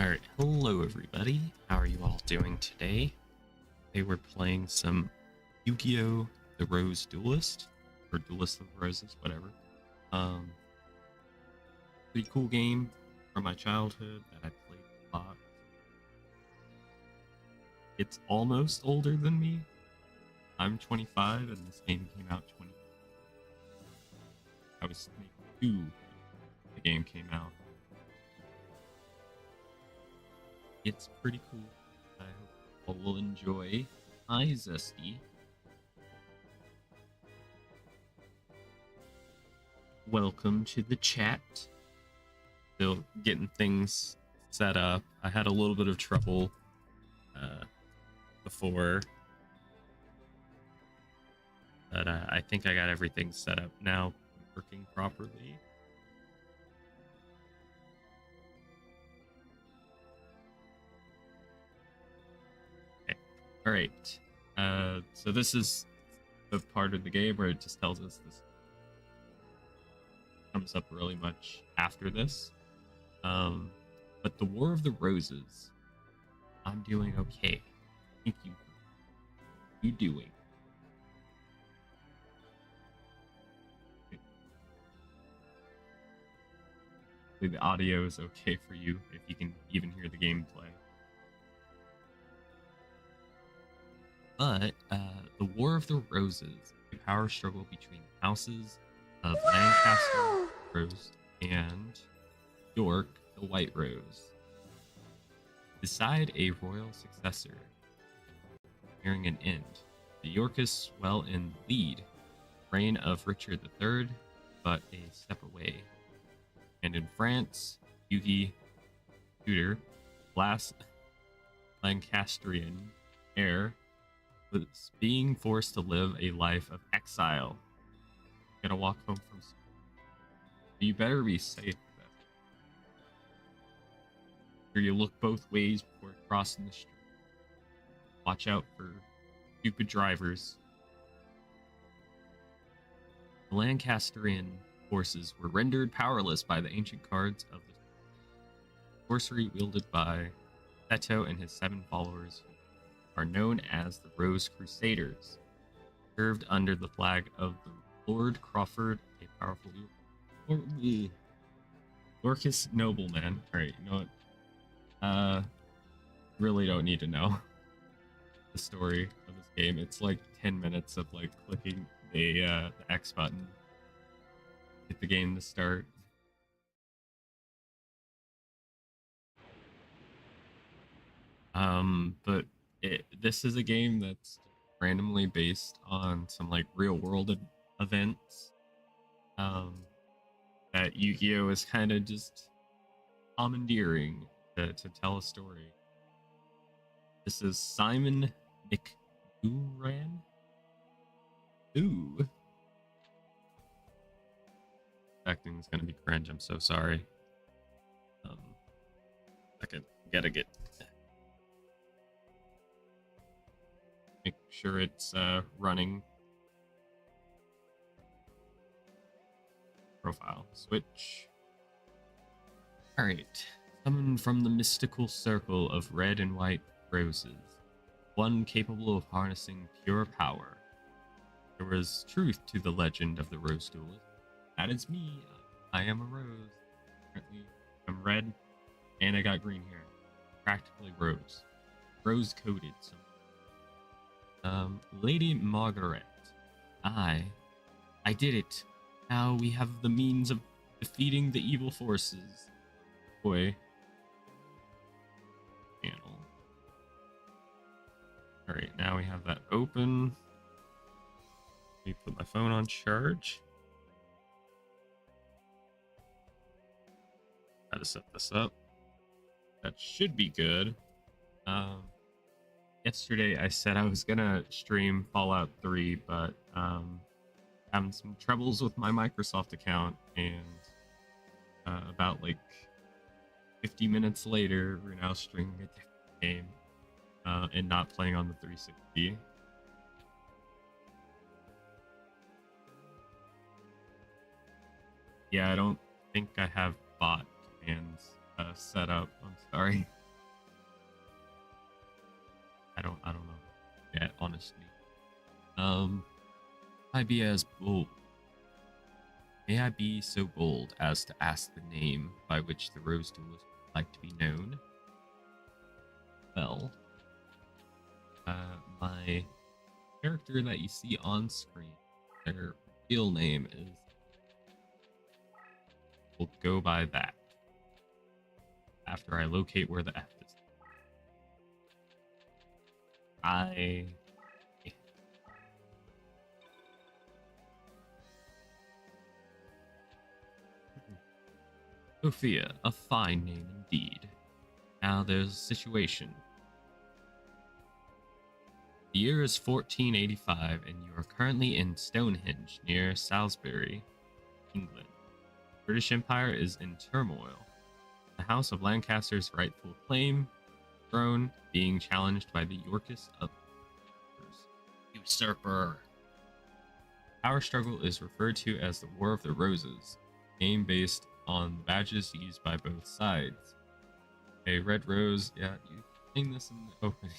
Alright, hello everybody. How are you all doing today? Today we're playing some Yu-Gi-Oh! The Rose Duelist, or Duelist of the Roses, whatever. Pretty cool game from my childhood that I played a lot. It's almost older than me. I'm 25 and this game came out 20. I was 22 when the game came out. It's pretty cool. I hope you all will enjoy. Hi, Zesty. Welcome to the chat. Still getting things set up. I had a little bit of trouble before, but I think I got everything set up now, working properly. All right. So this is the part of the game where it just tells us this comes up really much after this. But the War of the Roses, I'm doing okay. Thank you. You doing? Hopefully the audio is okay for you if you can even hear the gameplay. But the War of the Roses, a power struggle between the houses of Lancaster Rose and York the White Rose. Beside a royal successor nearing an end, the Yorkists well in lead, reign of Richard III, but a step away. And in France, Yugi Tudor, last Lancastrian heir, was being forced to live a life of exile. Gotta walk home from school. You better be safe. Here you look both ways before crossing the street. Watch out for stupid drivers. The Lancastrian forces were rendered powerless by the ancient cards of the sorcery wielded by Seto and his 7 followers, who are known as the Rose Crusaders, served under the flag of the Lord Crawford, a powerful Yorkist nobleman. Alright, you know what? Really don't need to know the story of this game. It's like 10 minutes of like clicking the X button, get the game to start. But this is a game that's randomly based on some like real world events. That Yu-Gi-Oh is kind of just commandeering to tell a story. This is Simon McDuran. Ooh. Acting is gonna be cringe. I'm so sorry. Second, gotta make sure it's running. Profile switch. All right. Summoned from the mystical circle of red and white roses, one capable of harnessing pure power. There was truth to the legend of the Rose Duelist. That is me. I am a rose. Apparently, I'm red, and I got green hair. Practically rose. Rose-coated. Lady Margaret. I did it. Now we have the means of defeating the evil forces. Boy. Panel. Alright, now we have that open. Let me put my phone on charge. Gotta set this up. That should be good. Yesterday I said I was gonna stream Fallout 3, but having some troubles with my Microsoft account, and about like 50 minutes later, we're now streaming a different game and not playing on the 360. Yeah, I don't think I have bot commands set up. I'm Sorry. I don't know yet, honestly. I be as bold. May I be so bold as to ask the name by which the Rose Duelist would like to be known? Well, my character that you see on screen, their real name is. We'll go by that after I locate where the F is. Sophia, a fine name indeed. Now there's a situation. The year is 1485, and you are currently in Stonehenge, near Salisbury, England. The British Empire is in turmoil. The House of Lancaster's rightful claim throne being challenged by the Yorkist usurper. Power struggle is referred to as the War of the Roses, a game based on the badges used by both sides. A red rose, yeah, you saying this in the opening.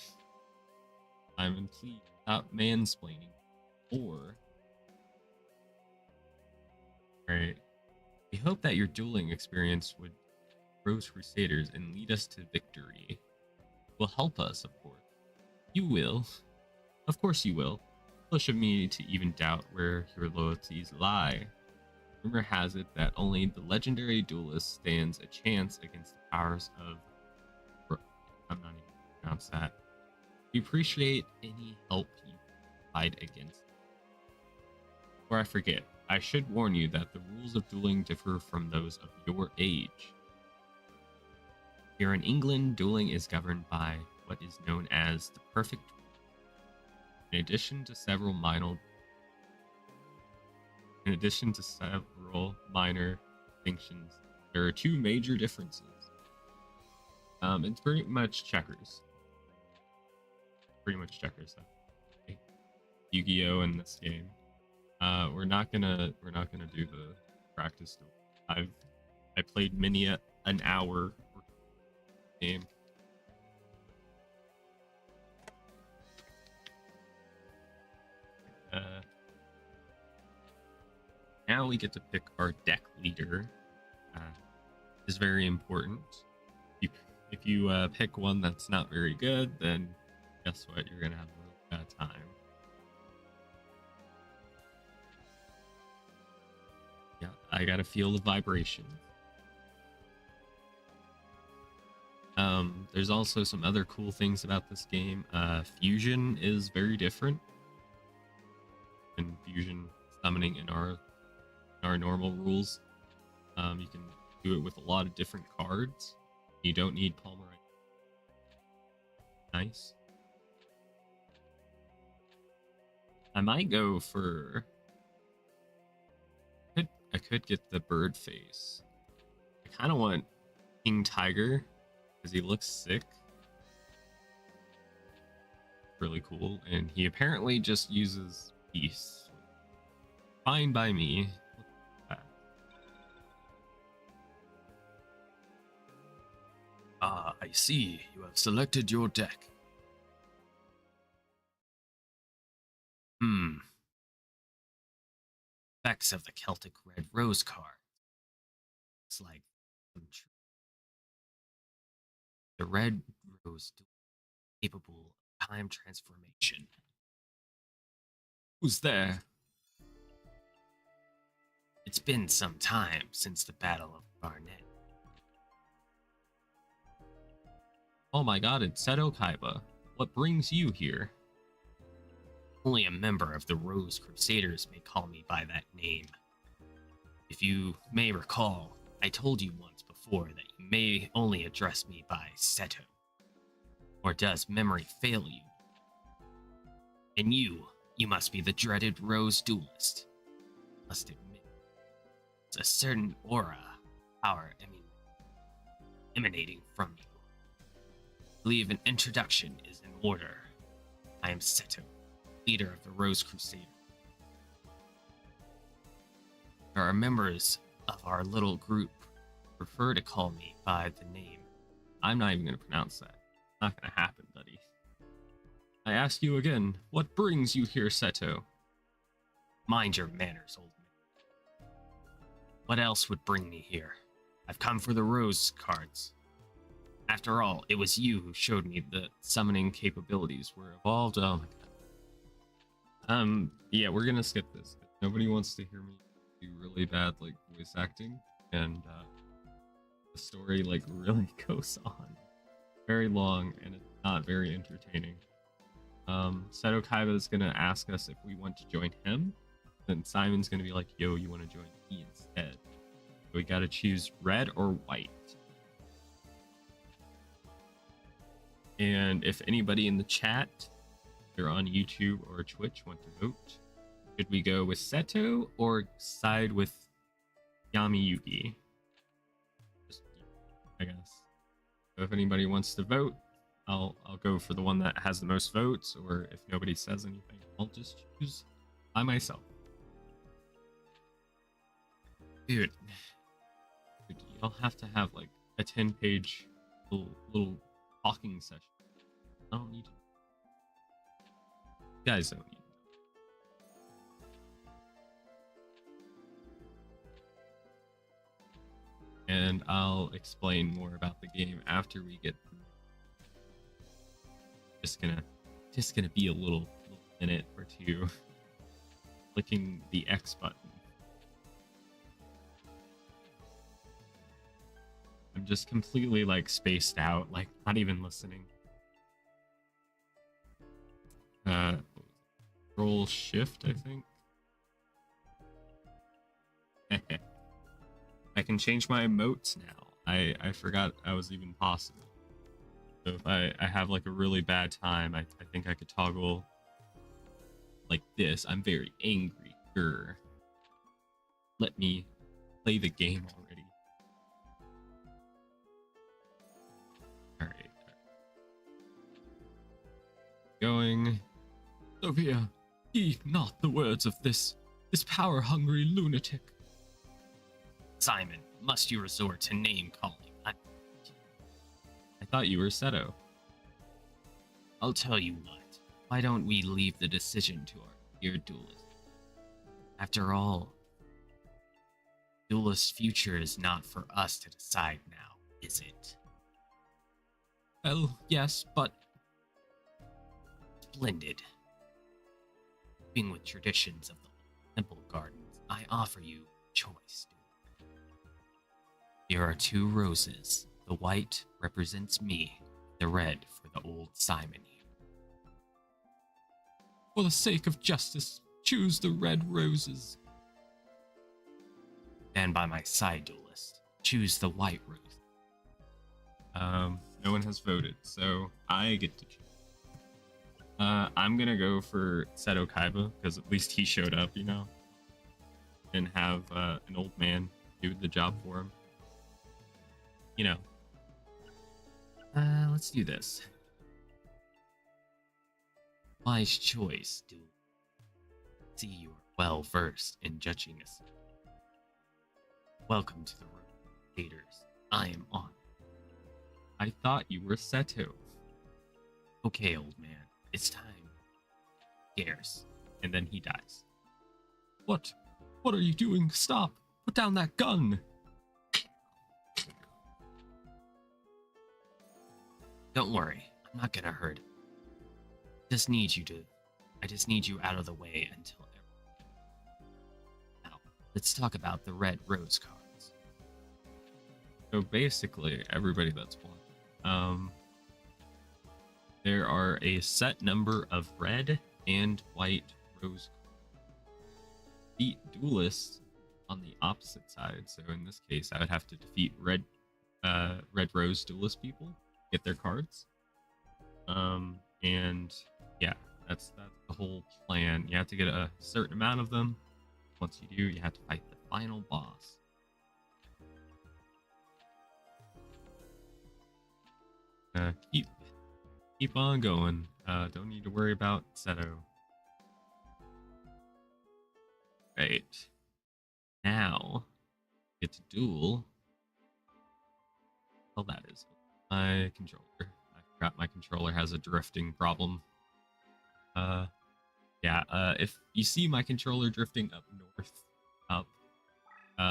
Simon, please stop mansplaining. Or, alright, we hope that your dueling experience would Rose Crusaders and lead us to victory. Will help us, of course. You will. Of course you will. Push of me to even doubt where your loyalties lie. Rumor has it that only the legendary duelist stands a chance against the powers of. I'm not even going to pronounce that. We appreciate any help you provide against. Before I forget, I should warn you that the rules of dueling differ from those of your age. Here in England, dueling is governed by what is known as the perfect. In addition to several minor distinctions, there are two major differences. It's pretty much checkers. Okay. Yu-Gi-Oh in this game. We're not gonna do the practice duel. I played an hour game. Now we get to pick our deck leader. Is very important. If you pick one that's not very good, then guess what? You're gonna have a real bad time. Yeah, I gotta feel the vibration. There's also some other cool things about this game. Fusion is very different. And fusion summoning in our normal rules. You can do it with a lot of different cards. You don't need Palmerite. Nice. I might go for. I could get the bird face. I kind of want King Tiger because he looks sick. Really cool, and he apparently just uses peace. Fine by me. Ah, I see. You have selected your deck. Effects of the Celtic Red Rose card. It's like the Red Rose capable of time transformation. Who's there? It's been some time since the Battle of Barnet. Oh my god, it's Seto Kaiba. What brings you here? Only a member of the Rose Crusaders may call me by that name. If you may recall, I told you once before that you may only address me by Seto. Or does memory fail you? And you must be the dreaded Rose Duelist. Must admit, there's a certain aura, power emanating from you. I believe an introduction is in order. I am Seto, leader of the Rose Crusader. There are members of our little group who prefer to call me by the name I'm not even gonna pronounce that. Not gonna happen, buddy. I ask you again, what brings you here, Seto? Mind your manners, old man. What else would bring me here? I've come for the rose cards. After all, it was you who showed me the summoning capabilities were evolved. Oh my god. Yeah, we're gonna skip this. Nobody wants to hear me do really bad like voice acting, and the story like really goes on very long, and it's not very entertaining. Seto Kaiba is gonna ask us if we want to join him. Then Simon's gonna be like, "Yo, you want to join me instead?" So we gotta choose red or white. And if anybody in the chat, they're on YouTube or Twitch, want to vote, should we go with Seto or side with Yami Yugi? Just, I guess. So if anybody wants to vote, I'll go for the one that has the most votes, or if nobody says anything, I'll just choose by myself. Dude, y'all have to have like a 10-page little talking session. I don't need to. You guys don't need to. And I'll explain more about the game after we get through. Just gonna be a little minute or two clicking the X button. I'm just completely like spaced out, like not even listening. Roll shift, I think. I can change my emotes now. I forgot I was even possible. So if I have like a really bad time, I think I could toggle like this. I'm very angry. Grr. Let me play the game already. Alright. Going. Sophia, heed not the words of this power-hungry lunatic. Simon, must you resort to name-calling? I thought you were Seto. I'll tell you what. Why don't we leave the decision to our dear duelist? After all, duelist's future is not for us to decide now, is it? Well, yes, but... Splendid. Keeping with traditions of the temple gardens, I offer you a choice. Here are 2 roses. The white represents me, the red for the old Simon here. For the sake of justice, choose the red roses. Stand by my side, duelist. Choose the white rose. No one has voted, so I get to choose. I'm gonna go for Seto Kaiba, because at least he showed up, you know? And have an old man do the job for him. You know. Let's do this. Wise choice, dude. See you are well versed in judging us. Welcome to the room, haters. I am on. I thought you were Seto. Okay, old man. It's time. Scarce. And then he dies. What? What are you doing? Stop! Put down that gun! Don't worry. I'm not gonna hurt him. I just need you out of the way until now, let's talk about the red rose cards. So basically, everybody that's watching, there are a set number of red and white rose cards. Defeat duelists on the opposite side. So in this case, I would have to defeat red rose duelist people, get their cards. And yeah, that's the whole plan. You have to get a certain amount of them. Once you do, you have to fight the final boss. Keep on going. Don't need to worry about Seto. Right. Now, get to duel. Well, that is. My controller. I forgot my controller has a drifting problem. Uh, yeah. If you see my controller drifting up north, up,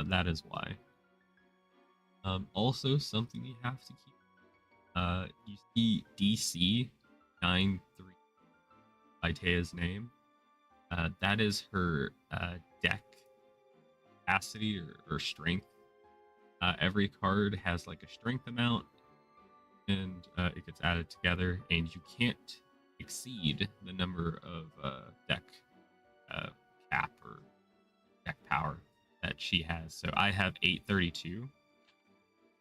that is why. Also something you have to keep. You see DC 93 by Taya's name. That is her deck capacity or strength. Every card has like a strength amount, and it gets added together, and you can't exceed the number of deck uh, cap or deck power that she has. So I have 832,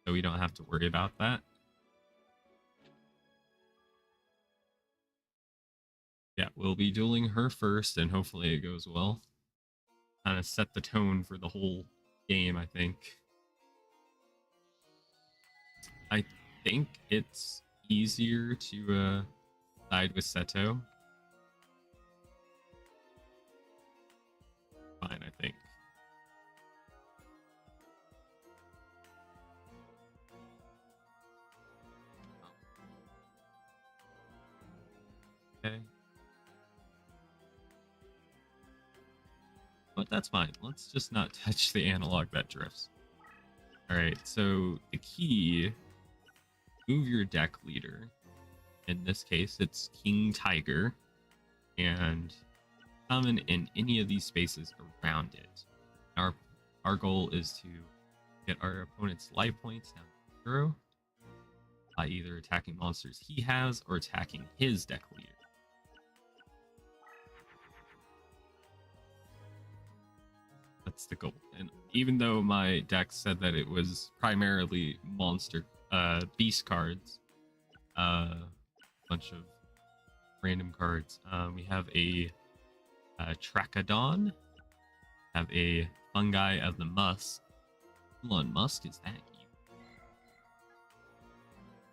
so we don't have to worry about that. Yeah, we'll be dueling her first, and hopefully it goes well. Kind of set the tone for the whole game, I think. I think it's easier to side with Seto. Fine, I think. Okay. But that's fine. Let's just not touch the analog that drifts. Alright, so the key, move your deck leader. In this case, it's King Tiger. And summon in any of these spaces around it. Our goal is to get our opponent's life points down to 0 by either attacking monsters he has or attacking his deck leader. That's the goal. And even though my deck said that it was primarily monster beast cards, bunch of random cards. We have a Trachodon, have a Fungi of the Musk. Elon Musk, is that you?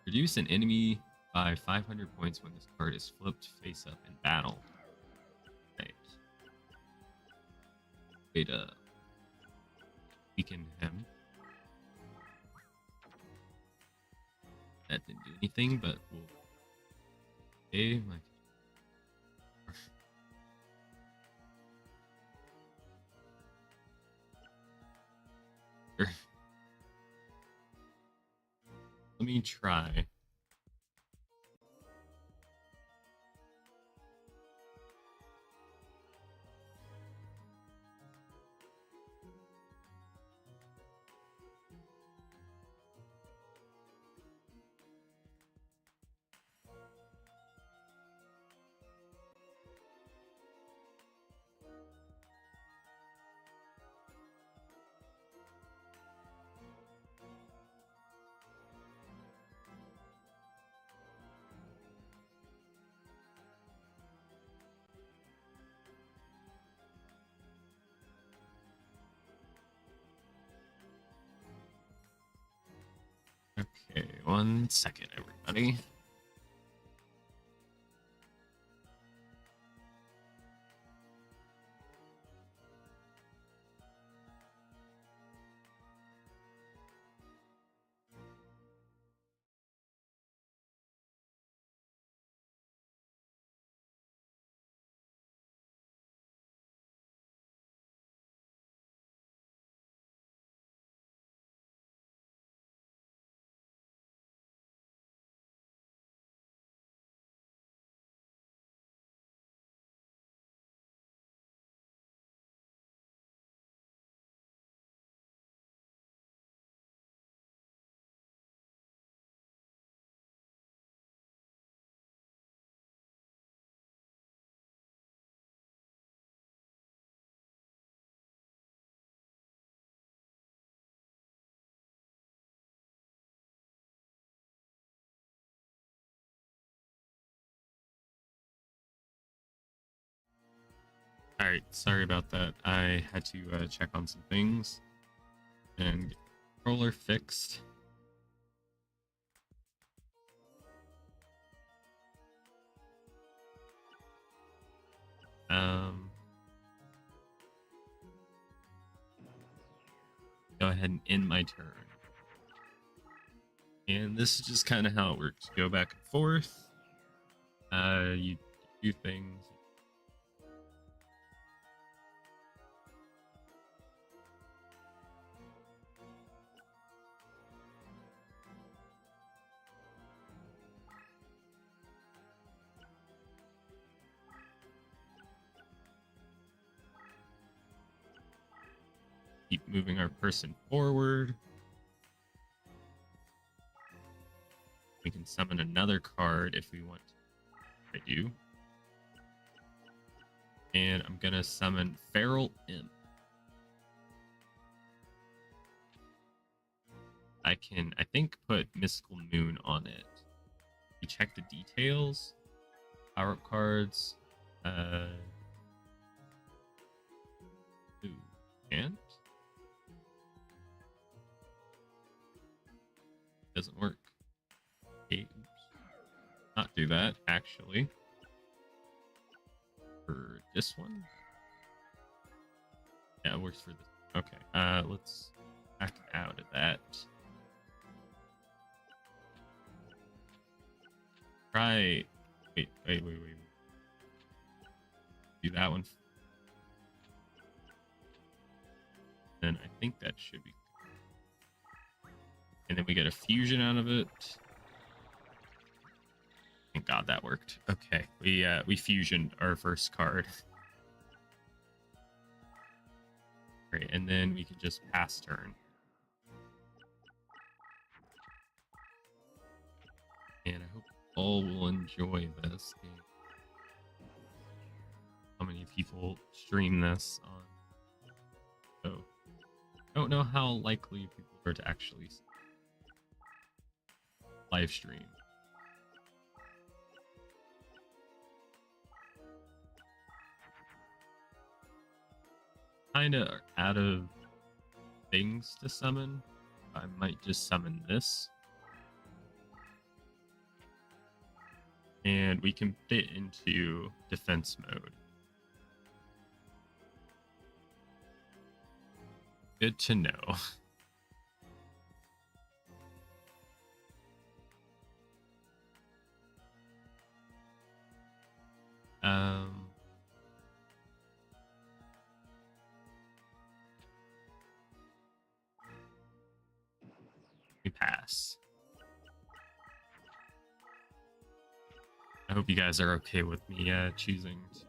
Reduce an enemy by 500 points when this card is flipped face up in battle. Right. Way to weaken him. That didn't do anything, but we'll. Okay, my. Let me try. Okay, 1 second, everybody. All right, sorry about that. I had to check on some things and get the controller fixed. Go ahead and end my turn. And this is just kind of how it works. You go back and forth. You do things. Keep moving our person forward. We can summon another card if we want to. I do. And I'm gonna summon Feral Imp. I can, I think, put Mystical Moon on it. You check the details. Power up cards. Ooh, and doesn't work. Okay, oops. Not do that actually. For this one, yeah, it works for this. Okay, let's back out of that. Try. Wait. Do that one. Then I think that should be. And then we get a fusion out of it. Thank God that worked. Okay, we fusioned our first card. Great, and then we can just pass turn. And I hope all will enjoy this game. How many people stream this on? Oh, I don't know how likely people are to actually live stream. Kind of out of things to summon. I might just summon this. And we can put it into defense mode. Good to know. We pass. I hope you guys are okay with me choosing to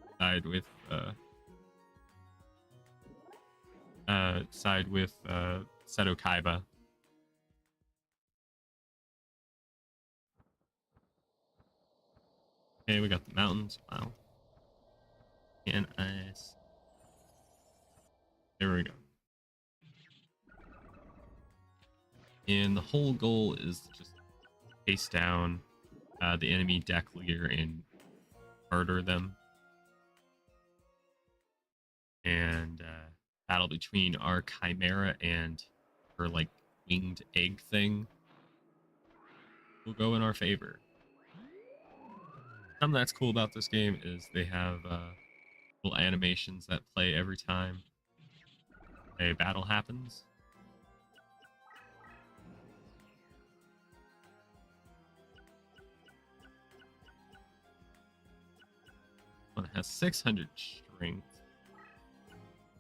side with Seto Kaiba. Okay, we got the mountains. Wow. And ice. There we go. And the whole goal is to just chase down the enemy deck leader and murder them. And battle between our Chimera and her like winged egg thing will go in our favor. Something that's cool about this game is they have little animations that play every time a battle happens. One has 600 strength.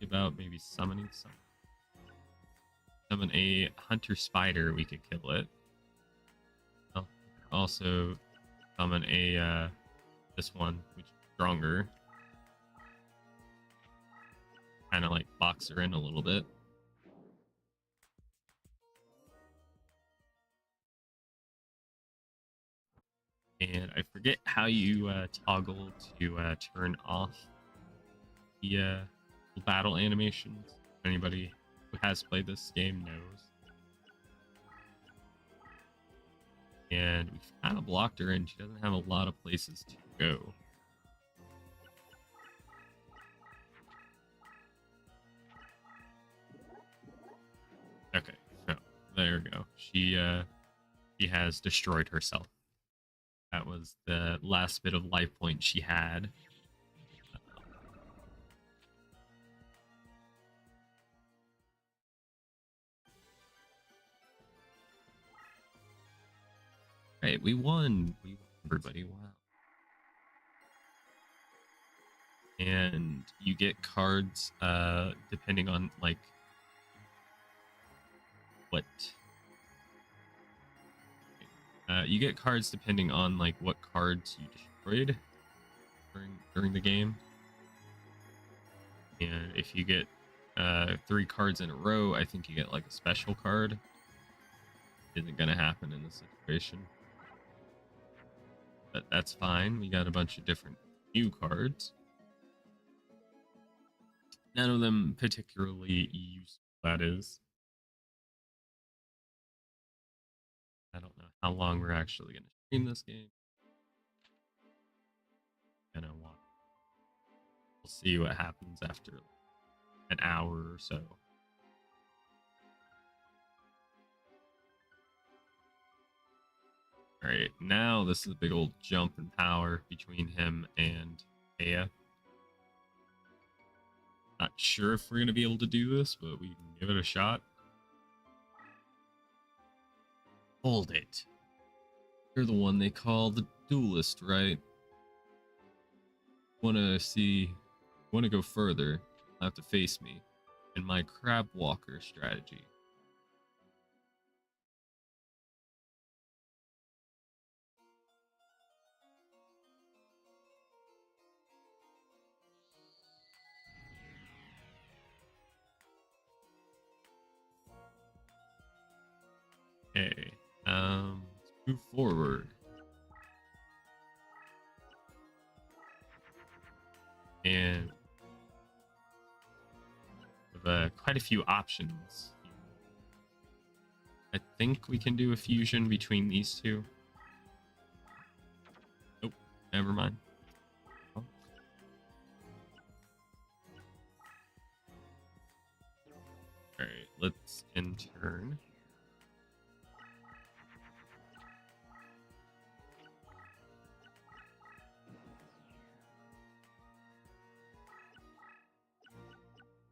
About maybe summoning some. Summon a hunter spider, we could kill it. Also summon a this one, which is stronger. Kind of like box her in a little bit. And I forget how you toggle to turn off the battle animations. Anybody who has played this game knows. And we've kind of blocked her in. She doesn't have a lot of places to go. Okay, so there we go. She has destroyed herself. That was the last bit of life point she had. Right, we won. We won, everybody. Wow. And you get cards depending on like what you get cards depending on like what cards you destroyed during the game. And if you get 3 cards in a row, I think you get like a special card. Isn't gonna happen in this situation, but that's fine. We got a bunch of different new cards. None of them particularly useful. That is, I don't know how long we're actually gonna stream this game. Gonna want. We'll see what happens after an hour or so. All right, now this is a big old jump in power between him and Aya. Not sure if we're gonna be able to do this, but we can give it a shot. Hold it. You're the one they call the Duelist, right? Want to go further, have to face me and my crab walker strategy. Okay, let's move forward. And we have quite a few options. I think we can do a fusion between these two. Nope, never mind. Oh. Alright, let's end turn.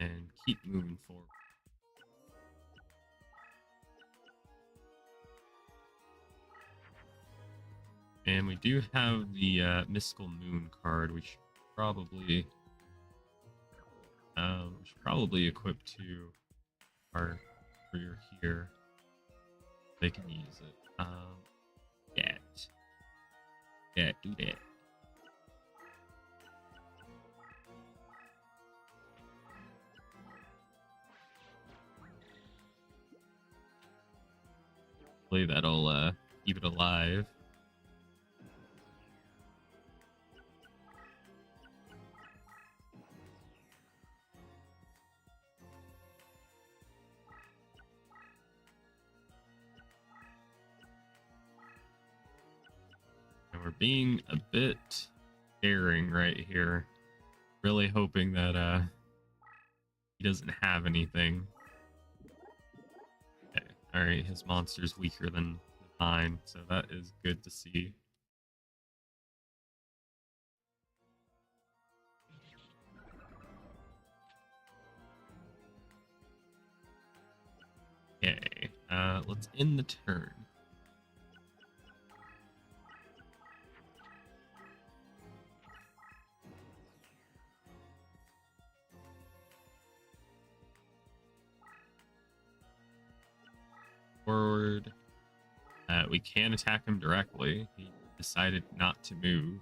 And keep moving forward. And we do have the Mystical Moon card, which probably should probably equip to our career here. They can use it. Yeah, do that. Hopefully that'll keep it alive. And we're being a bit daring right here. Really hoping that he doesn't have anything. Okay. Alright, his monster's weaker than mine, so that is good to see. Okay, let's end the turn. Forward. We can attack him directly. He decided not to move.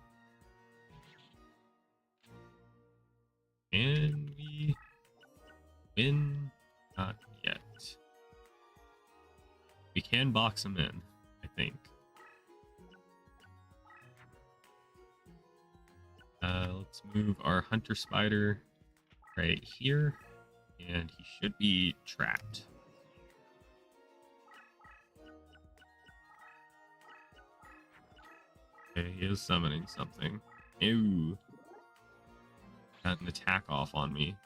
And we win? Not yet. We can box him in, I think. Let's move our Hunter Spider right here. And he should be trapped. Okay, he is summoning something. Ew. Got an attack off on me.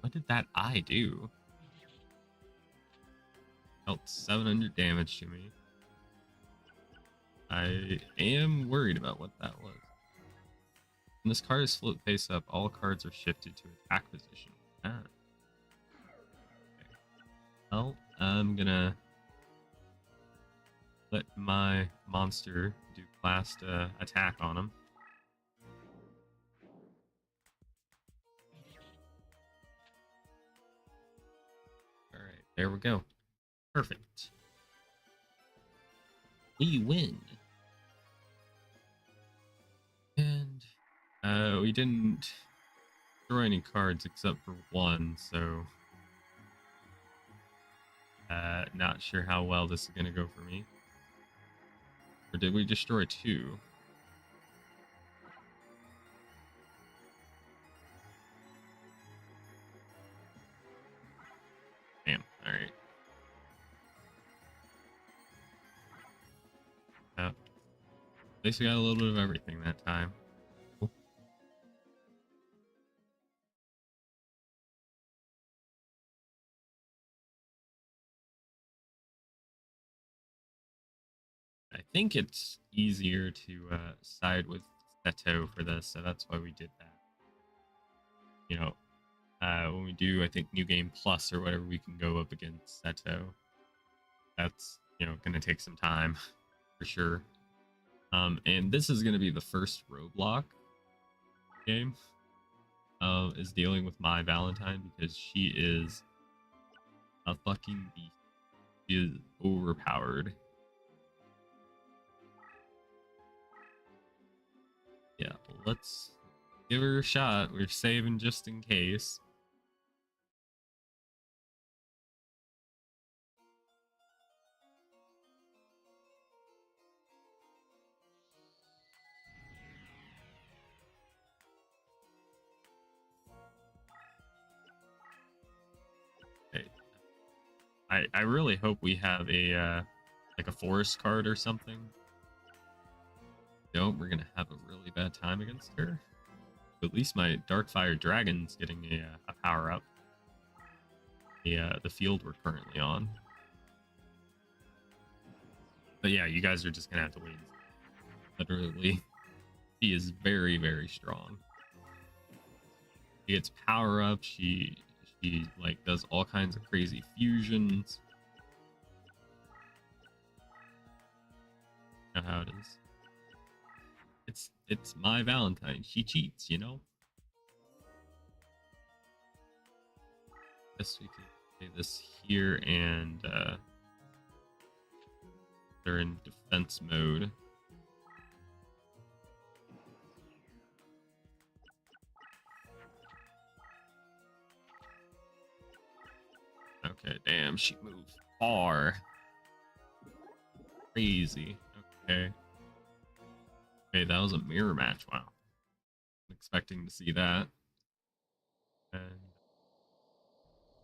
What did that eye do? Dealt 700 damage to me. I am worried about what that was. When this card is flipped face up, all cards are shifted to attack position. Ah. Okay. Well, I'm gonna let my monster do blast attack on him. All right, there we go. Perfect. We win. And we didn't draw any cards except for one, so not sure how well this is gonna go for me. Or did we destroy two? Damn. All right. At least we got a little bit of everything that time. Cool. I think it's easier to side with Seto for this, so that's why we did that. You know, when we do, I think New Game Plus or whatever, we can go up against Seto. That's, going to take some time for sure. And this is going to be the first roadblock game is dealing with my Valentine because she is a fucking beast. She is overpowered. Yeah, let's give her a shot. We're saving just in case. I really hope we have a like a forest card or something. No, we're gonna have a really bad time against her. But at least my Darkfire Dragon's getting a power up. The field we're currently on. But yeah, you guys are just gonna have to wait. Literally, she is very, very strong. She gets power up. She like does all kinds of crazy fusions. You know how it is. It's my Valentine. She cheats, you know. Guess we could play this here, and they're in defense mode. Okay, damn, she moved far. Crazy. Okay. Okay, that was a mirror match. Wow. Expecting to see that. And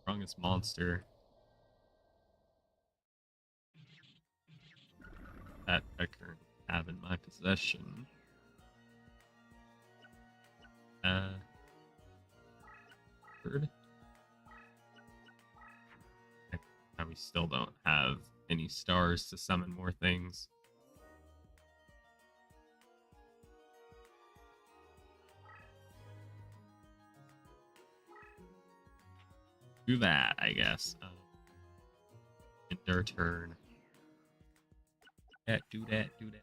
strongest monster that I currently have in my possession. Third. And we still don't have any stars to summon more things. Do that, I guess. End our turn. Yeah, do that, do that.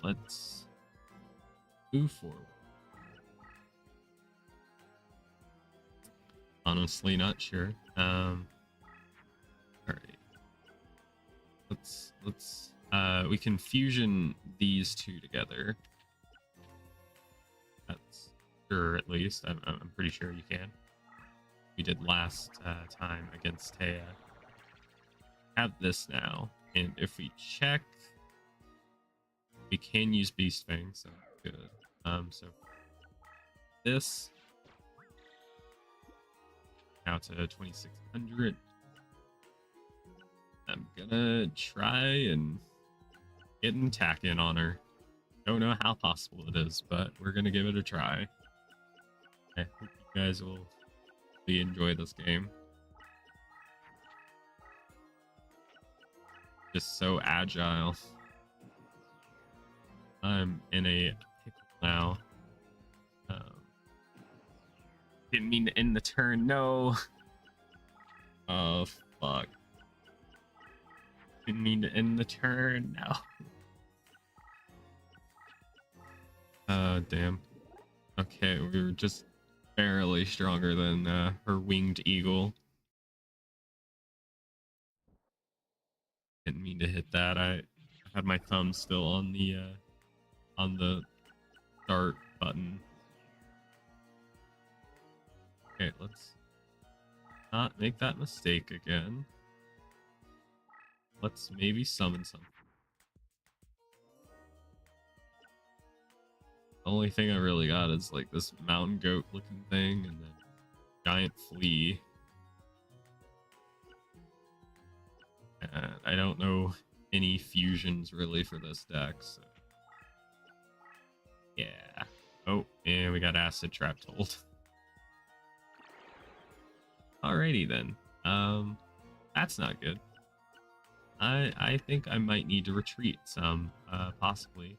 Let's move forward. Honestly, not sure. All right. Let's we can fusion these two together. That's sure, at least. I'm pretty sure you can. We did last time against Taya. Have this now, and if we check, we can use Beast Fang, so good. So this now to 2600. I'm gonna try and get an attack in on her. Don't know how possible it is, but we're gonna give it a try. I hope you guys will really enjoy this game. Just so agile. I'm in a pickle now. Didn't mean to end the turn. No. Oh fuck. Didn't mean to end the turn. No. Damn. Okay, we were just barely stronger than her winged eagle. Didn't mean to hit that. I had my thumb still on the start button. Okay, let's not make that mistake again. Let's maybe summon something. The only thing I really got is like this mountain goat looking thing and then giant flea. And I don't know any fusions really for this deck, so yeah. Oh, and we got acid trap told. Alrighty then. That's not good. I think I might need to retreat some, possibly.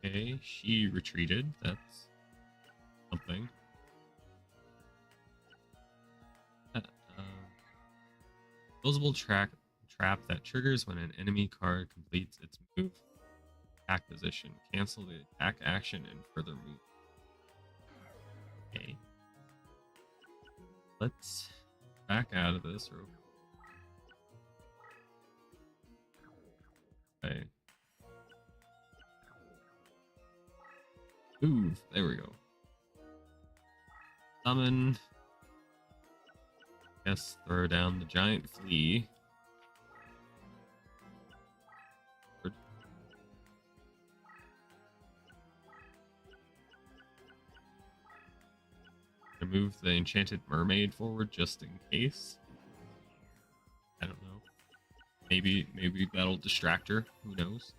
Okay, she retreated. That's something. Closable trap that triggers when an enemy card completes its move attack position. Cancel the attack action and further move. Okay. Let's back out of this real quick. Okay. Ooh, there we go. Summon. Yes, throw down the giant flea. Move the enchanted mermaid forward just in case. I don't know. Maybe that'll distract her. Who knows?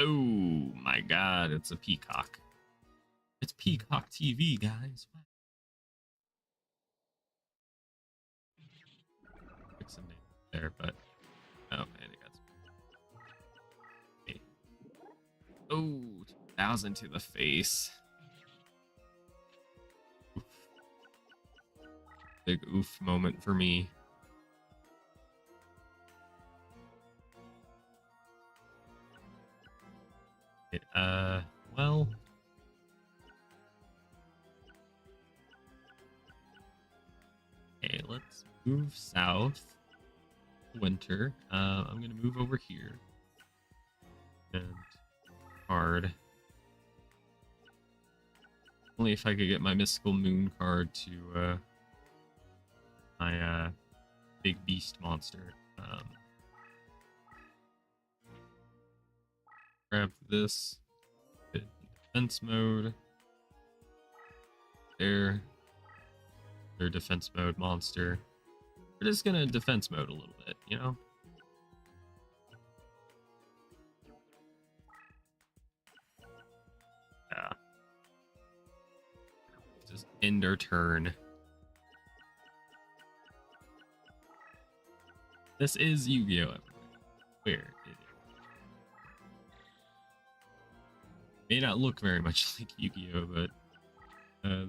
Oh my god, it's a peacock. It's Peacock TV, guys. Fix some name there, but oh man, it got oh, 2,000 to the face. Oof. Big oof moment for me. Well. Okay, let's move south. Winter. I'm gonna move over here. And card. Only if I could get my mystical moon card to my big beast monster. Grab this. Defense mode. There. Their defense mode monster. We're just gonna defense mode a little bit, you know? Yeah. Just end our turn. This is Yu-Gi-Oh! Where it is. May not look very much like Yu-Gi-Oh! But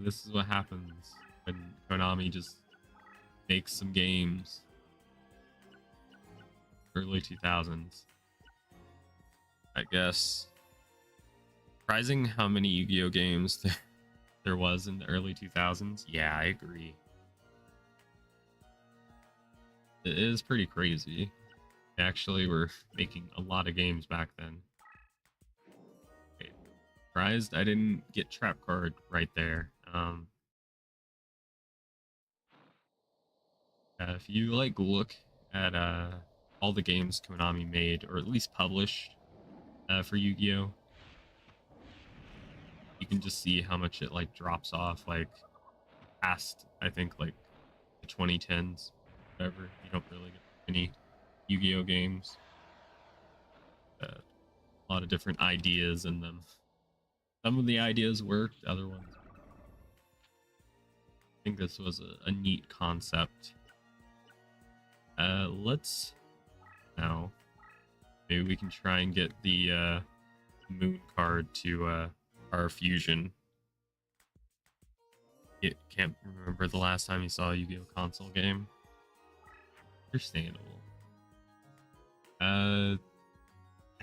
this is what happens when Konami just makes some games. Early 2000s. I guess. Surprising how many Yu-Gi-Oh! Games there was in the early 2000s. Yeah, I agree. It is pretty crazy. They actually were making a lot of games back then. Okay. Surprised I didn't get Trap Card right there. If you like look at all the games Konami made, or at least published for Yu-Gi-Oh, you can just see how much it like drops off like past, I think, like the 2010s, whatever. You don't really get any Yu-Gi-Oh games. a lot of different ideas in them. Some of the ideas worked, other ones. I think this was a neat concept. Let's now maybe we can try and get the moon card to our fusion. It can't remember the last time you saw a Yu-Gi-Oh console game. Understandable. I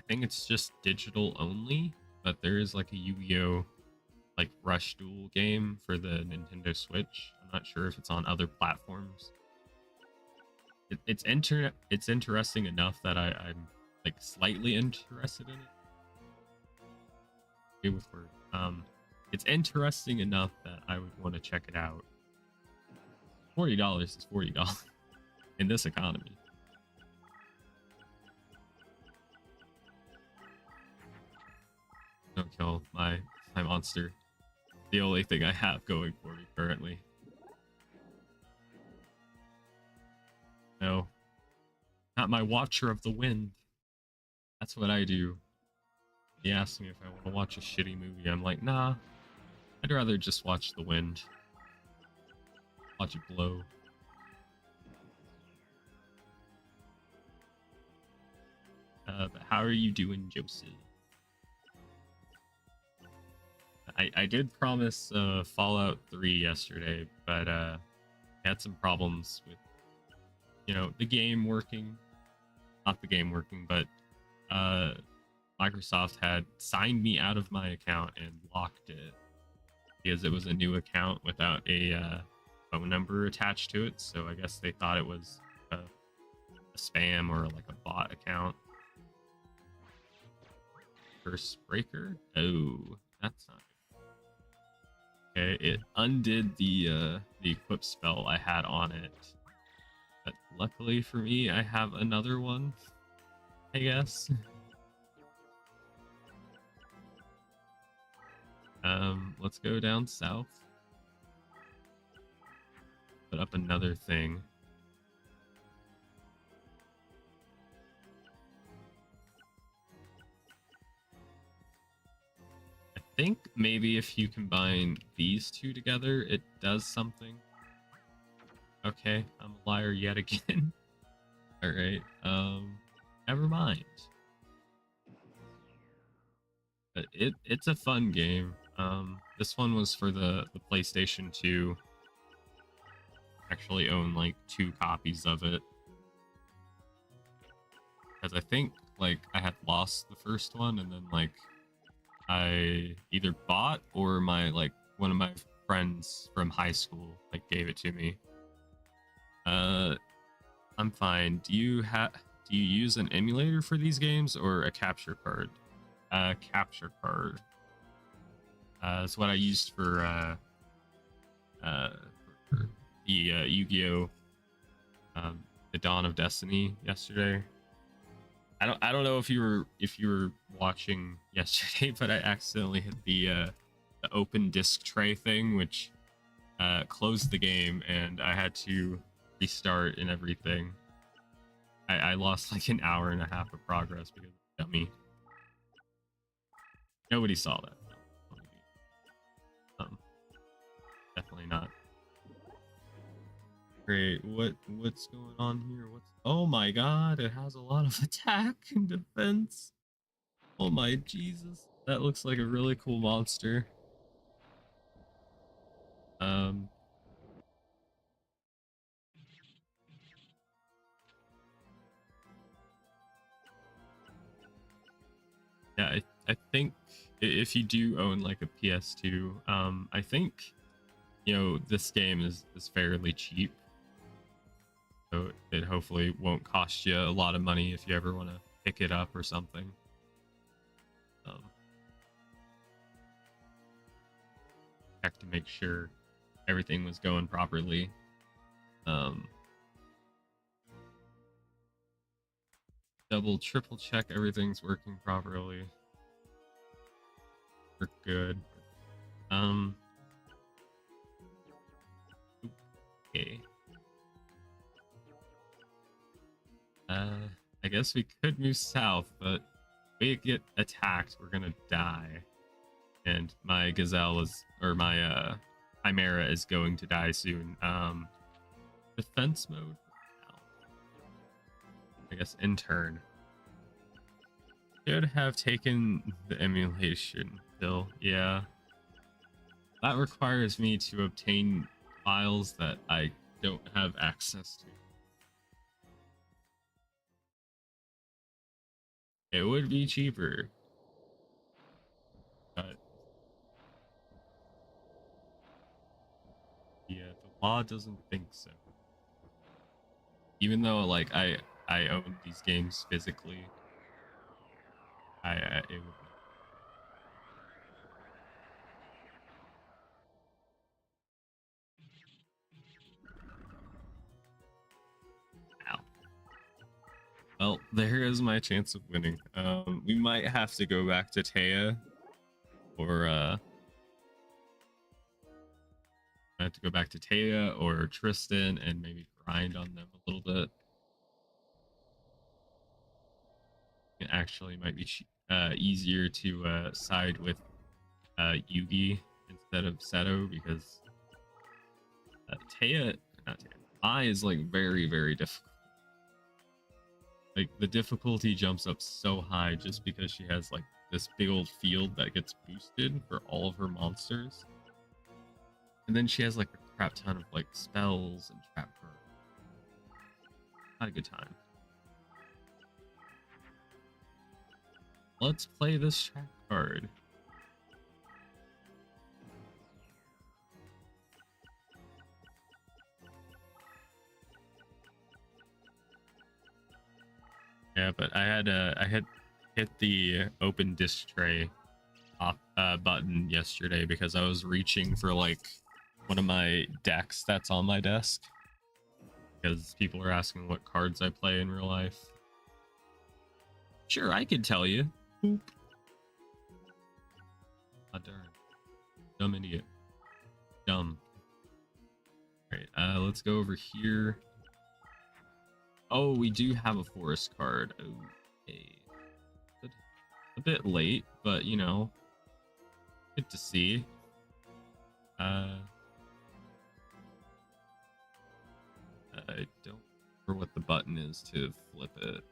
think it's just digital only, but there is like a Yu-Gi-Oh like Rush Duel game for the Nintendo Switch. I'm not sure if it's on other platforms. It's interesting enough that I'm like slightly interested in it. Okay with word. It's interesting enough that I would want to check it out. $40 is $40 in this economy. Don't kill my monster. The only thing I have going for me currently. No. Not my Watcher of the Wind. That's what I do. He asked me if I want to watch a shitty movie. I'm like, nah. I'd rather just watch the wind. Watch it blow. But how are you doing, Joseph? I did promise Fallout 3 yesterday, but I had some problems with, you know, the game working. Not the game working, but Microsoft had signed me out of my account and locked it because it was a new account without a phone number attached to it. So I guess they thought it was a spam or like a bot account. Curse breaker? Oh, that's not good. Okay, it undid the equip spell I had on it. But luckily for me, I have another one, I guess. Let's go down south. Put up another thing. I think maybe if you combine these two together, it does something. Okay, I'm a liar yet again. Alright, never mind. But it's a fun game. This one was for the PlayStation 2. Actually own like 2 copies of it. Because I think like I had lost the first one and then like I either bought or my like one of my friends from high school like gave it to me. I'm fine. Do you use an emulator for these games or a capture card? Capture card. That's what I used for the Yu-Gi-Oh! The Dawn of Destiny yesterday. I don't know if you were watching yesterday, but I accidentally hit the open disk tray thing, which closed the game, and I had to restart and everything. I lost like an hour and a half of progress because of dummy. Nobody saw that. No. Definitely not. Great. What's going on here? Oh my god, it has a lot of attack and defense. Oh my Jesus. That looks like a really cool monster. Yeah, I think if you do own like a PS2, I think, you know, this game is fairly cheap. So it hopefully won't cost you a lot of money if you ever want to pick it up or something. Check to make sure everything was going properly. Double, triple check everything's working properly. We're good. Okay. I guess we could move south, but we get attacked, we're gonna die. And my gazelle is, or my chimera is going to die soon. Defense mode now. I guess in turn. Should have taken the emulation pill. Yeah. That requires me to obtain files that I don't have access to. It would be cheaper. But yeah, the law doesn't think so. Even though like I own these games physically, it would be. Ow. Well, there is my chance of winning. We might have to go back to Taya, or I have to go back to Taya or Tristan and maybe grind on them a little bit. It actually might be easier to side with Yugi instead of Seto because Taya, not Taya, I is like very, very difficult. Like the difficulty jumps up so high just because she has like this big old field that gets boosted for all of her monsters. And then she has like a crap ton of like spells and trap her. Not a good time. Let's play this track card. Yeah, but I had hit the open disk tray off button yesterday because I was reaching for like one of my decks that's on my desk because people are asking what cards I play in real life. Sure, I could tell you. Boop. Ah, darn. Dumb idiot. Dumb. Alright, let's go over here. Oh, we do have a forest card. Okay. Good. A bit late, but you know, good to see. I don't remember what the button is to flip it.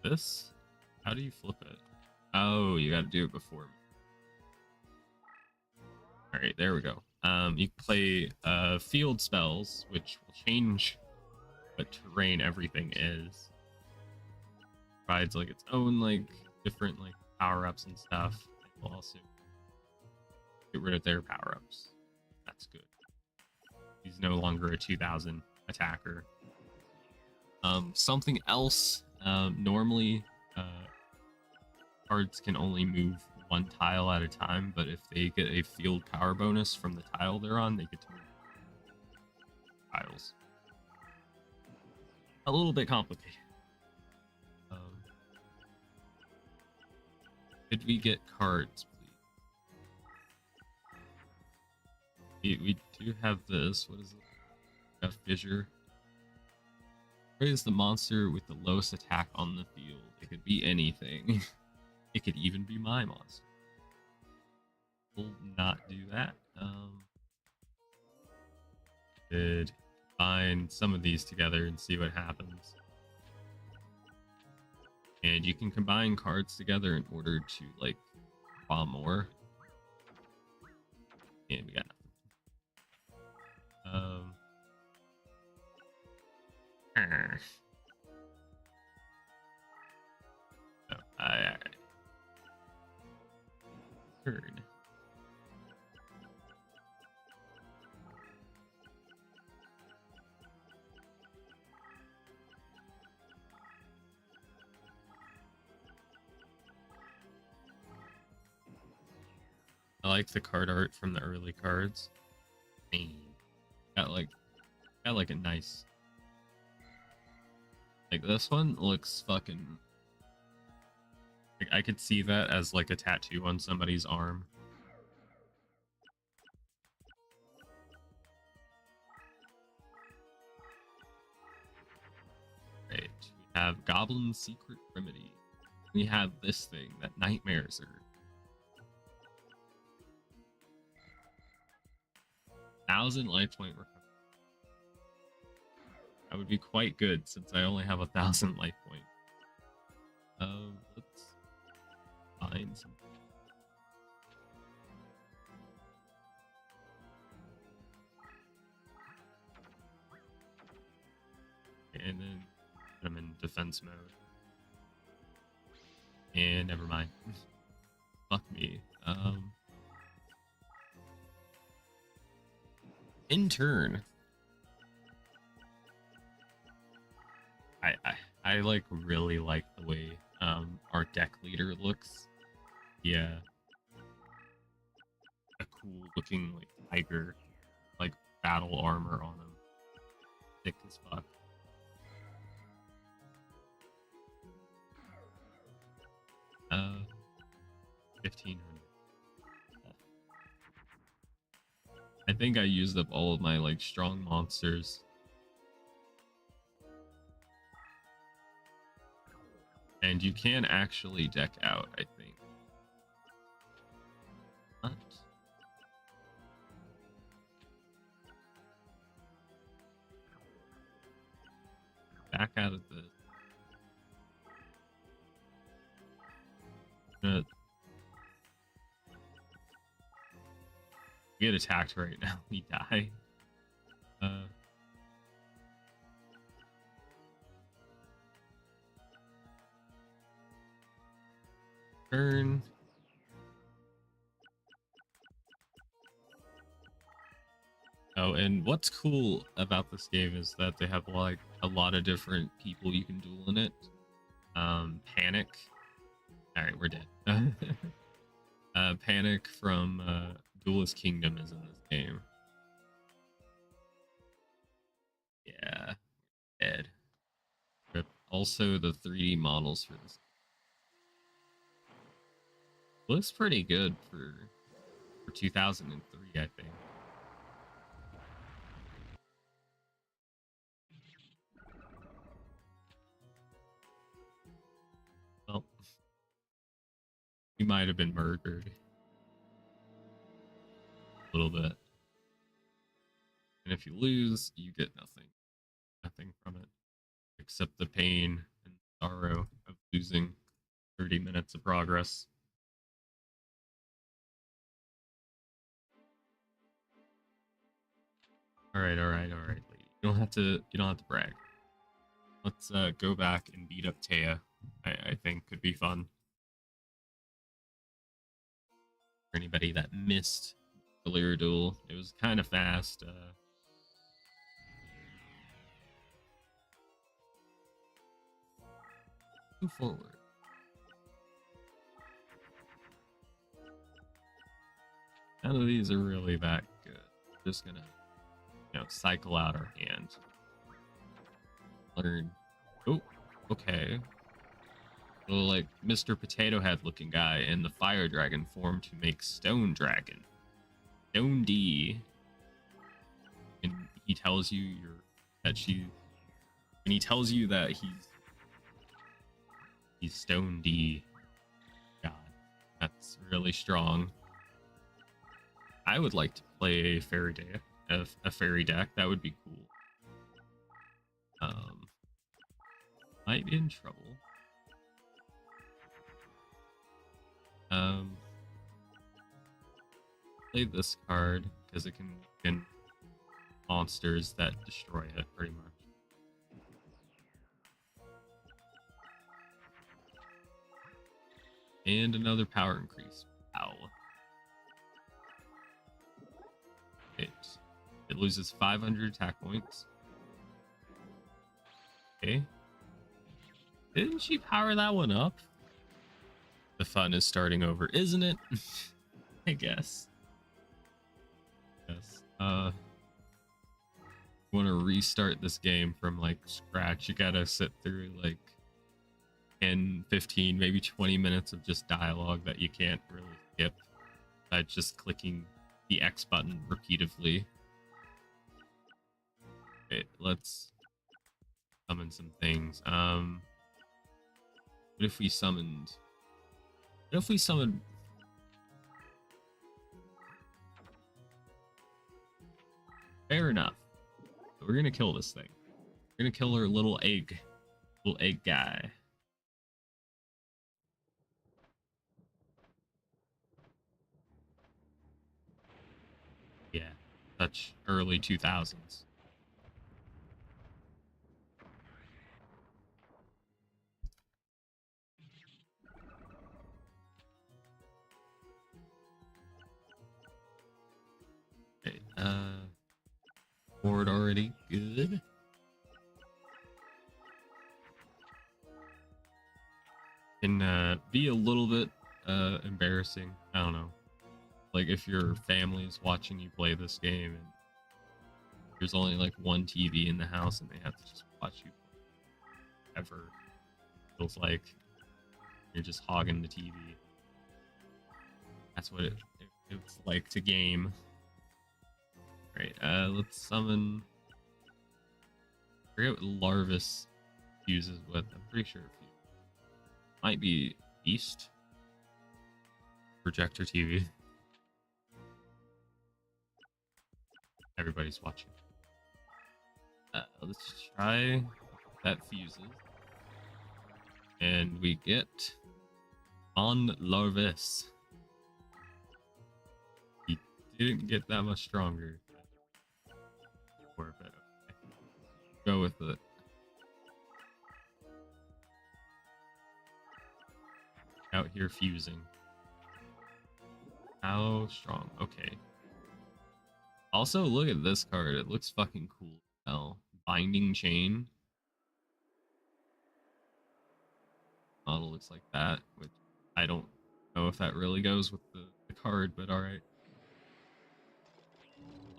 This? How do you flip it? Oh, you gotta do it before. Alright, there we go. You can play field spells, which will change what terrain everything is. Provides like its own like different like power-ups and stuff. It will also get rid of their power-ups. That's good. He's no longer a 2000 attacker. Something else, normally cards can only move one tile at a time, but if they get a field power bonus from the tile they're on, they get to move tiles. A little bit complicated. Could we get cards, please? We do have this. What is it? A fissure. Raise the monster with the lowest attack on the field. It could be anything. It could even be my monster. We'll not do that. Could combine some of these together and see what happens. And you can combine cards together in order to like draw more. And we got nothing. No, turn. I like the card art from the early cards. Got like a nice. Like this one looks fucking Like, I could see that as like a tattoo on somebody's arm. Right. We have Goblin Secret Remedy. We have this thing that nightmares are 1,000 life point recovery. That would be quite good since I only have 1,000 life points. Let's find some. And then I'm in defense mode. And never mind. Fuck me. In turn. I like really like the way our deck leader looks. Yeah. A cool looking like tiger, like battle armor on him. Thick as fuck. Uh 1,500. I think I used up all of my like strong monsters. And you can actually deck out, I think. What? Back out of this. We get attacked right now. We die. Turn. Oh, and what's cool about this game is that they have like a lot of different people you can duel in it. Panic. All right, we're dead. Panic from Duelist Kingdom is in this game. Yeah, dead. But also, the 3D models for this looks pretty good for 2003, I think. Well, we might have been murdered a little bit. And if you lose, you get nothing from it, except the pain and sorrow of losing 30 minutes of progress. All right, lady. You don't have to brag. Let's go back and beat up Taya. I think could be fun. For anybody that missed the earlier duel, it was kind of fast. Move forward. None of these are really that good. Just gonna, cycle out our hand. Learn. Oh, okay. So, like, Mr. Potato Head looking guy and the Fire Dragon formed to make Stone Dragon. Stone D. And he tells you and he tells you that he's Stone D. God, that's really strong. I would like to play a fairy deck. A fairy deck, that would be cool. Might be in trouble. Play this card because it can weaken monsters that destroy it pretty much. And another power increase. Wow. It loses 500 attack points. Okay. Didn't she power that one up? The fun is starting over, isn't it? I guess. Yes. Want to restart this game from like scratch, you gotta sit through like 10, 15, maybe 20 minutes of just dialogue that you can't really skip by just clicking the X button repeatedly. Okay, let's summon some things. What if we summoned? What if we summoned? Fair enough. We're gonna kill this thing. We're gonna kill her little egg guy. Yeah, such early 2000s. Okay, board already good. Can be a little bit embarrassing. I don't know. Like if your family's watching you play this game and there's only like one TV in the house and they have to just watch you ever. Feels like you're just hogging the TV. That's what it's like to game. Alright, let's summon. I forget what Larvis uses with. I'm pretty sure it might be Beast. Projector TV. Everybody's watching. Let's try that fuses. And we get on Larvis. He didn't get that much stronger. Worth it. Okay. Go with it. Out here fusing. How strong? Okay. Also, look at this card. It looks fucking cool. Hell, Binding Chain. Model looks like that, which I don't know if that really goes with the card, but alright.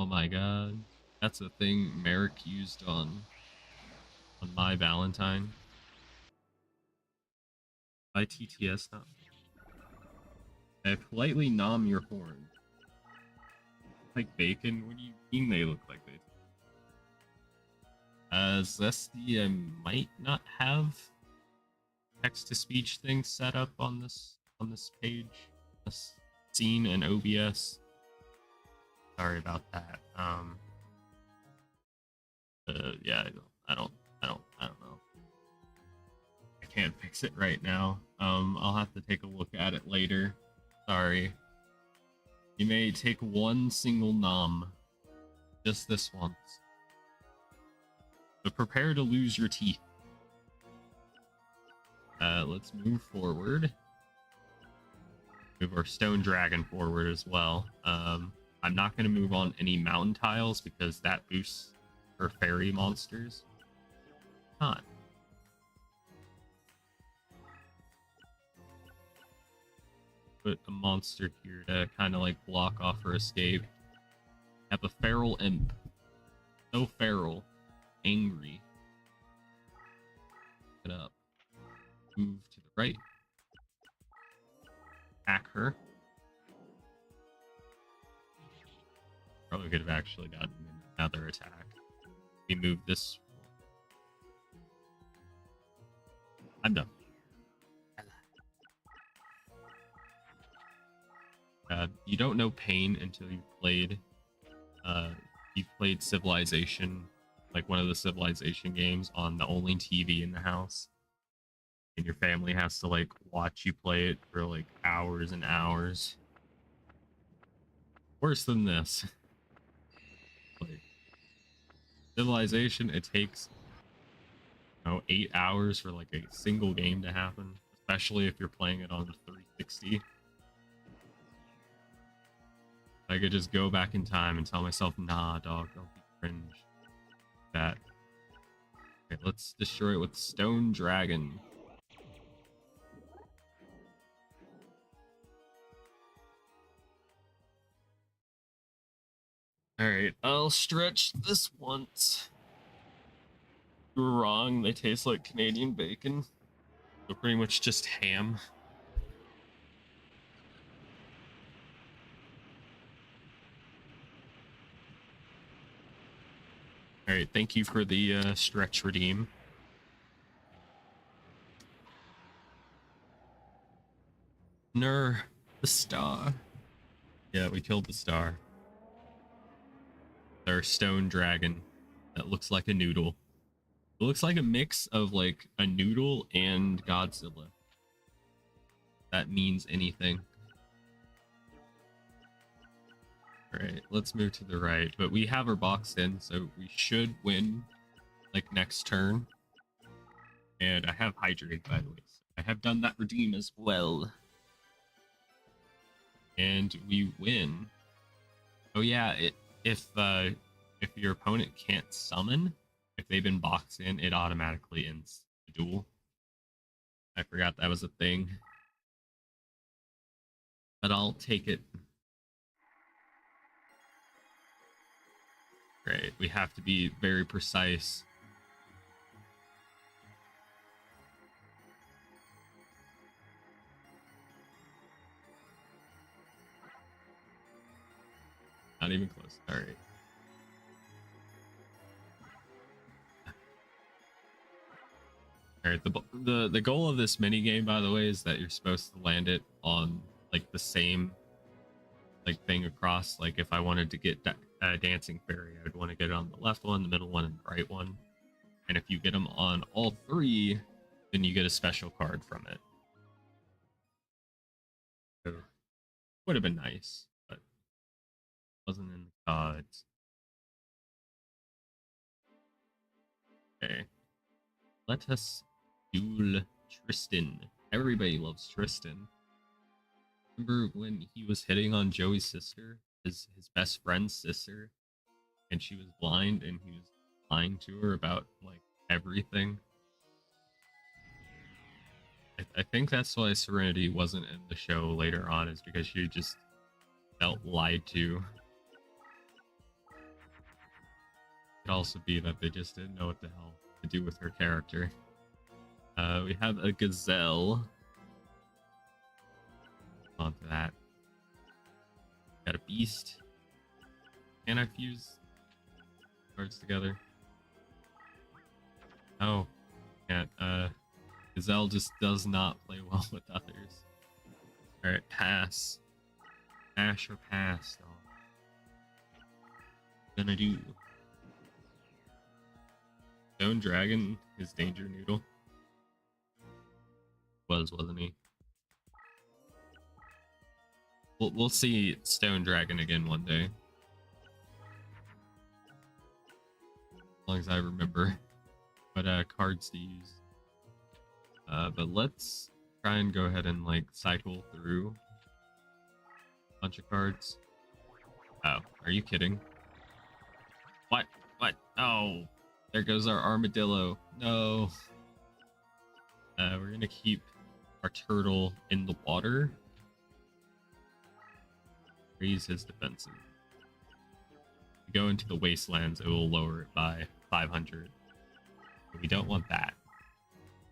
Oh my god. That's a thing Merrick used on my Valentine. By TTS now. I politely nom your horn. Like bacon? What do you mean they look like they? Zesty, I might not have text-to-speech thing set up on this page, this scene in OBS. Sorry about that. Yeah, I don't know. I can't fix it right now. I'll have to take a look at it later. Sorry. You may take one single nom. Just this once. But prepare to lose your teeth. Let's move forward. Move our stone dragon forward as well. I'm not going to move on any mountain tiles because that boosts her fairy monsters. Not. Put a monster here to kind of like block off her escape. Have a feral imp. So feral. Angry. Get up. Move to the right. Attack her. Probably could have actually gotten another attack. We move this. I'm done. You don't know pain until you've played Civilization, like one of the Civilization games on the only TV in the house, and your family has to like watch you play it for like hours and hours. Worse than this. Like Civilization, it takes 8 hours for like a single game to happen, especially if you're playing it on the 360. I could just go back in time and tell myself, nah, dog, don't be cringe. That. Okay, let's destroy it with Stone Dragon. Alright, I'll stretch this once. You were wrong, they taste like Canadian bacon. So pretty much just ham. All right, thank you for the stretch redeem. The star. Yeah, we killed the star. Our stone dragon that looks like a noodle. It looks like a mix of like a noodle and Godzilla. That means anything. All right, let's move to the right. But we have her boxed in, so we should win like next turn. And I have hydrate, by the way. So I have done that redeem as well. And we win. Oh yeah, if your opponent can't summon, if they've been boxed in, it automatically ends the duel. I forgot that was a thing. But I'll take it. Great. We have to be very precise. Not even close. All right. All right. The goal of this mini game, by the way, is that you're supposed to land it on like the same like thing across. Like if I wanted to get dancing fairy, I would want to get it on the left one, the middle one, and the right one. And if you get them on all three, then you get a special card from it. So would have been nice, but wasn't in the cards. Okay. Let us duel Tristan. Everybody loves Tristan. Remember when he was hitting on Joey's sister, his best friend's sister, and she was blind and he was lying to her about like everything? I think that's why Serenity wasn't in the show later on, is because she just felt lied to. It could also be that they just didn't know what the hell to do with her character. We have a gazelle. On to that. Got a beast. Can I fuse cards together? Oh, can't. Gazelle just does not play well with others. Alright, pass. Dash or pass, dog. Gonna do. Stone Dragon is Danger Noodle. Wasn't he? We'll see Stone Dragon again one day. As long as I remember what cards to use. But let's try and go ahead and like cycle through a bunch of cards. Oh, are you kidding? What? Oh, there goes our armadillo. No. We're gonna keep our turtle in the water. Raise his defenses. If we go into the wastelands, it will lower it by 500. But we don't want that.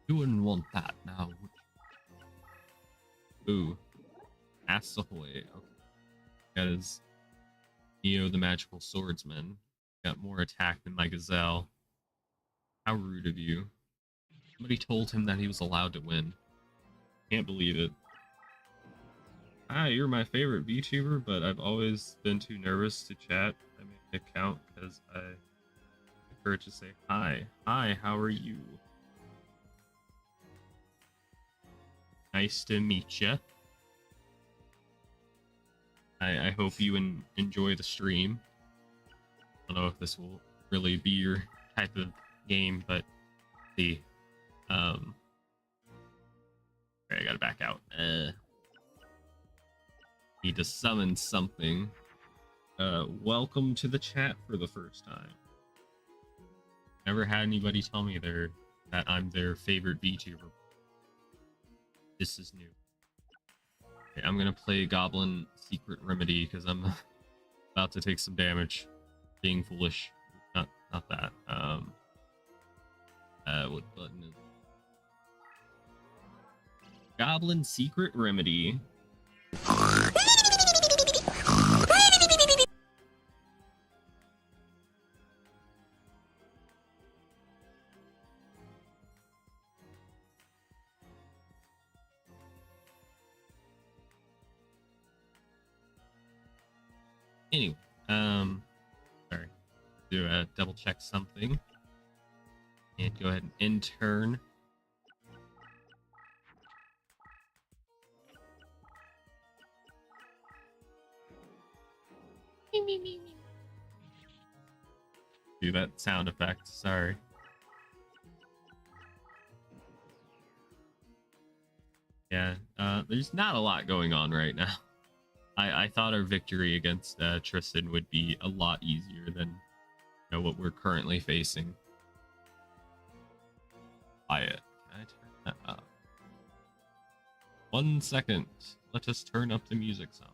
You wouldn't want that now. Ooh. Ass ahoy. Okay. That is Neo the Magical Swordsman. Got more attack than my gazelle. How rude of you. Somebody told him that he was allowed to win. Can't believe it. Hi, you're my favorite VTuber, but I've always been too nervous to chat. I made an account because I prefer to say hi. Hi, how are you? Nice to meet you. I hope you enjoy the stream. I don't know if this will really be your type of game, but see. Alright, I gotta back out. Need to summon something. Welcome to the chat for the first time. Never had anybody tell me that I'm their favorite VTuber. This is new. Okay, I'm gonna play Goblin Secret Remedy because I'm about to take some damage. Being foolish. Not that. What button is Goblin Secret Remedy. Anyway, sorry, do double check something, and go ahead and intern. Do that sound effect. Sorry. Yeah, there's not a lot going on right now. I thought our victory against Tristan would be a lot easier than what we're currently facing. Quiet. Can I turn that up? 1 second. Let us turn up the music some.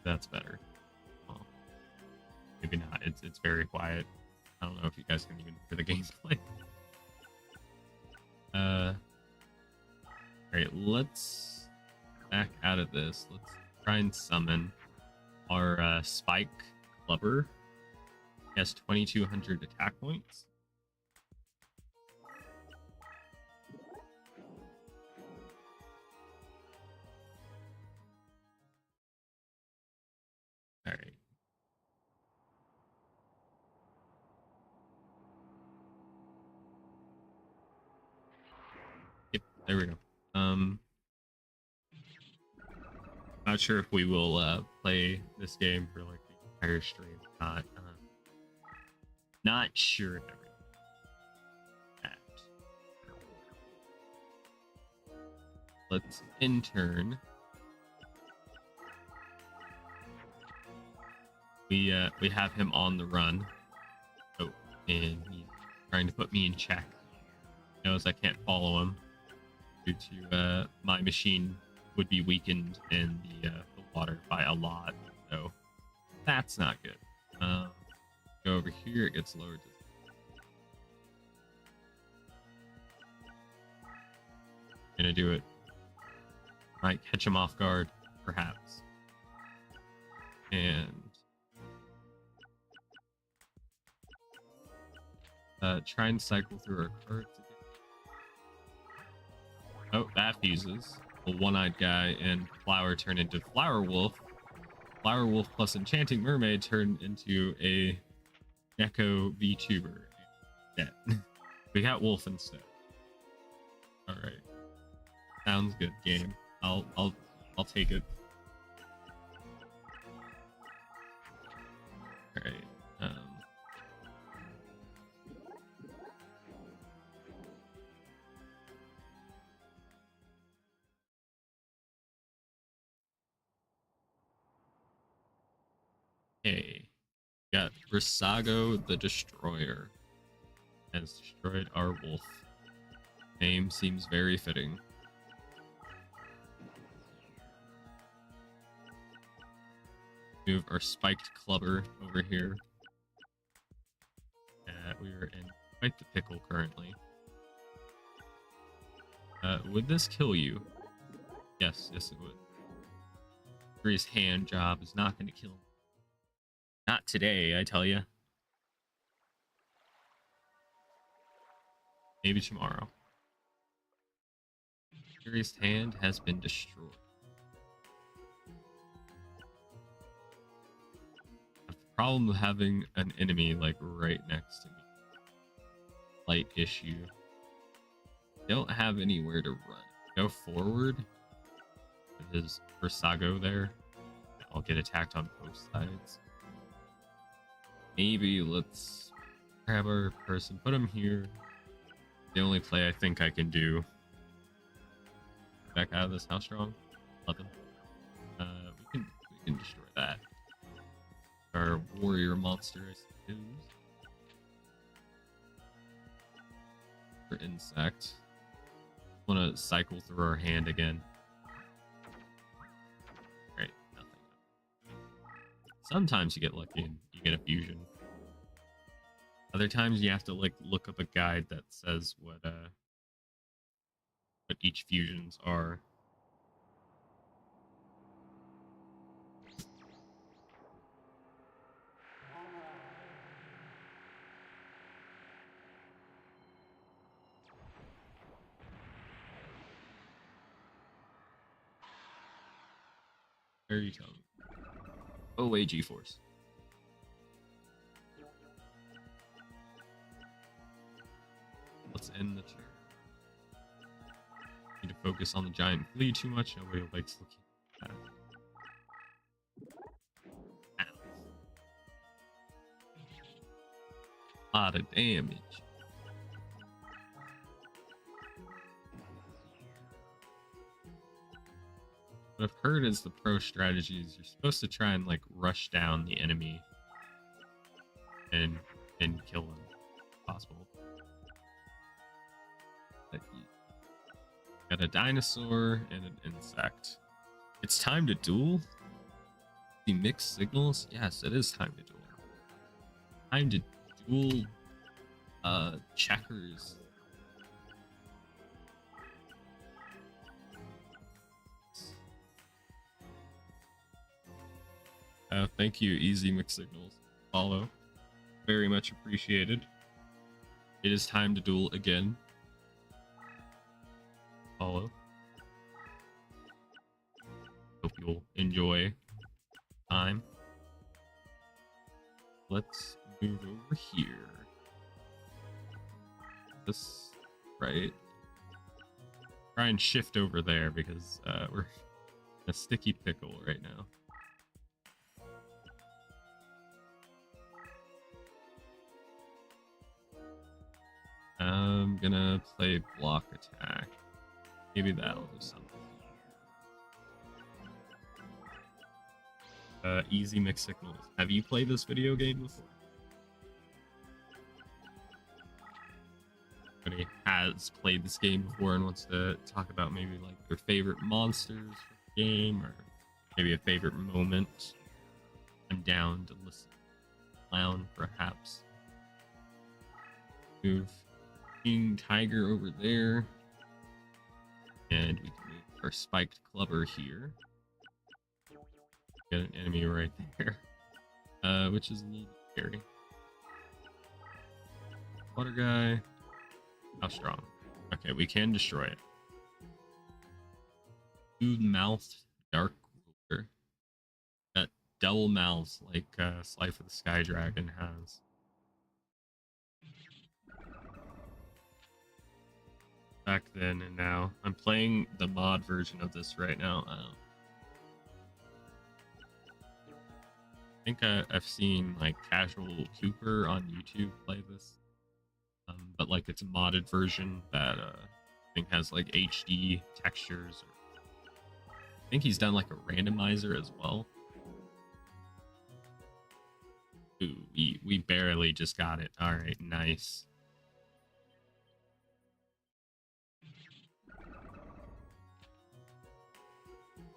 That's better. Well, maybe not. It's very quiet. I don't know if you guys can even hear the gameplay. Alright, let's back out of this. Let's try and summon our Spike Clubber. He has 2,200 attack points. Alright. Yep, there we go. Not sure if we will play this game for like the entire stream. Not sure. Let's intern. We have him on the run. Oh, and he's trying to put me in check. He knows I can't follow him due to my machine would be weakened in the water by a lot, so that's not good. Go over here, it gets lowered. Gonna do it. Might catch him off guard, perhaps. And try and cycle through our cards again. Oh, that fuses. A one-eyed guy and Flower turn into Flower Wolf. Flower Wolf plus Enchanting Mermaid turn into a Gecko Vtuber. Yeah. We got Wolf instead. Alright. Sounds good, game. I'll take it. Alright. Okay. Got Risago the Destroyer. Has destroyed our wolf. Name seems very fitting. Move our spiked clubber over here. We are in quite the pickle currently. Would this kill you? Yes, it would. His hand job is not going to kill him. Not today, I tell you. Maybe tomorrow. Furious hand has been destroyed. I have the problem of having an enemy like right next to me. Light issue. Don't have anywhere to run. Go forward. With his Versago there. I'll get attacked on both sides. Maybe let's grab our person, put him here. The only play I think I can do. Back out of this. How strong? 11. We can destroy that. Our warrior monster, I suppose. For insect. Want to cycle through our hand again. Right, nothing. Sometimes you get lucky and you get a fusion. Other times you have to like look up a guide that says what each fusions are. There you go. Oh, G-Force. Let's end the turn. Need to focus on the giant flea too much. Nobody likes looking at that. Ow. Lot of damage. What I've heard is the pro strategy is you're supposed to try and like rush down the enemy and kill him if possible. Got a dinosaur and an insect. It's time to duel. The mixed signals. Yes, it is time to duel. Time to duel. Checkers. Thank you, Easy Mixed Signals. Follow. Very much appreciated. It is time to duel again. Follow. Hope you'll enjoy time. Let's move over here. This right. Try and shift over there because we're in a sticky pickle right now. I'm gonna play block attack. Maybe that'll do something. Easy Mixed Signals. Have you played this video game before? Anybody has played this game before and wants to talk about maybe like their favorite monsters for the game or maybe a favorite moment? I'm down to listen. Clown, perhaps. Move King Tiger over there. And we can move our spiked clubber here. Get an enemy right there. Which is a little scary. Water guy. How strong? Okay, we can destroy it. Two-mouthed dark ruler. Got double mouths like Slife of the Sky Dragon has. Back then and now. I'm playing the mod version of this right now. I think I've seen like Casual Cooper on YouTube play this. But like it's a modded version that I think has like HD textures. I think he's done like a randomizer as well. Ooh, we barely just got it. All right, nice.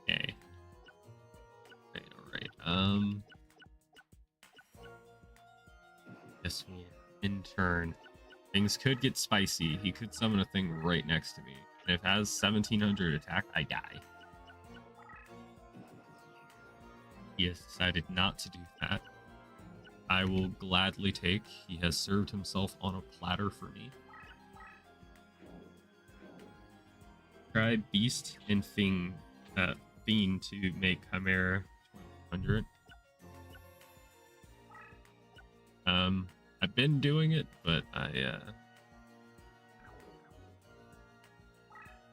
Okay. All right. Guess we'll in turn. Things could get spicy. He could summon a thing right next to me. And if it has 1700 attack, I die. He has decided not to do that. I will gladly take. He has served himself on a platter for me. Try Beast and Fiend to make Chimera 2100. I've been doing it, but I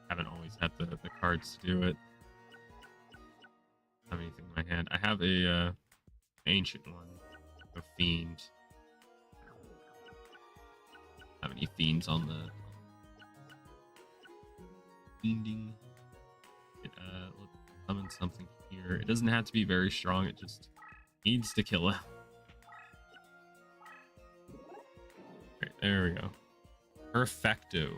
haven't always had the cards to do it. I don't have anything in my hand. I have a ancient one, a Fiend. Have any Fiends on the Fiending? Let's summon something here. It doesn't have to be very strong. It just needs to kill him. Right, there we go. Perfecto.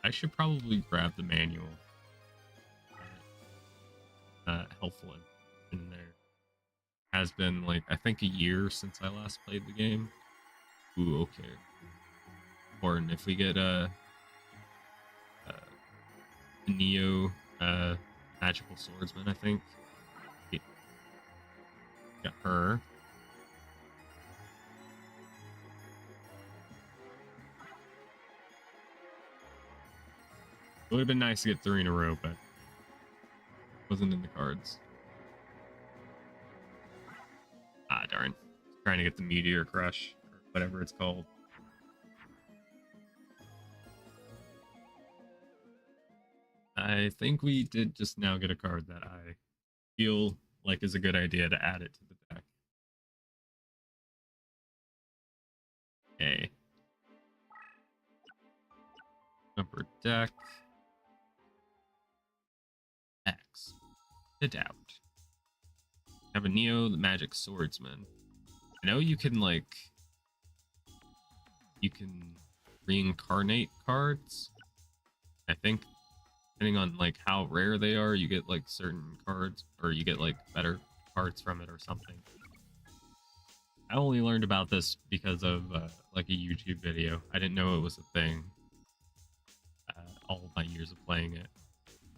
I should probably grab the manual. helpful in there. Has been like I think a year since I last played the game. Ooh, okay. Important. If we get Neo magical swordsman, I think. Got her. It would have been nice to get 3 in a row, but wasn't in the cards. Ah, darn. Trying to get the Meteor Crush, or whatever it's called. I think we did just now get a card that I feel like is a good idea to add it to the deck. Okay. Upper deck. X. The Doubt. Have a Neo, the Magic Swordsman. I know you can, like... You can reincarnate cards. I think, depending on, like, how rare they are, you get, like, certain cards, or you get, like, better cards from it or something. I only learned about this because of, like, a YouTube video. I didn't know it was a thing. All of my years of playing it.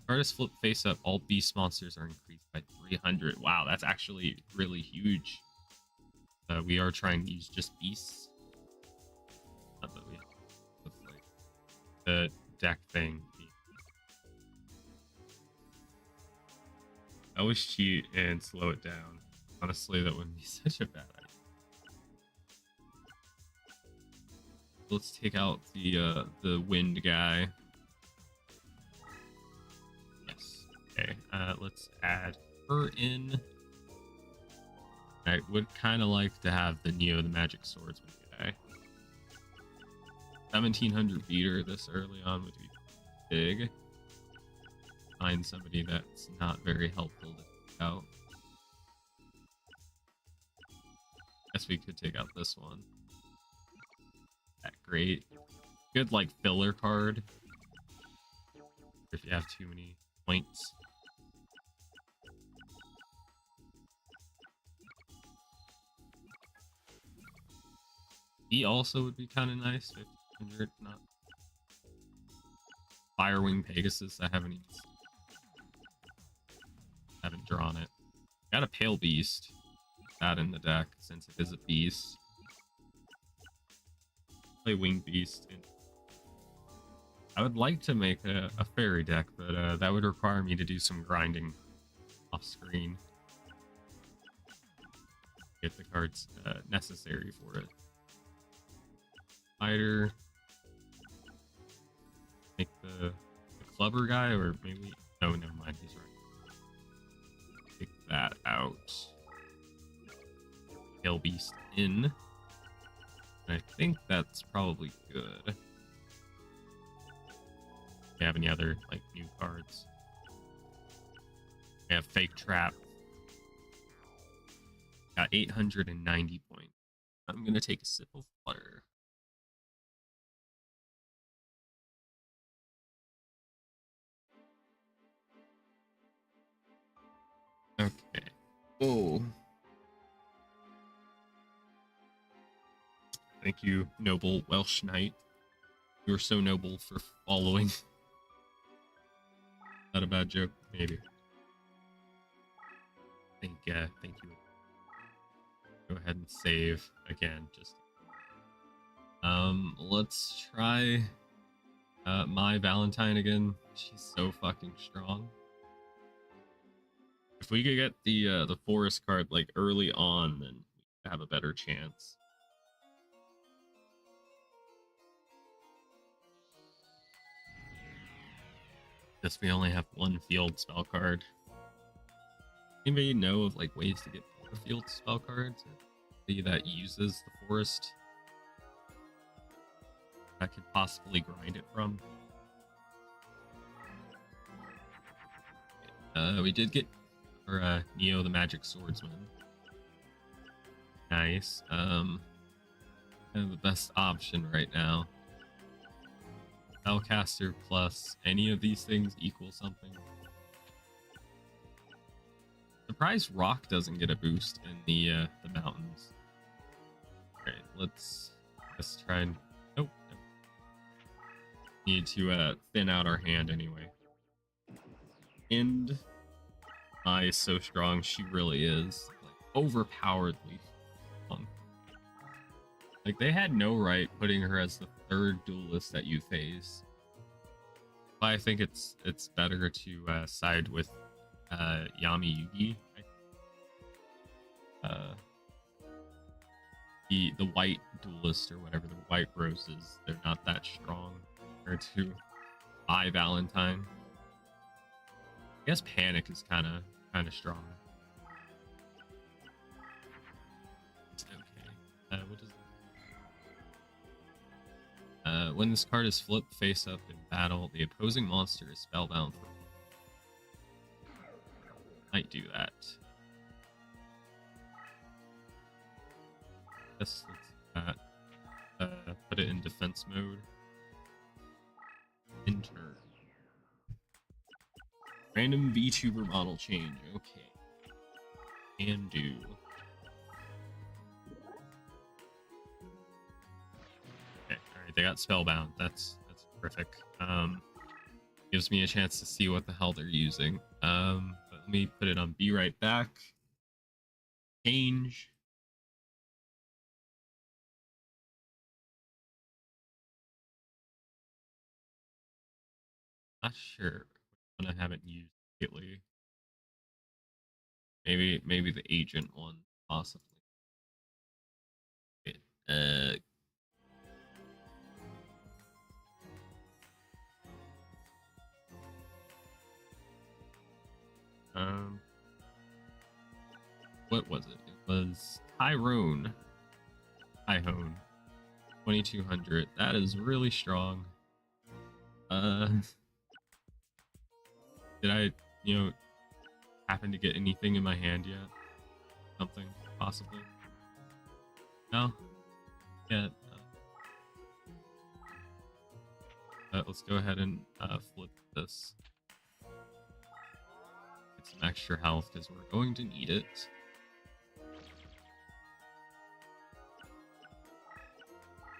Artist flip face up, all beast monsters are increased by 300. Wow, that's actually really huge. We are trying to use just beasts. Not that we have with, like, the deck thing. I always cheat and slow it down. Honestly, that wouldn't be such a bad idea. Let's take out the wind guy. Okay, let's add her in. I would kind of like to have the Neo, the Magic Swordsman guy. 1700 beater this early on would be big. Find somebody that's not very helpful to take out. Guess we could take out this one. That great. Good, like, filler card. If you have too many points. He also would be kind of nice. 1500, not Firewing Pegasus. I haven't drawn it. Got a Pale Beast. That in the deck since it is a beast. Play Winged Beast. I would like to make a fairy deck, but that would require me to do some grinding off screen. Get the cards necessary for it. Fighter. Make the clubber guy, or maybe... Oh, never mind, he's right. Take that out. Pale Beast in. And I think that's probably good. Do you have any other, like, new cards? I have Fake Trap. Got 890 points. I'm gonna take a sip of water. Okay. Oh. Thank you, noble Welsh Knight. You are so noble for following. Not a bad joke, maybe. Thank you. Go ahead and save again. Just let's try my Valentine again. She's so fucking strong. If we could get the forest card like early on, then we have a better chance. Guess we only have one field spell card. Anybody know of like ways to get more field spell cards that uses the forest? I could possibly grind it from. We did get our Neo the Magic Swordsman. Nice. Kind of the best option right now. Spellcaster plus any of these things equal something. Surprised Rock doesn't get a boost in the mountains. Alright, let's try and nope. Need to thin out our hand anyway. And Mai is so strong, she really is. Like, overpoweredly strong. Like, they had no right putting her as the third duelist that you face. But I think it's better to side with Yami Yugi. The white duelist or whatever, the white roses, they're not that strong compared to I Valentine. I guess Panic is kind of strong. Okay. What is it? When this card is flipped face up in battle, the opposing monster is spellbound for. Might do that. Guess let's put it in defense mode. Enter. Random VTuber model change. Okay. Can do. Okay, alright, they got spellbound. That's terrific. Gives me a chance to see what the hell they're using. But let me put it on Be Right Back. Change. Not sure which one I haven't used lately. Maybe the agent one, possibly. Okay. What was it? It was Tyrone. 2200. That is really strong. Did I, happen to get anything in my hand yet? Something, possibly? No? Yeah. Let's go ahead and flip this. Get some extra health because we're going to need it.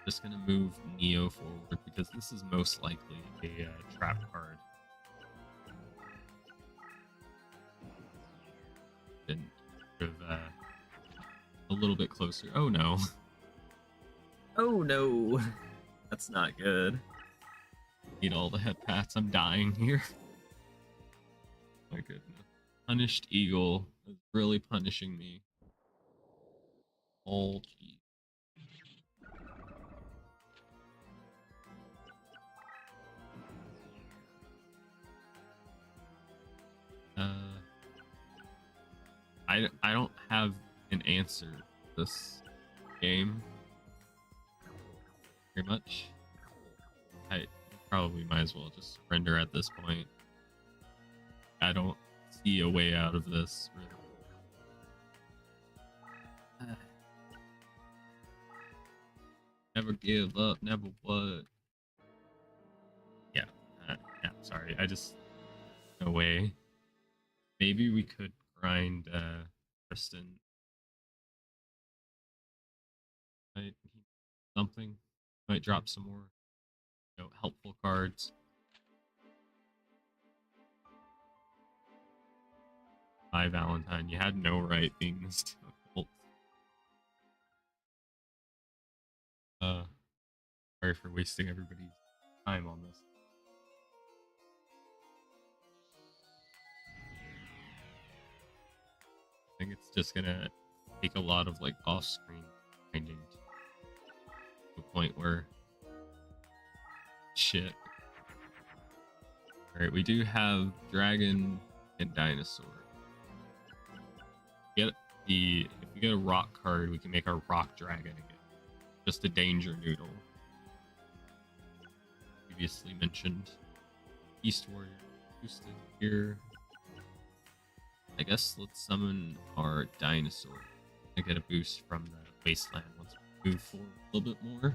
Just gonna move Neo forward because this is most likely a trap card. And sort of a little bit closer. Oh no. Oh no. That's not good. Need all the head pats. I'm dying here. My goodness. Punished Eagle is really punishing me. Oh geez. I don't have an answer to this game very much. I probably might as well just surrender at this point. I don't see a way out of this, really. Never give up, never what? Yeah, sorry, no way. Maybe we could grind Kristen. Something might drop some more, helpful cards. Hi, Valentine. You had no right being this difficult. Sorry for wasting everybody's time on this. I think it's just gonna take a lot of like off-screen grinding to a point where shit. Alright, we do have dragon and dinosaur. If we get a rock card, we can make our rock dragon again. Just a danger noodle. Previously mentioned. East Warrior boosted here. I guess let's summon our dinosaur. I get a boost from the wasteland once we move forward a little bit more.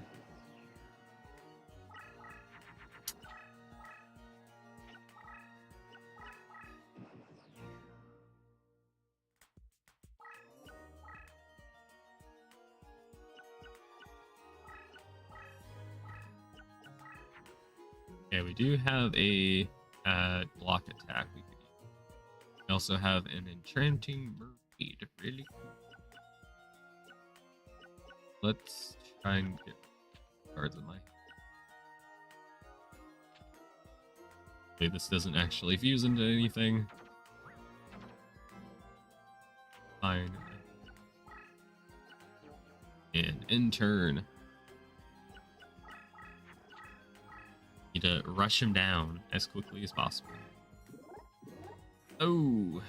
Okay, we do have a block attack we could use. We also have an enchanting mermaid. Really cool. Let's try and get cards in my hand. Okay, this doesn't actually fuse into anything. Fine. And in turn, need to rush him down as quickly as possible. Oh,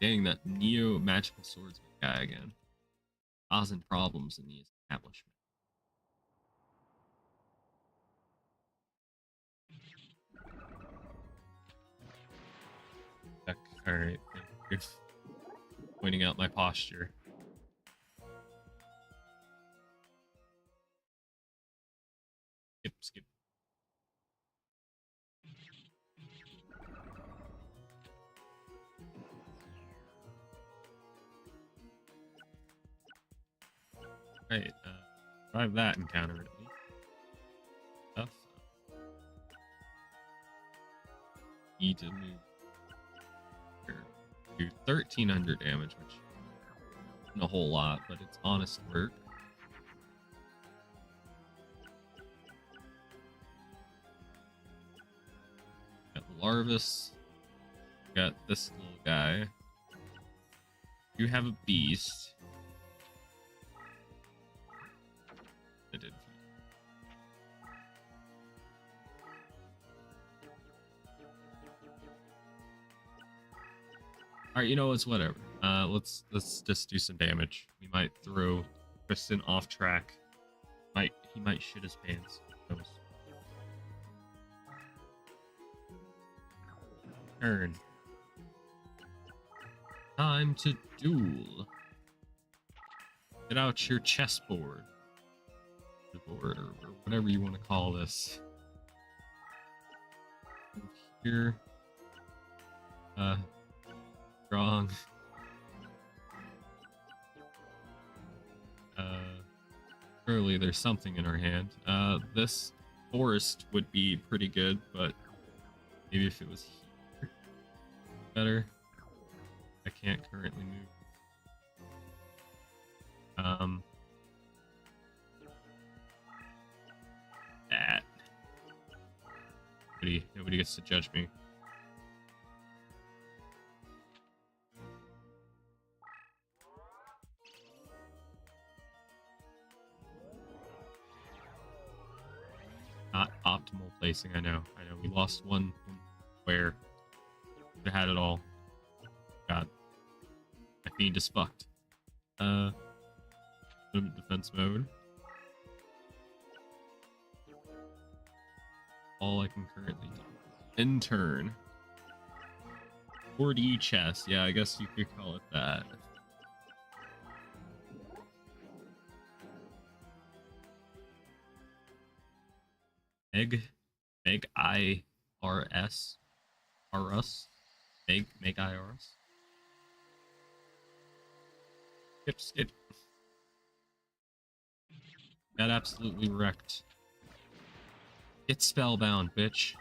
dang, that Neo magical swordsman guy again. Causing problems in the establishment. Alright, thank you for pointing out my posture. Skip. Right, survive that encounter at least. Stuff. Need to move here. Do 1300 damage, which isn't a whole lot, but it's honest work. Got Larvis. Got this little guy. You have a beast. I did. All right, you know what's whatever. Let's just do some damage. We might throw Kristen off track. He might shit his pants. Who knows? Turn. Time to duel. Get out your chessboard. Board or whatever you want to call this. Here. Strong. Surely there's something in our hand. This forest would be pretty good, but maybe if it was here, better. I can't currently move. That. Nobody gets to judge me. Not optimal placing, I know. We lost one square. Could have had it all. God. My fiend is fucked. Defense mode. All I can currently do. In turn. 4D chess. Yeah, I guess you could call it that. Meg IRS. RS. Meg IRS. Skip. Got absolutely wrecked. Get spellbound, bitch.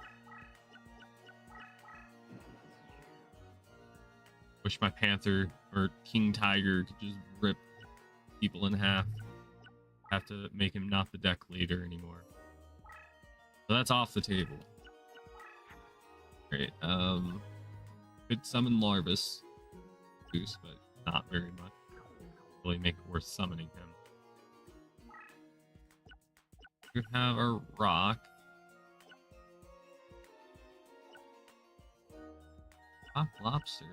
Wish my Panther or King Tiger could just rip people in half. Have to make him not the deck leader anymore. So that's off the table. Great. Could summon Larvis. Goose, but not very much. Really make it worth summoning him. We have our rock. Rock lobster.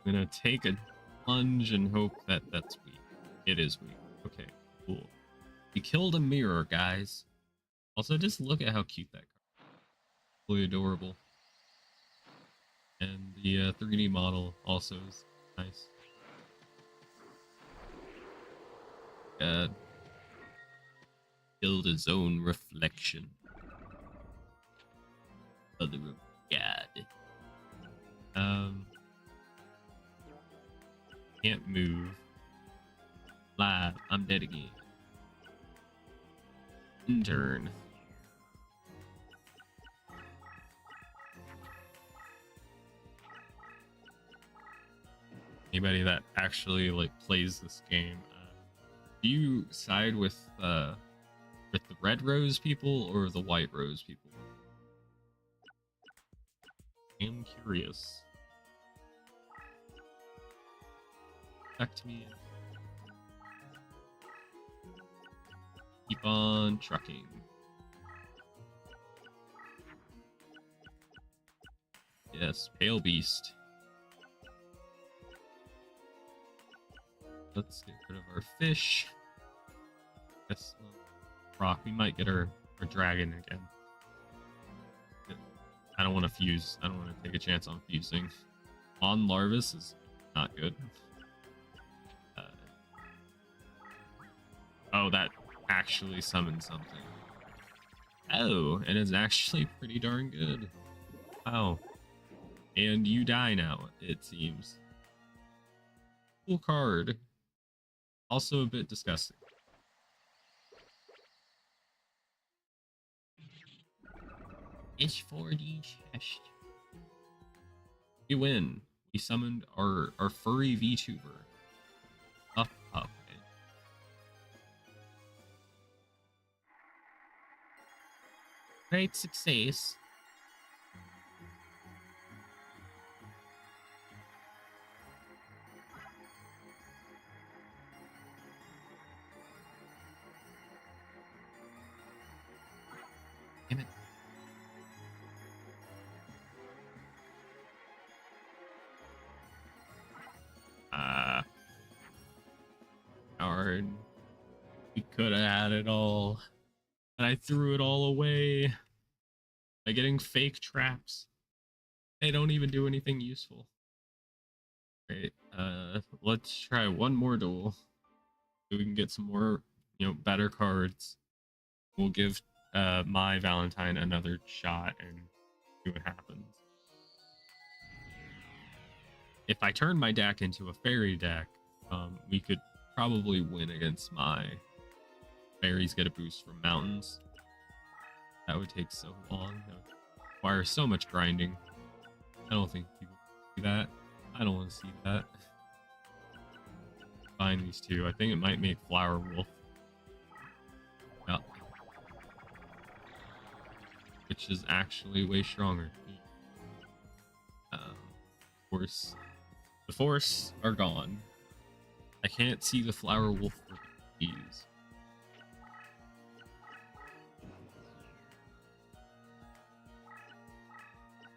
I'm gonna take a plunge and hope that that's weak. It is weak. Okay, cool. We killed a mirror, guys. Also, just look at how cute that card is. Really adorable. And the 3D model also is nice. God. Killed his own reflection. Mother of God. Can't move. Live. I'm dead again. Intern. Anybody that actually like plays this game, do you side with the red rose people or the white rose people? I'm curious. Back to me. Keep on trucking. Yes, Pale Beast. Let's get rid of our fish. Yes, rock. We might get our dragon again. I don't want to fuse. I don't want to take a chance on fusing. On Larvis is not good. Oh, that actually summoned something. Oh, and it's actually pretty darn good. Wow. And you die now, it seems. Cool card. Also a bit disgusting. It's 4D chest. We win. We summoned our furry Vtuber. Up. Great success. Damn it. Darn. We could have had it all. And I threw it all away by getting fake traps. They don't even do anything useful. Great. Let's try one more duel. So we can get some more, better cards. We'll give my Valentine another shot and see what happens. If I turn my deck into a fairy deck, we could probably win against my fairies. Get a boost from mountains. That would take so long. That would require so much grinding. I don't think people see that. I don't want to see that. Find these two. I think it might make Flower Wolf. Yeah. Which is actually way stronger. Force. The Force are gone. I can't see the Flower Wolf for these.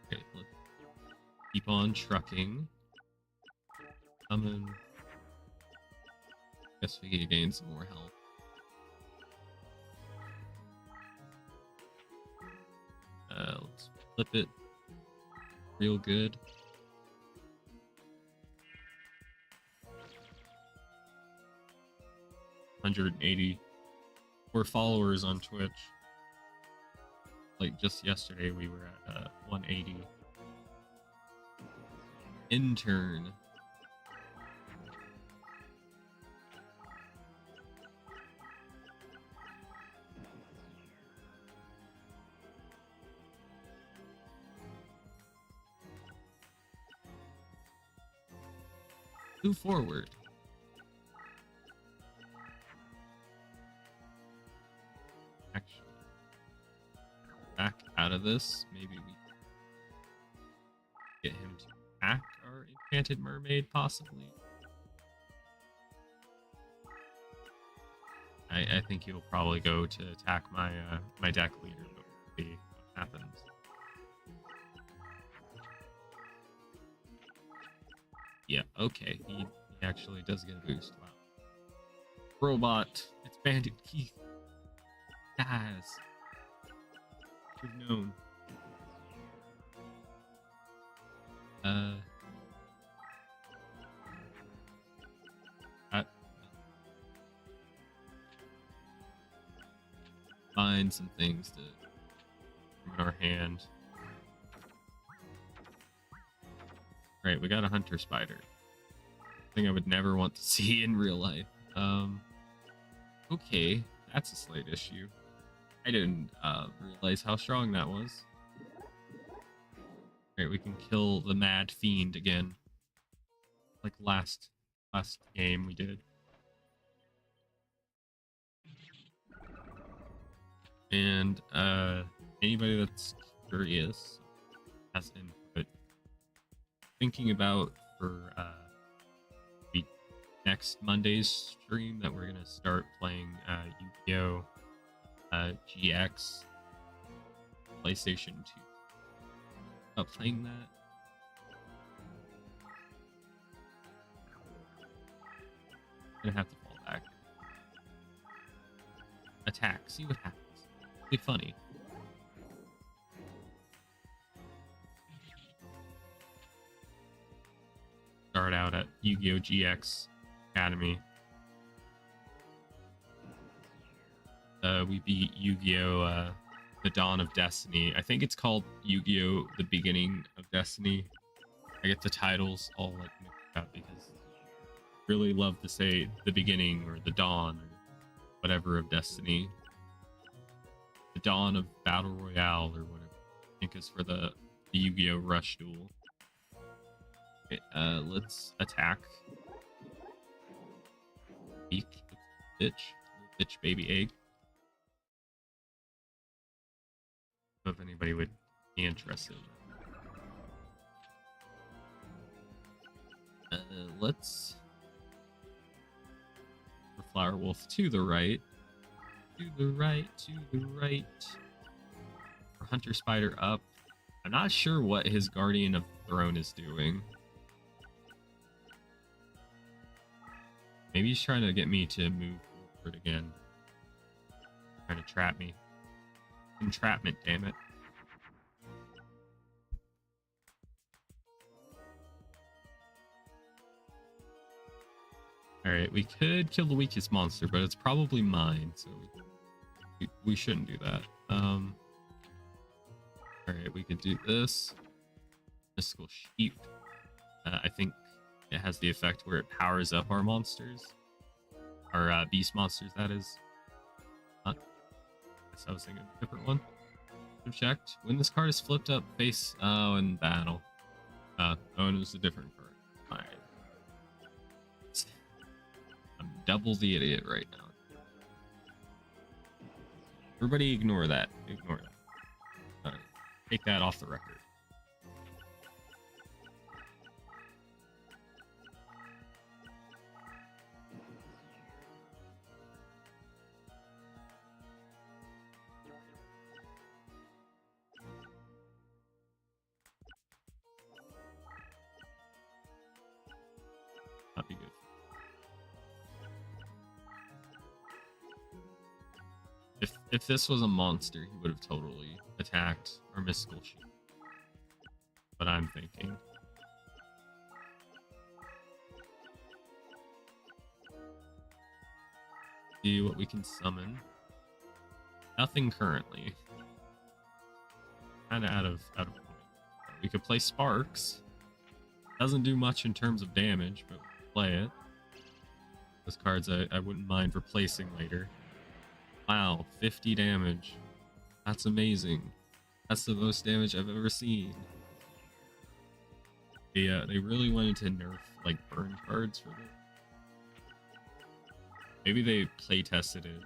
Okay, let's keep on trucking. Guess we can gain some more health. Let's flip it real good. 184 followers on Twitch. Like just yesterday, we were at 180. Intern. Move forward. Actually, back out of this. Maybe we get him to attack our enchanted mermaid, possibly. I think he'll probably go to attack my my deck leader, but we'll see what happens. Yeah, okay. He actually does get a boost. Wow. Robot. It's Bandit Keith. Guys. You've known. Find some things to from in our hand. Right, we got a hunter spider. Thing I would never want to see in real life. Okay, that's a slight issue. I didn't realize how strong that was. Alright, we can kill the Mad Fiend again. Like last game we did. And anybody that's curious has input thinking about for the next Monday's stream that we're gonna start playing Yu-Gi-Oh! GX PlayStation 2. About playing that. Gonna have to fall back. Attack. See what happens. Be funny. Start out at Yu-Gi-Oh! GX Academy. We beat Yu-Gi-Oh! The Dawn of Destiny. I think it's called Yu-Gi-Oh! The Beginning of Destiny. I get the titles all like mixed up because I really love to say the beginning or the dawn or whatever of Destiny. The Dawn of Battle Royale or whatever I think is for the Yu-Gi-Oh! Rush Duel. Okay, let's attack. Eek, bitch baby egg. If anybody would be interested. Let's for Flower Wolf to the right. To the right, to the right. For Hunter Spider up. I'm not sure what his Guardian of the Throne is doing. Maybe he's trying to get me to move forward again. Trying to trap me. Entrapment, damn it. Alright, we could kill the weakest monster, but it's probably mine, so we shouldn't do that. Alright, we could do this. Mystical Sheep. I think it has the effect where it powers up our monsters. Our beast monsters, that is. Huh? Guess I was thinking of a different one. I've checked. When this card is flipped up face in battle. Oh, and it was a different card. Alright. I'm double the idiot right now. Everybody ignore that. Ignore that. Alright. Take that off the record. Not be good. If this was a monster, he would have totally attacked our mystical sheep. But I'm thinking. See what we can summon. Nothing currently. Kinda out of point. We could play Sparks. Doesn't do much in terms of damage, but we'll play it. Those cards I wouldn't mind replacing later. Wow, 50 damage. That's amazing. That's the most damage I've ever seen. They really wanted to nerf like burn cards for this. Maybe they play tested it.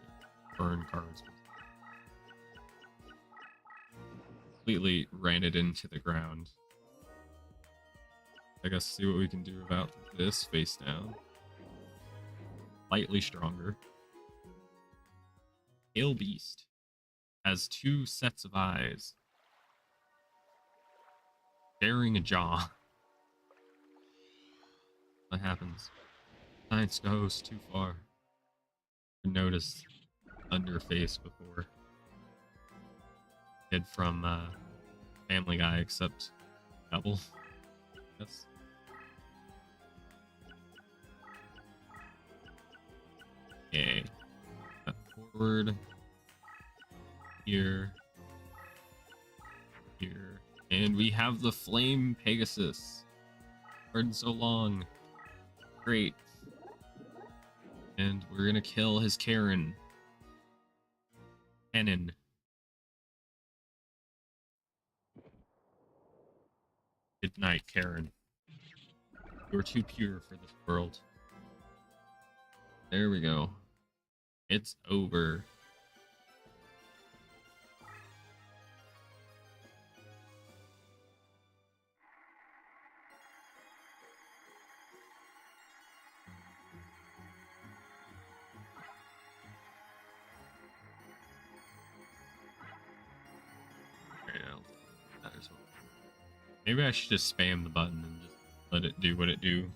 Burn cards. Completely ran it into the ground. I guess see what we can do about this face down. Slightly stronger. Pale Beast has 2 sets of eyes. Staring a jaw. What happens? Science goes too far. I noticed under face before. Kid from Family Guy, except double. Yes. Okay. Step forward. Here. Here. And we have the Flame Pegasus. Been so long. Great. And we're gonna kill his Karen. Cannon. Good night, Karen. You're too pure for this world. There we go. It's over. Right now, matters what. Maybe I should just spam the button and just let it do what it do.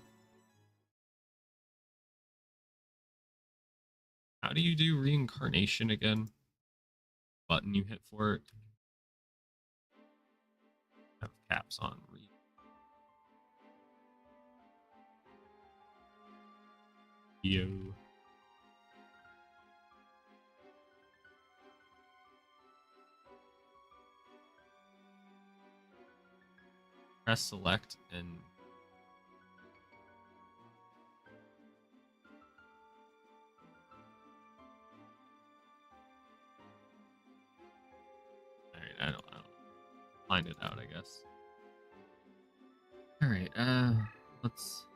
How do you do reincarnation again? Button you hit for it. Have caps on. Yo. Press select and alright, I don't find it out, I guess. Alright, let's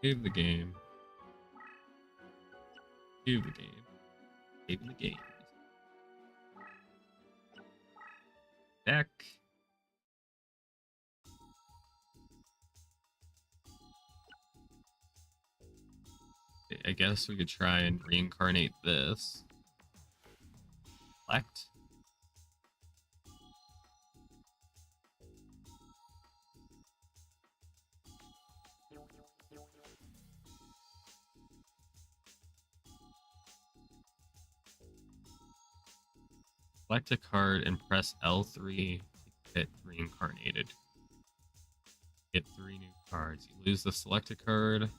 save the game. Save the game. Save the game. Deck. I guess we could try and reincarnate this. Select. Select a card and press L3 to get reincarnated. Get 3 new cards. You lose the selected card. Okay.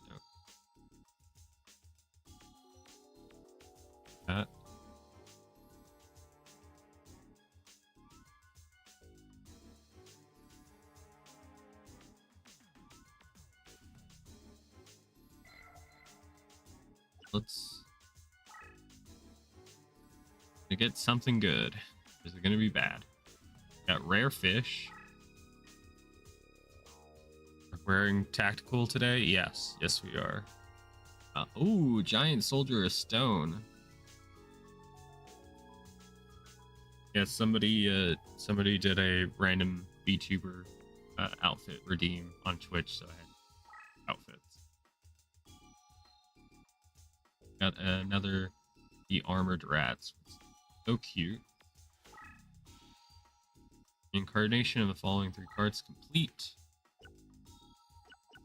That. Let's get something good. Is it gonna be bad? Got rare fish. We're wearing tactical today? Yes, yes we are. Oh, giant soldier of stone. Yeah, somebody did a random Vtuber outfit redeem on Twitch, so I had outfits. Got another the armored rats. So cute. Incarnation of the following 3 cards complete.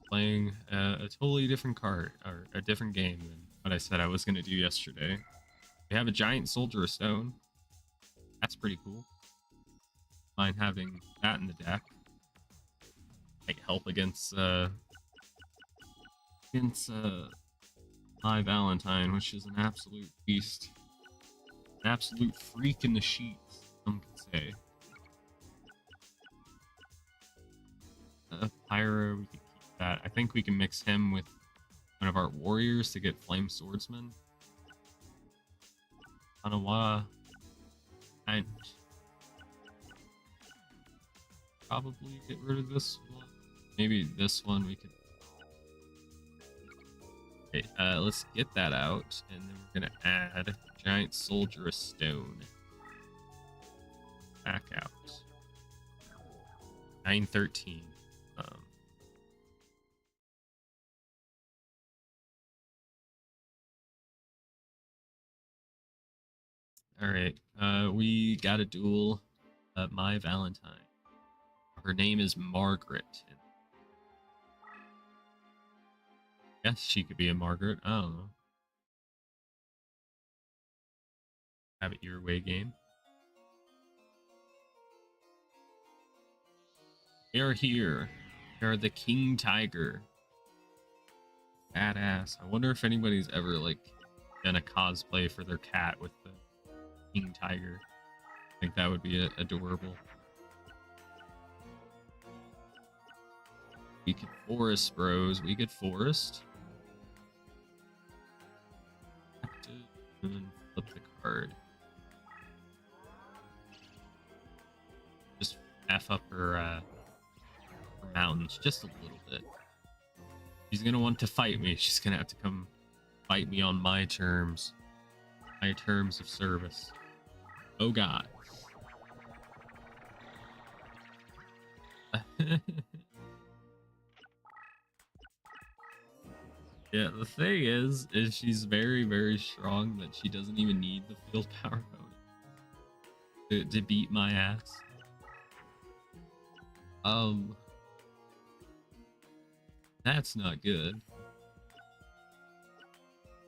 Playing a totally different card or a different game than what I said I was going to do yesterday. We have a giant soldier of stone. That's pretty cool. Mind having that in the deck. Might help against my Valentine, which is an absolute beast. An absolute freak in the sheets, some could say. Pyro, we could keep that. I think we can mix him with one of our warriors to get Flame Swordsman. Hanawa. And probably get rid of this one. Maybe this one we could. Okay, let's get that out, and then we're gonna add giant soldier of stone. Back out. 913. All right, we got a duel. My Valentine. Her name is Margaret. Yes, she could be a Margaret. I don't know. Have it your way, game. We are here. We are the King Tiger. Badass. I wonder if anybody's ever like done a cosplay for their cat with the King Tiger. I think that would be adorable. We could forest, bros. We could forest. And flip the card. Just F up her mountains just a little bit. She's gonna want to fight me. She's gonna have to come fight me on my terms. My terms of service. Oh god. Yeah, the thing is she's very, very strong that she doesn't even need the field power bonus to beat my ass. That's not good.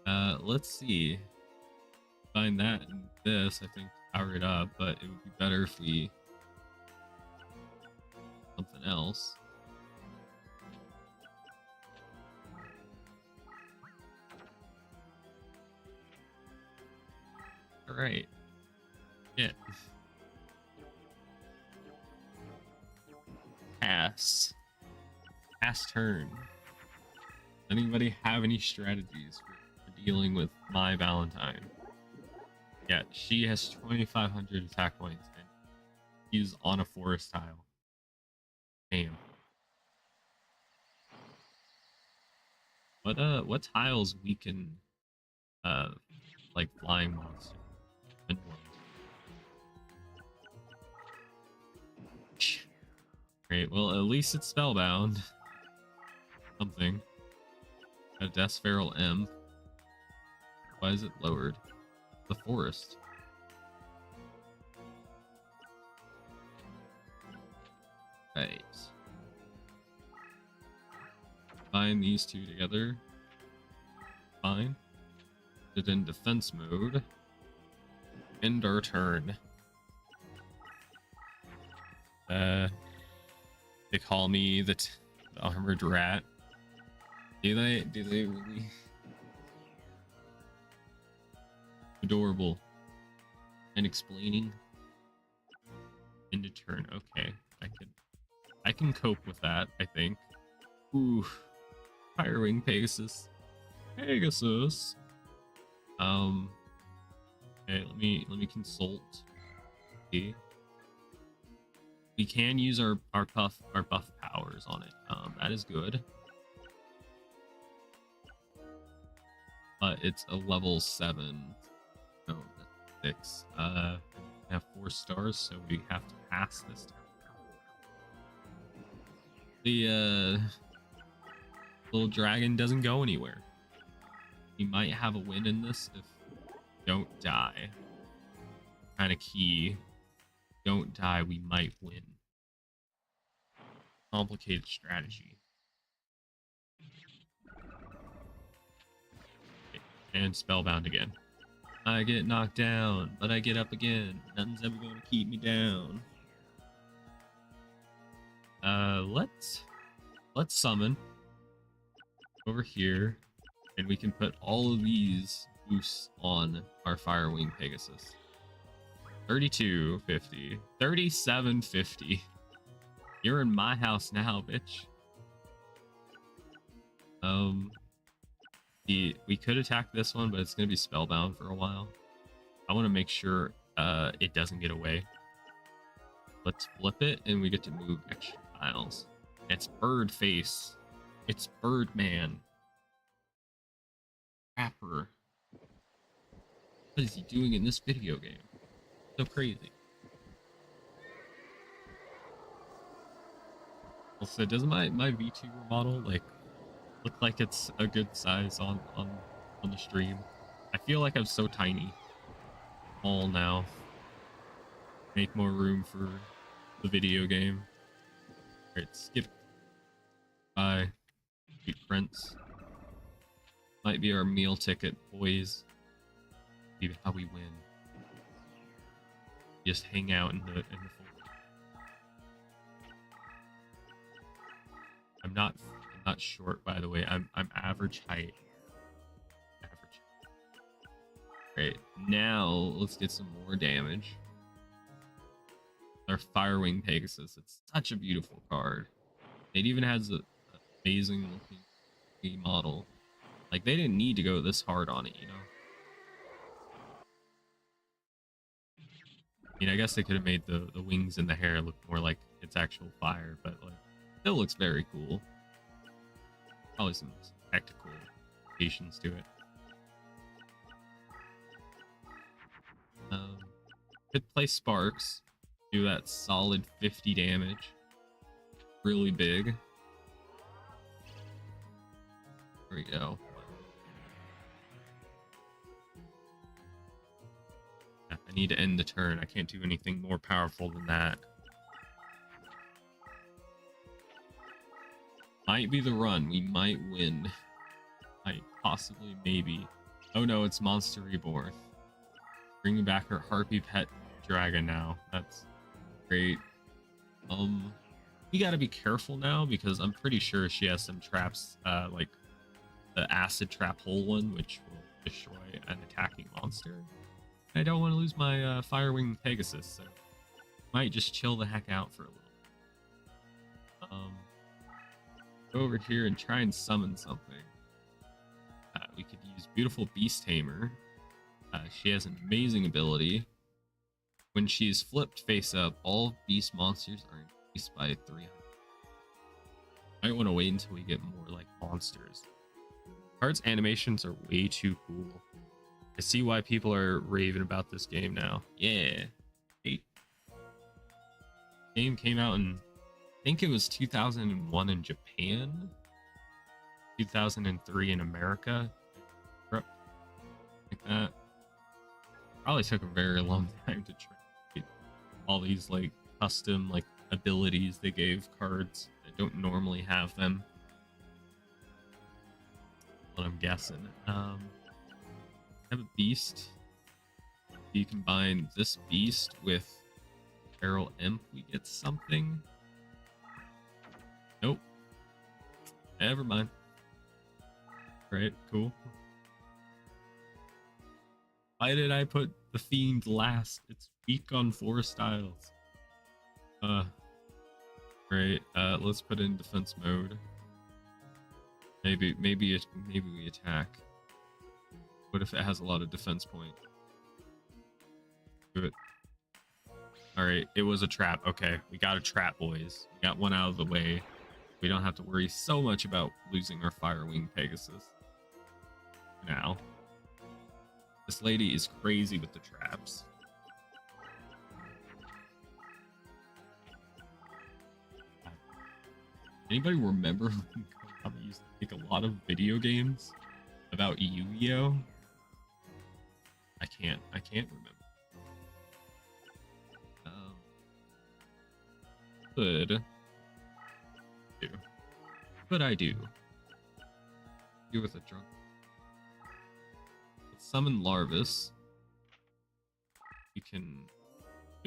Let's see. Find that and this, I think, power it up, but it would be better if we something else. All right. Yeah. Pass. Pass turn. Anybody have any strategies for dealing with my Valentine? Yeah, she has 2,500 attack points and he's on a forest tile. Damn. What tiles weaken like flying monster? Great, well at least it's spellbound. Something. A Death Feral M. Why is it lowered? The forest. Right. Combine these two together. Fine. Put it in defense mode. End our turn. They call me the armored rat. Do they? Do they really? Adorable. And explaining. End of turn. Okay, I can cope with that. I think. Ooh, Firewing Pegasus. Pegasus. Okay, let me consult. Okay. We can use our buff powers on it. That is good. But it's a level 7. No, that's 6. I have 4 stars, so we have to pass this time. The little dragon doesn't go anywhere. We might have a win in this if we don't die. Kind of key. Don't die, we might win. Complicated strategy. Okay. And spellbound again. I get knocked down, but I get up again. Nothing's ever going to keep me down. Let's summon over here, and we can put all of these boosts on our Firewing Pegasus. 3250, 3750. You're in my house now, bitch. We could attack this one, but it's gonna be spellbound for a while. I want to make sure it doesn't get away. Let's flip it, and we get to move extra tiles. It's bird face. It's Birdman. Rapper. What is he doing in this video game? So crazy. Also, doesn't my Vtuber model like look like it's a good size on the stream? I feel like I'm so tiny. All now. Make more room for the video game. Alright, skip. Bye. Sweet Prince. Might be our meal ticket, boys. See how we win. Just hang out in the forest. I'm not short, by the way. I'm average height. Average. Great. Now let's get some more damage. Our Firewing Pegasus. It's such a beautiful card. It even has an amazing looking model. Like, they didn't need to go this hard on it, you know? I mean, I guess they could have made the wings and the hair look more like it's actual fire, but like still looks very cool. Probably some technical implications to it. Could play Sparks, do that solid 50 damage. Really big. There we go. I need to end the turn. I can't do anything more powerful than that. Might be the run. We might win. Might possibly, maybe. Oh no, it's Monster Reborn. Bringing back her Harpy pet dragon now. That's great. We gotta be careful now because I'm pretty sure she has some traps, like the acid trap hole one, which will destroy an attacking monster. I don't want to lose my Firewing Pegasus, so might just chill the heck out for a little. Go over here and try and summon something. We could use Beautiful Beast Tamer. She has an amazing ability. When she's flipped face up, all beast monsters are increased by 300. I might want to wait until we get more like monsters. Card's animations are way too cool. I see why people are raving about this game now. Yeah. Game came out in, I think it was 2001 in Japan, 2003 in America, like that. Probably took a very long time to try all these like custom like abilities they gave cards that don't normally have them. What I'm guessing. Have a beast. You combine this beast with Feral Imp, we get something. Nope. Never mind. Right, cool. Why did I put the Fiend last? It's weak on 4 styles. Right, let's put it in defense mode. Maybe we attack. What if it has a lot of defense point? Do it. Alright, it was a trap. Okay, we got a trap, boys. We got one out of the way. We don't have to worry so much about losing our Firewing Pegasus. Now. This lady is crazy with the traps. Anybody remember when Konami used to make a lot of video games about Yu-Gi-Oh? I can't remember. Could I do with a drunk? Let's summon Larvis. We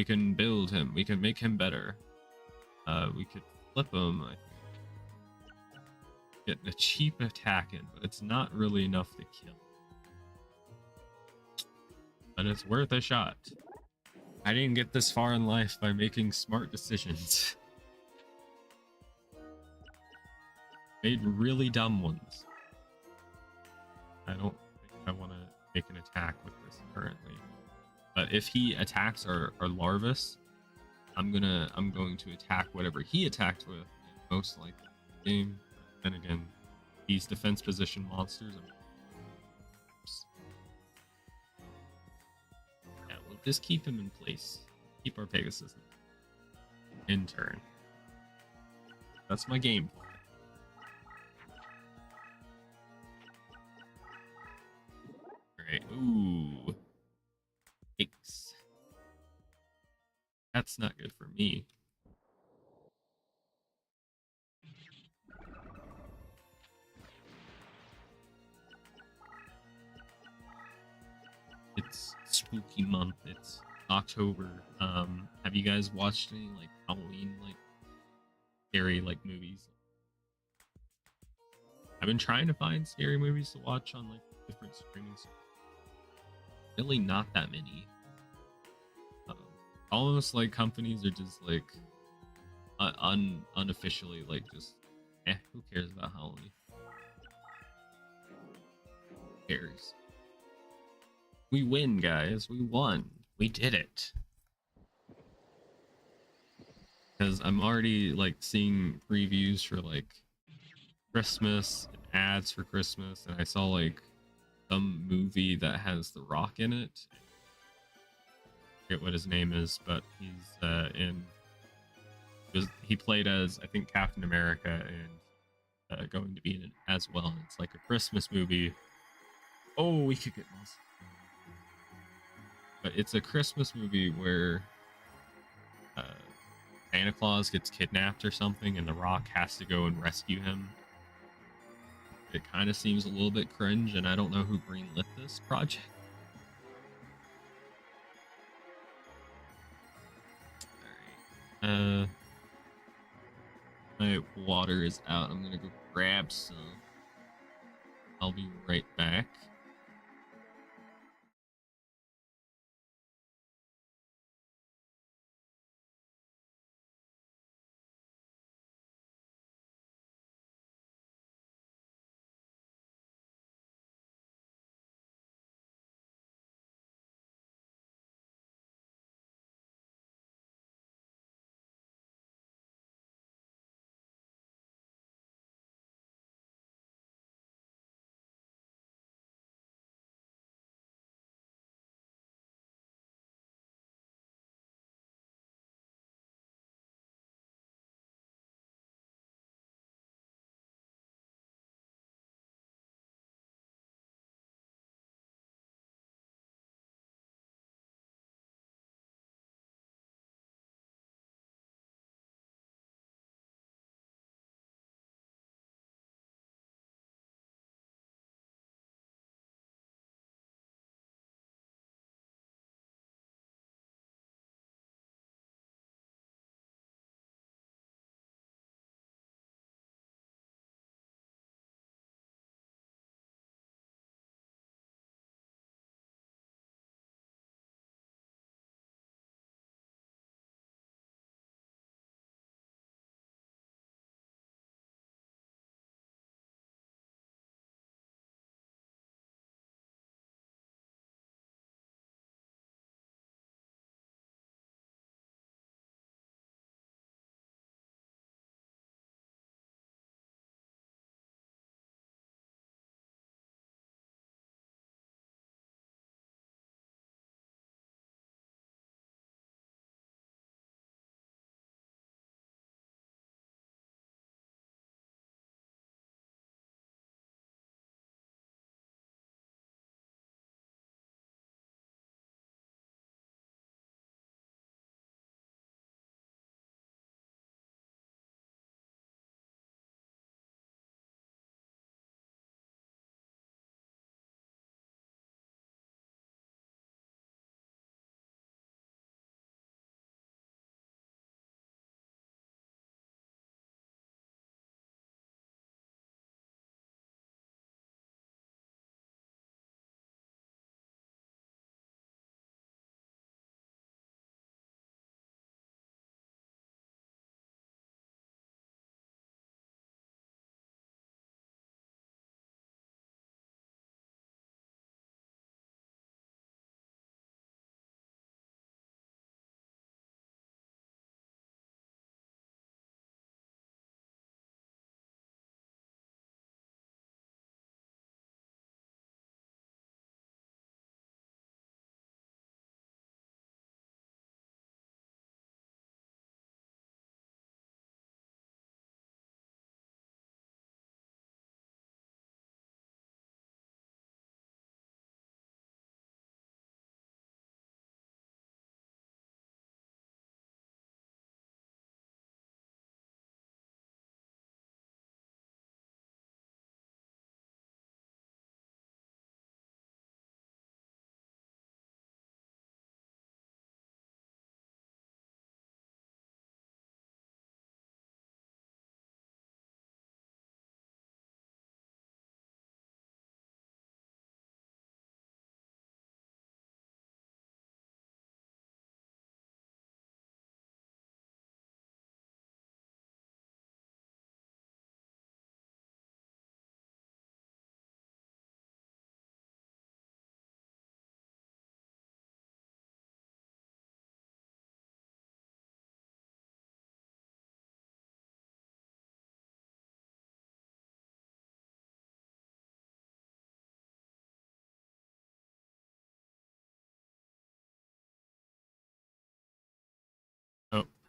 can build him. We can make him better. We could flip him. I think. Get a cheap attack in, but it's not really enough to kill. But it's worth a shot. I didn't get this far in life by making smart decisions. Made really dumb ones. I don't think I want to make an attack with this currently. But if he attacks our Larvis, I'm going to attack whatever he attacked with, most likely the game. Then again, these defense position monsters. Yeah, we'll just keep him in place. Keep our Pegasus in turn. That's my game plan. Alright, ooh. Yikes. That's not good for me. It's spooky month. It's October. Have you guys watched any like Halloween like scary like movies? I've been trying to find scary movies to watch on like different streaming services. Really not that many. Almost like companies are just like unofficially like just who cares about Halloween? Who cares? We win, guys. We won. We did it. because I'm already like seeing previews for like Christmas and ads for Christmas, and I saw like some movie that has The Rock in it. I forget what his name is, but he's in. He played as I think Captain America and going to be in it as well. It's like a Christmas movie. Oh, we could get lost. But it's a Christmas movie where uh, Santa Claus gets kidnapped or something, and The Rock has to go and rescue him. It kind of seems a little bit cringe, and I don't know who greenlit this project. All right. My water is out. I'm gonna go grab some. I'll be right back.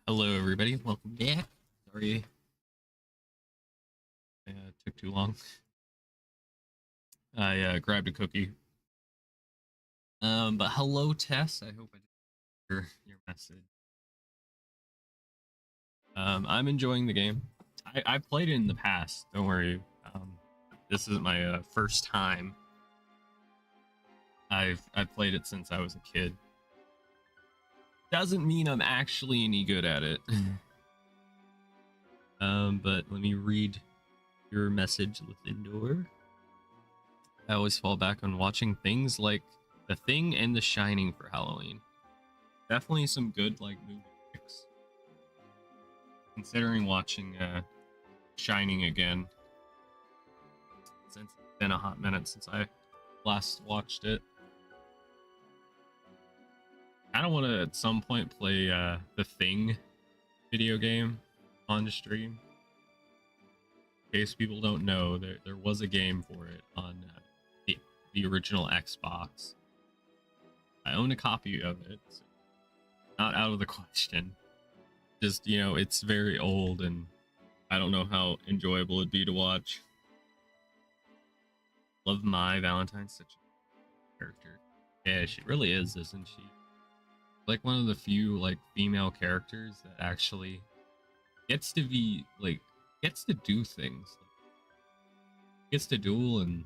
Hello, everybody. Welcome back. Sorry, it took too long. I grabbed a cookie. But hello, Tess. I hope I did your message. I'm enjoying the game. I've played it in the past. Don't worry. This is my first time. I've played it since I was a kid. Doesn't mean I'm actually any good at it. But let me read your message, Lithindor. I always fall back on watching things like The Thing and The Shining for Halloween. Definitely some good like movie picks. Considering watching Shining again, since it's been a hot minute since I last watched it. I don't want to at some point play The Thing video game on the stream. In case people don't know, there was a game for it on the original Xbox. I own a copy of it. So not out of the question. Just, you know, it's very old and I don't know how enjoyable it'd be to watch. Love My Valentine's, such a character. Yeah, she really is, isn't she? Like one of the few like female characters that actually gets to be like gets to do things. Gets to duel and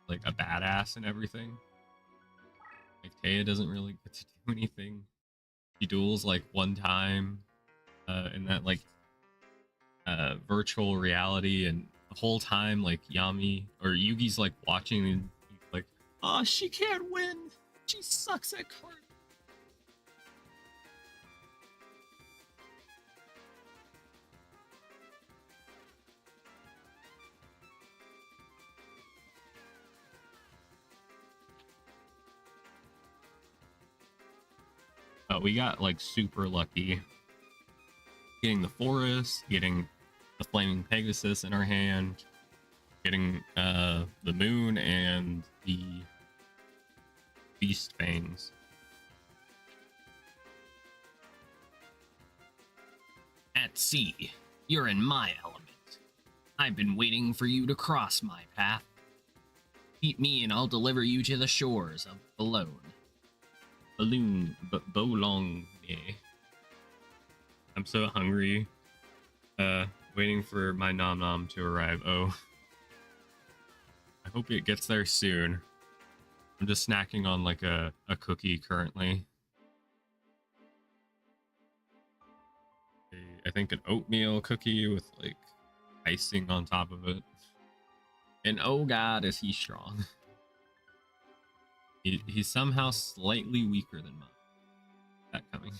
like a badass and everything. Like Taya doesn't really get to do anything. She duels like one time in that like virtual reality, and the whole time like Yami or Yugi's like watching and he's like, oh, she can't win. She sucks at cards. We got like super lucky getting the forest, getting the flaming Pegasus in our hand, getting the moon and the beast fangs. At sea, you're in my element. I've been waiting for you to cross my path. Meet me and I'll deliver you to the shores of Bolong. I'm so hungry. Waiting for my nom nom to arrive. Oh, I hope it gets there soon. I'm just snacking on like a cookie currently. I think an oatmeal cookie with like icing on top of it. And oh god, is he strong. He's somehow slightly weaker than mine. That coming.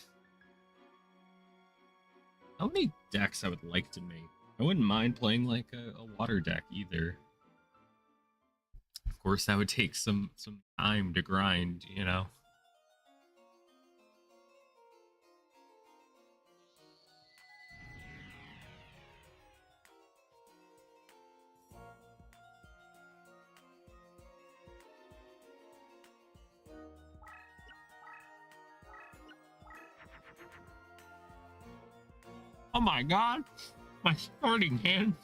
How many decks I would like to make? I wouldn't mind playing like a water deck either. Of course, that would take some time to grind, you know. Oh my god, my starting hand.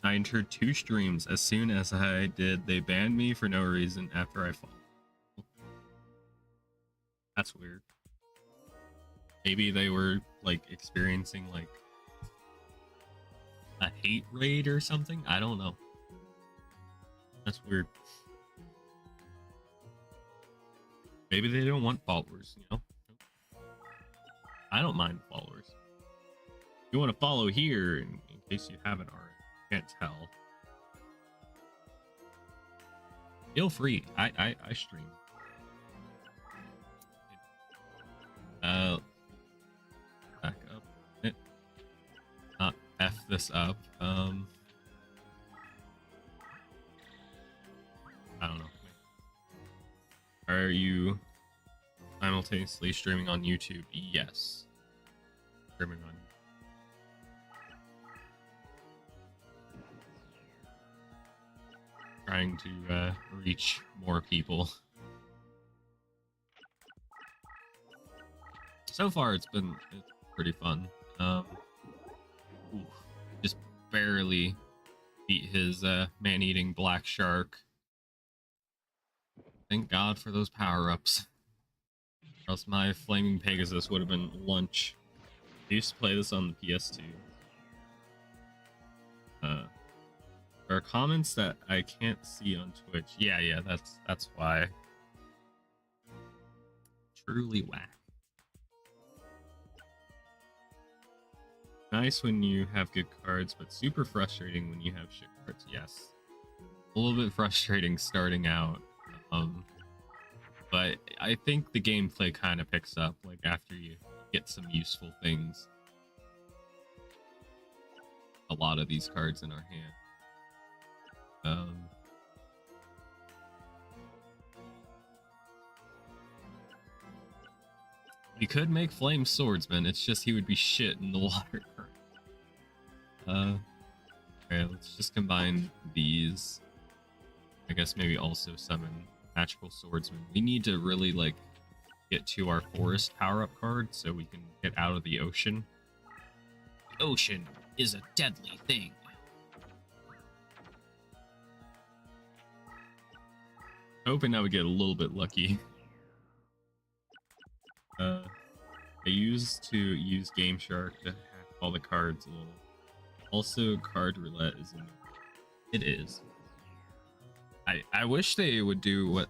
I entered 2 streams. As soon as I did, they banned me for no reason after I fall. That's weird. Maybe they were like experiencing like a hate raid or something. I don't know. That's weird. Maybe they don't want followers, you know? I don't mind followers. If you want to follow here, in case you haven't already, can't tell. Feel free. I stream. Back up. Not F this up. I don't know. Are you simultaneously streaming on YouTube? Yes. Streaming on. Trying to reach more people. So far, it's pretty fun. Ooh, just barely beat his man-eating black shark. Thank God for those power-ups. Or else my flaming Pegasus would have been lunch. I used to play this on the PS2. There are comments that I can't see on Twitch. Yeah, that's why. Truly whack. Nice when you have good cards, but super frustrating when you have shit cards. Yes. A little bit frustrating starting out. But I think the gameplay kind of picks up like after you get some useful things. A lot of these cards in our hand. We could make Flame Swordsman, it's just he would be shit in the water current. Okay, let's just combine these. I guess maybe also summon Magical Swordsman. We need to really, like, get to our Forest power-up card so we can get out of the ocean. The ocean is a deadly thing. Hoping I would get a little bit lucky. I used to use Game Shark to hack all the cards a little. Also, Card Roulette is in there. It is. I wish they would do what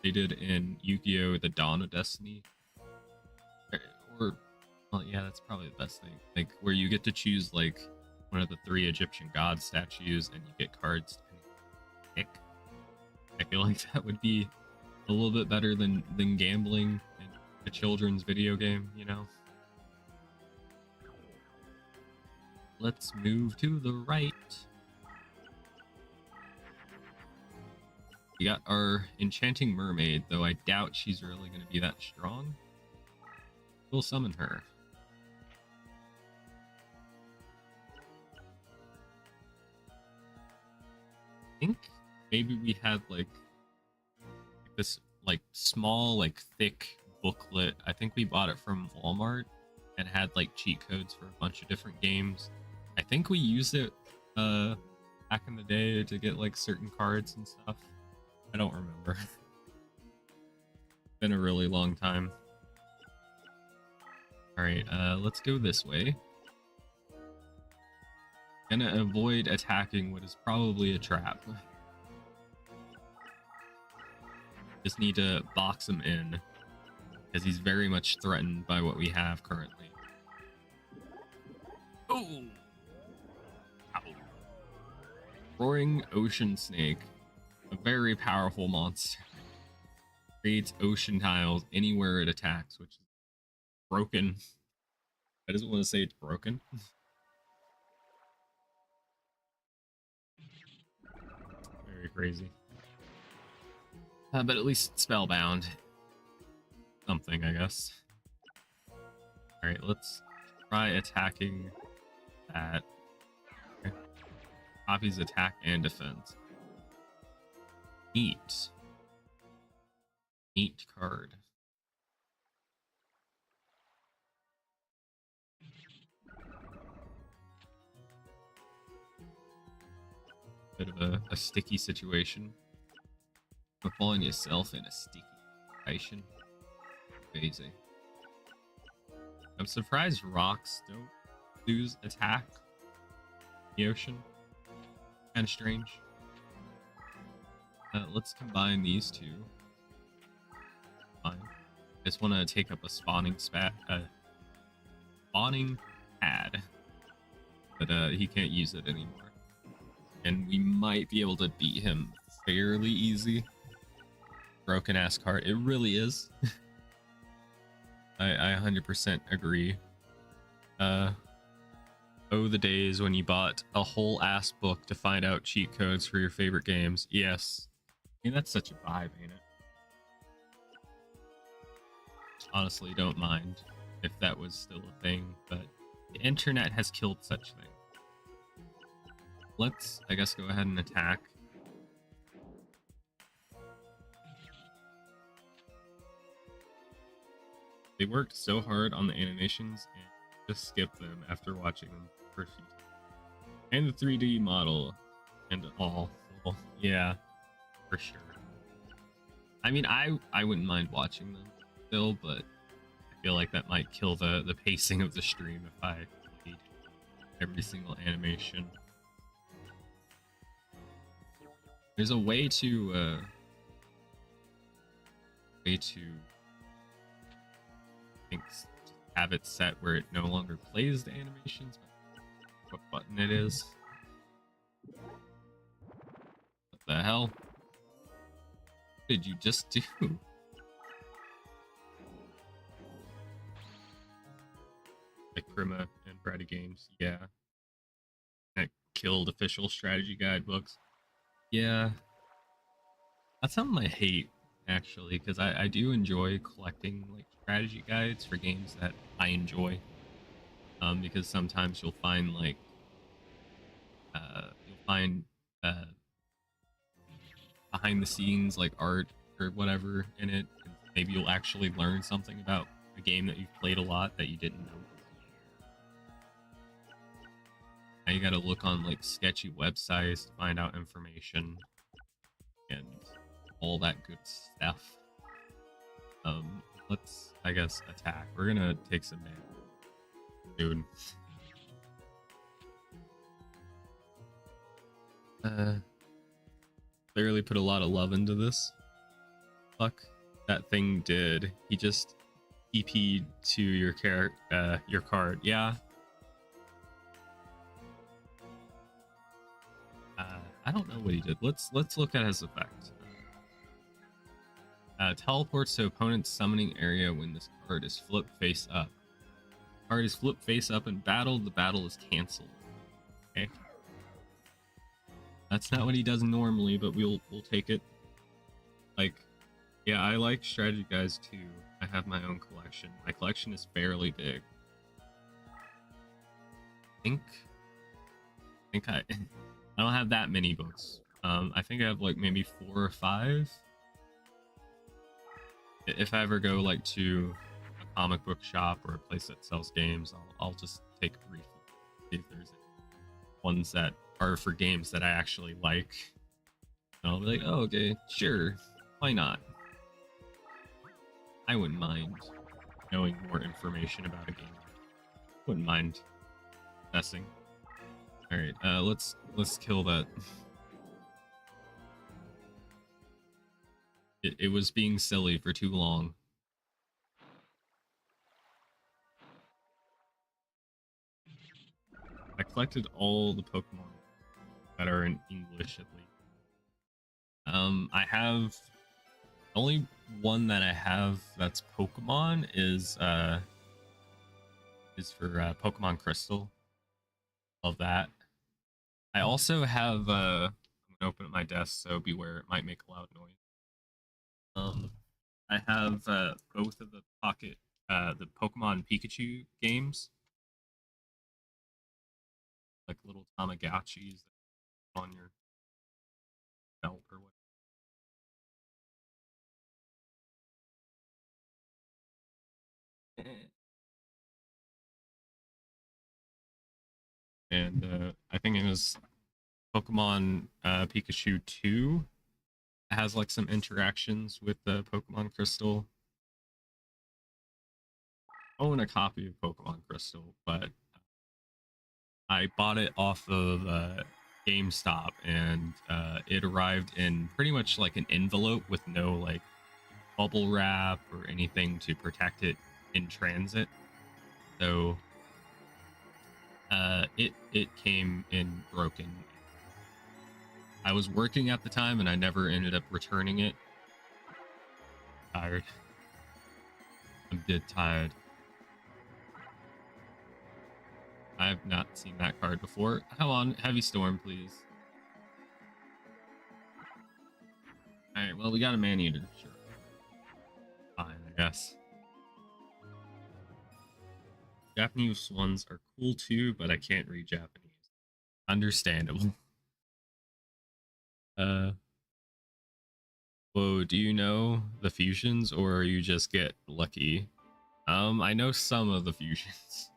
they did in Yu-Gi-Oh! The Dawn of Destiny. Or well, yeah, that's probably the best thing. Like where you get to choose like one of the 3 Egyptian god statues and you get cards to pick. I feel like that would be a little bit better than gambling in a children's video game, you know? Let's move to the right. We got our Enchanting Mermaid, though I doubt she's really going to be that strong. We'll summon her. I think maybe we had like this like small, like thick booklet. I think we bought it from Walmart and had like cheat codes for a bunch of different games. I think we used it back in the day to get like certain cards and stuff. I don't remember. Been a really long time. Alright, let's go this way. Gonna avoid attacking what is probably a trap. Just need to box him in, because he's very much threatened by what we have currently. Oh! Ow. Roaring Ocean Snake. A very powerful monster. Creates ocean tiles anywhere it attacks, which is broken. I just want to say it's broken. Very crazy. But at least spellbound. Something, I guess. Alright, let's try attacking that. Okay. Copies attack and defense. Neat. Neat card. Bit of a sticky situation. You're finding yourself in a sticky situation. Crazy. I'm surprised rocks don't lose attack in the ocean. Kind of strange. Let's combine these two. Fine. I just want to take up a spawning pad, but he can't use it anymore. And we might be able to beat him fairly easy. Broken ass card. It really is. I 100% agree. Oh, the days when you bought a whole ass book to find out cheat codes for your favorite games. Yes. I mean, that's such a vibe, ain't it? honestly don't mind if that was still a thing, but the internet has killed such things. Let's, I guess, go ahead and attack. They worked so hard on the animations and just skipped them after watching them for a few times. And the 3D model and all. Well, yeah, for sure. I mean, I wouldn't mind watching them still, but I feel like that might kill the pacing of the stream if I played every single animation. There's a way to I think have it set where it no longer plays the animations. What button it is? What the hell? What did you just do? Like Krima and Brady Games, yeah. That killed official strategy guidebooks. Yeah. That's something I hate, actually, because I do enjoy collecting like strategy guides for games that I enjoy. Because sometimes you'll find like you'll find behind the scenes like art or whatever in it, and maybe you'll actually learn something about a game that you've played a lot that you didn't know. Now you gotta look on like sketchy websites to find out information and all that good stuff. Let's, I guess, attack. We're gonna take some damage. Dude. Clearly put a lot of love into this. Fuck that thing did. He just TP'd to your card. Yeah. I don't know what he did. Let's look at his effect. Teleports to opponent's summoning area when this card is flipped face up. Card is flipped face up in battle. The battle is canceled. Okay. That's not what he does normally, but we'll take it. Like, yeah, I like strategy guides too. I have my own collection. My collection is fairly big. I think I don't have that many books. I think I have like maybe 4 or 5. If I ever go like to a comic book shop or a place that sells games, I'll just take a brief look, see if there's ones that are for games that I actually like. And I'll be like, oh, okay, sure, why not? I wouldn't mind knowing more information about a game. Wouldn't mind guessing. All right, let's kill that. It was being silly for too long. I collected all the Pokemon that are in English at least. I have only one that I have that's Pokemon is for Pokemon Crystal. Love that. I also have I'm gonna open up my desk, so beware, it might make a loud noise. I have both of the the Pokemon Pikachu games, like little Tamagotchis on your belt or whatever. And I think it was Pokemon Pikachu 2 has like some interactions with the Pokemon Crystal. I own a copy of Pokemon Crystal, but I bought it off of GameStop, and it arrived in pretty much like an envelope with no like bubble wrap or anything to protect it in transit. So it came in broken. I was working at the time and I never ended up returning it. Tired. I'm dead tired. I have not seen that card before. Come on, Heavy Storm, please. Alright, well, we got a Maneater. Sure. Fine, I guess. Japanese ones are cool too, but I can't read Japanese. Understandable. Uh, whoa, do you know the fusions or you just get lucky? I know some of the fusions.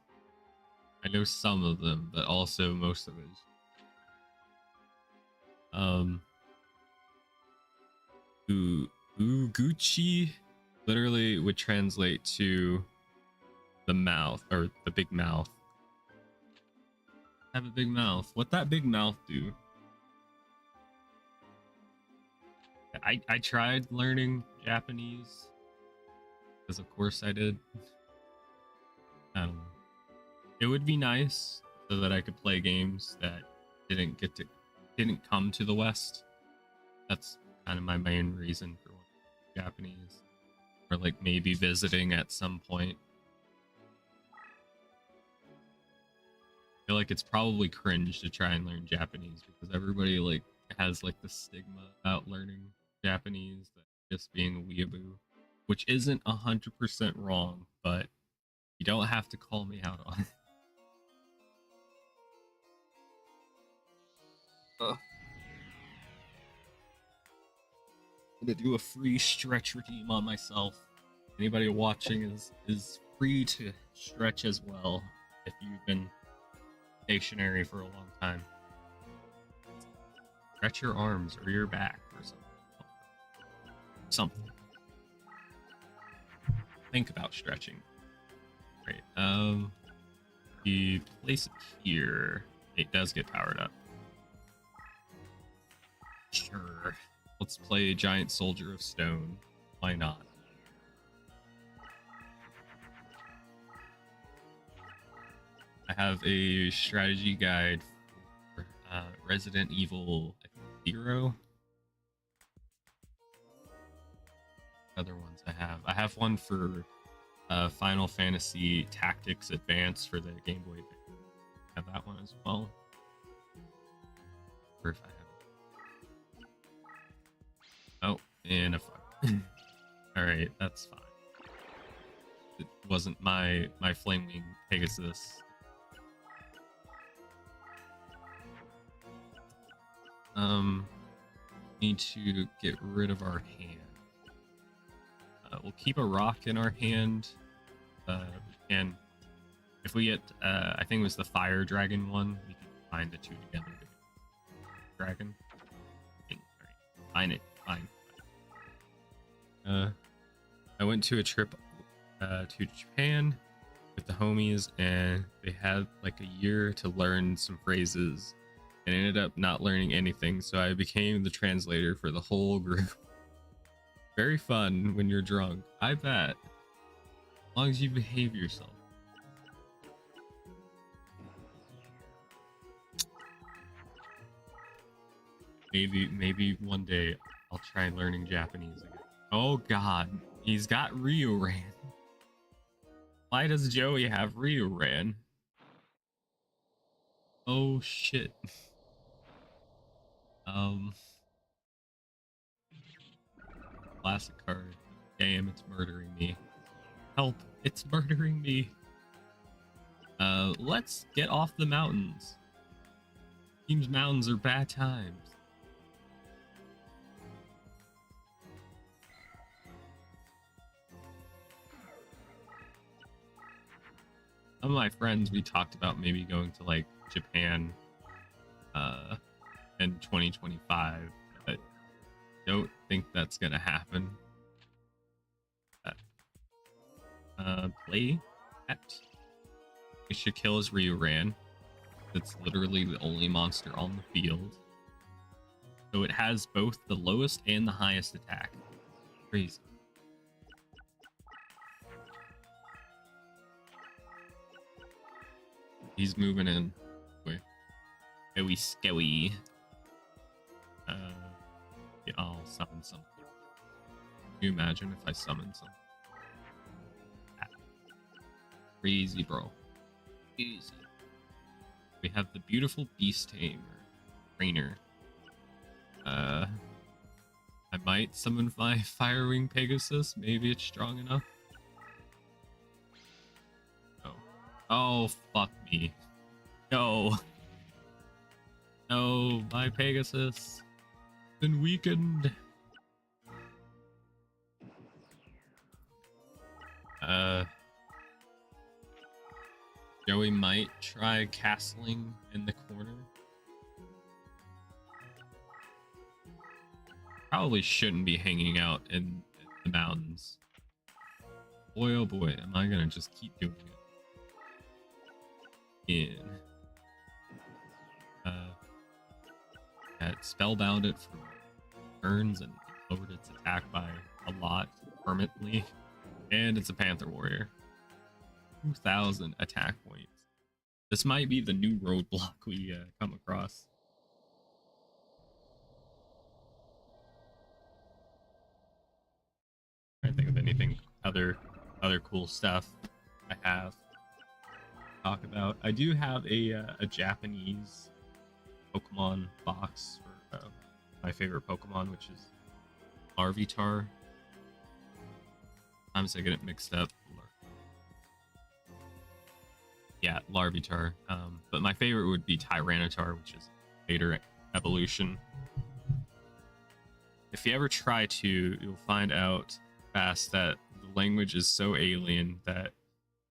I know some of them, but also most of it. Uguchi literally would translate to the mouth or the big mouth. Have a big mouth. What that big mouth do? I tried learning Japanese because of course I did. I don't know. It would be nice so that I could play games that didn't come to the West. That's kind of my main reason for Japanese, or like maybe visiting at some point. I feel like it's probably cringe to try and learn Japanese because everybody like has like the stigma about learning Japanese, that just being a weeaboo, which isn't 100% wrong, but you don't have to call me out on it. I'm gonna do a free stretch redeem on myself. Anybody watching is free to stretch as well if you've been stationary for a long time. Stretch your arms or your back or something. Think about stretching. Right. You place it here. It does get powered up. Sure. Let's play Giant Soldier of Stone. Why not? I have a strategy guide for Resident Evil 0. Other ones I have one for Final Fantasy Tactics Advance for the Game Boy. I have that one as well. Or if I have it. Oh, and a fuck. All right, that's fine. It wasn't my Flamewing Pegasus. Need to get rid of our hand. We'll keep a rock in our hand. We can, if we get, I think it was the fire dragon one, we can combine the two together. Dragon. Alright, fine it, fine. I went to a trip to Japan with the homies, and they had like a year to learn some phrases, and ended up not learning anything. So I became the translator for the whole group. Very fun when you're drunk, I bet. As long as you behave yourself. Maybe one day I'll try learning Japanese again. Oh god, he's got Ryuran. Why does Joey have Ryuran? Oh shit. Classic card. Damn, it's murdering me. Help, it's murdering me. Let's get off the mountains. Seems mountains are bad times. Some of my friends, we talked about maybe going to like Japan in 2025, but don't think that's gonna happen. Play at. We should kill his Ryuran. That's literally the only monster on the field. So it has both the lowest and the highest attack. Crazy. He's moving in. Scary, scary. Yeah, I'll summon something. Can you imagine if I summon something? Crazy, bro. Easy. We have the beautiful Beast Tamer. Trainer. I might summon my Firewing Pegasus. Maybe it's strong enough. Oh. Oh, fuck me. No. No, my Pegasus been weakened. Joey might try castling in the corner. Probably shouldn't be hanging out in the mountains. Boy, oh boy, am I gonna just keep doing it. In. It spellbound it for turns and lowered its attack by a lot permanently. And it's a Panther Warrior. 2,000 attack points. This might be the new roadblock we come across. I think of anything other cool stuff I have to talk about. I do have a Japanese Pokemon box for my favorite Pokemon, which is Larvitar. Sometimes I get it mixed up. Yeah, Larvitar. But my favorite would be Tyranitar, which is later evolution. If you ever try to, you'll find out fast that the language is so alien that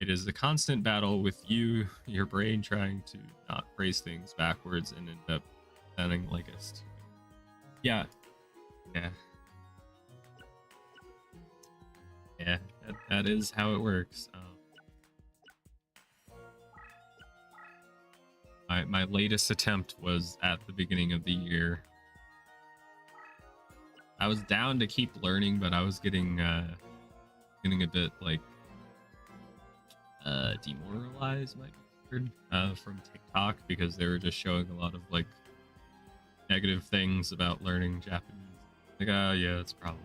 it is a constant battle with your brain trying to not phrase things backwards and end up sounding like a stupid. Yeah. That is how it works. My latest attempt was at the beginning of the year. I was down to keep learning, but I was getting a bit like demoralized, might be weird, from TikTok, because they were just showing a lot of like negative things about learning Japanese. Like, oh yeah, it's probably.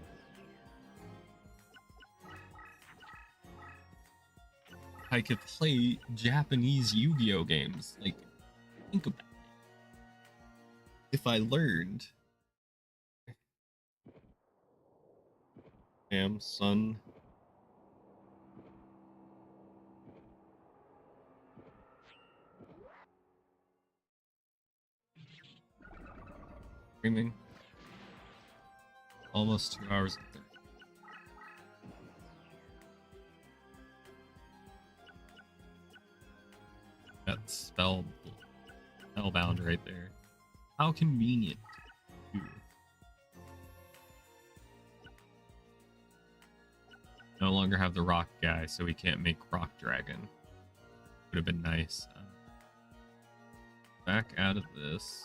I could play Japanese Yu-Gi-Oh games. Like, think about it. If I learned. Damn, son. Streaming. Almost 2 hours and 30. That spellbound right there. How convenient. Too. No longer have the rock guy, so we can't make rock dragon. Would have been nice. Back out of this.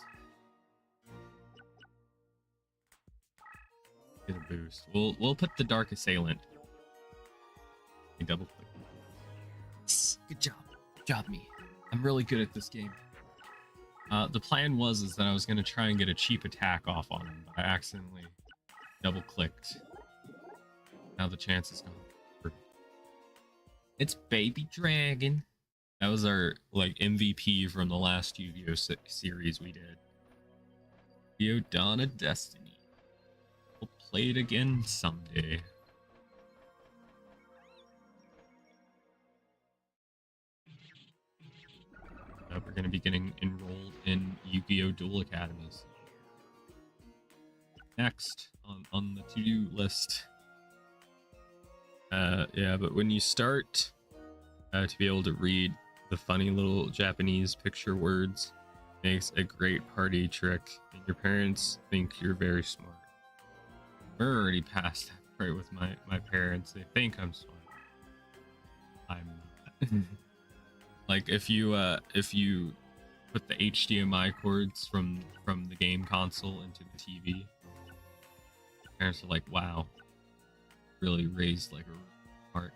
Get a boost. We'll put the Dark Assailant. Double click. Good job. Good job, me. I'm really good at this game. The plan was that I was gonna try and get a cheap attack off on him, but I accidentally double clicked. Now the chance is gone. It's Baby Dragon. That was our like MVP from the last Yu-Gi-Oh series we did. Yu-Gi-Oh! Dawn of Destiny. We'll play it again someday. We're going to be getting enrolled in Yu-Gi-Oh! Duel Academies. Next on the to-do list. Yeah, but when you start to be able to read the funny little Japanese picture words, makes a great party trick, and your parents think you're very smart. We're already past that point with my parents. They think I'm smart. I'm not. Like if you put the HDMI cords from the game console into the TV, parents are like, "Wow, really raised like a park."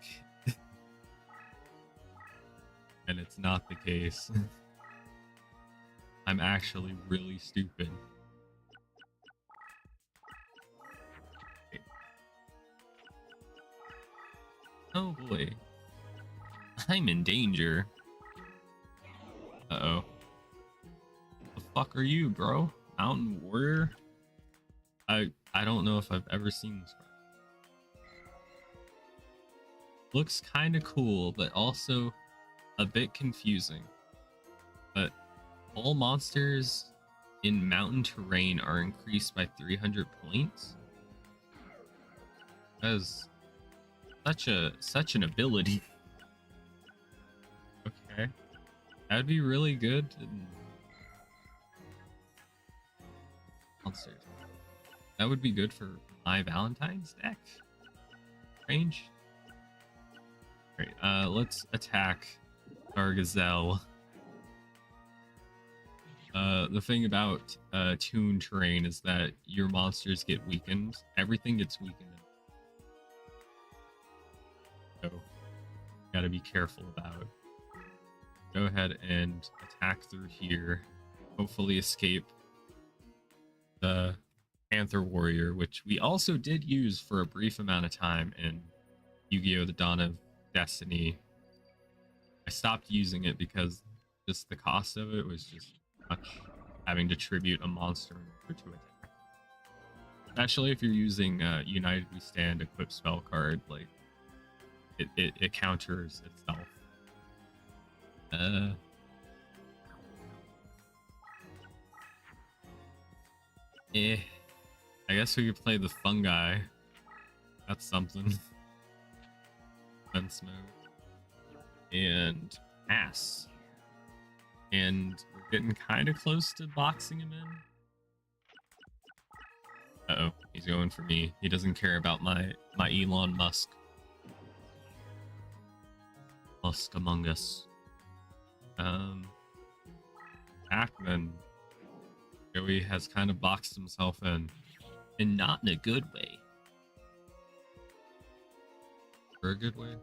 And it's not the case. I'm actually really stupid. Oh boy, I'm in danger. Uh-oh. The fuck are you, bro? Mountain Warrior? I don't know if I've ever seen this card. Looks kind of cool, but also a bit confusing, but all monsters in mountain terrain are increased by 300 points. That is such an ability. Okay, that'd be really good in monsters. That would be good for my Valentine's deck. Range. Alright, let's attack our gazelle. The thing about toon terrain is that your monsters get weakened. Everything gets weakened. So, gotta be careful about. Go ahead and attack through here. Hopefully escape the Panther Warrior, which we also did use for a brief amount of time in Yu-Gi-Oh! The Dawn of Destiny. I stopped using it because just the cost of it was just much, having to tribute a monster in order to attack. Especially if you're using United We Stand equip spell card, like it counters itself. I guess we could play the fungi. That's something. Defense mode. And pass. And we're getting kind of close to boxing him in. Uh-oh, he's going for me. He doesn't care about my Elon Musk. Musk among us. Ackman. Joey has kind of boxed himself in. And not in a good way. For a good way?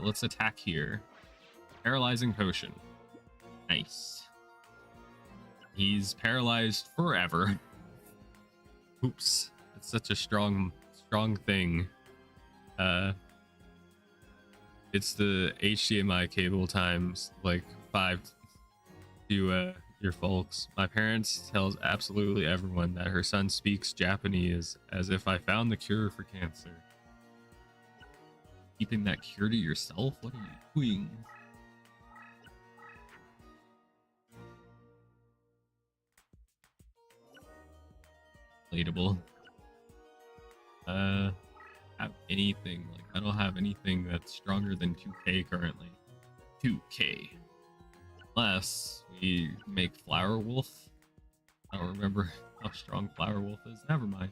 Let's attack here. Paralyzing potion. Nice. He's paralyzed forever. Oops. It's such a strong thing. It's the HDMI cable times like 5 to your folks. My parents tells absolutely everyone that her son speaks Japanese as if I found the cure for cancer. Keeping that cure to yourself? What are you doing? Relatable. Have anything, like I don't have anything that's stronger than 2k currently. 2k. Unless we make Flower Wolf. I don't remember how strong Flower Wolf is. Never mind.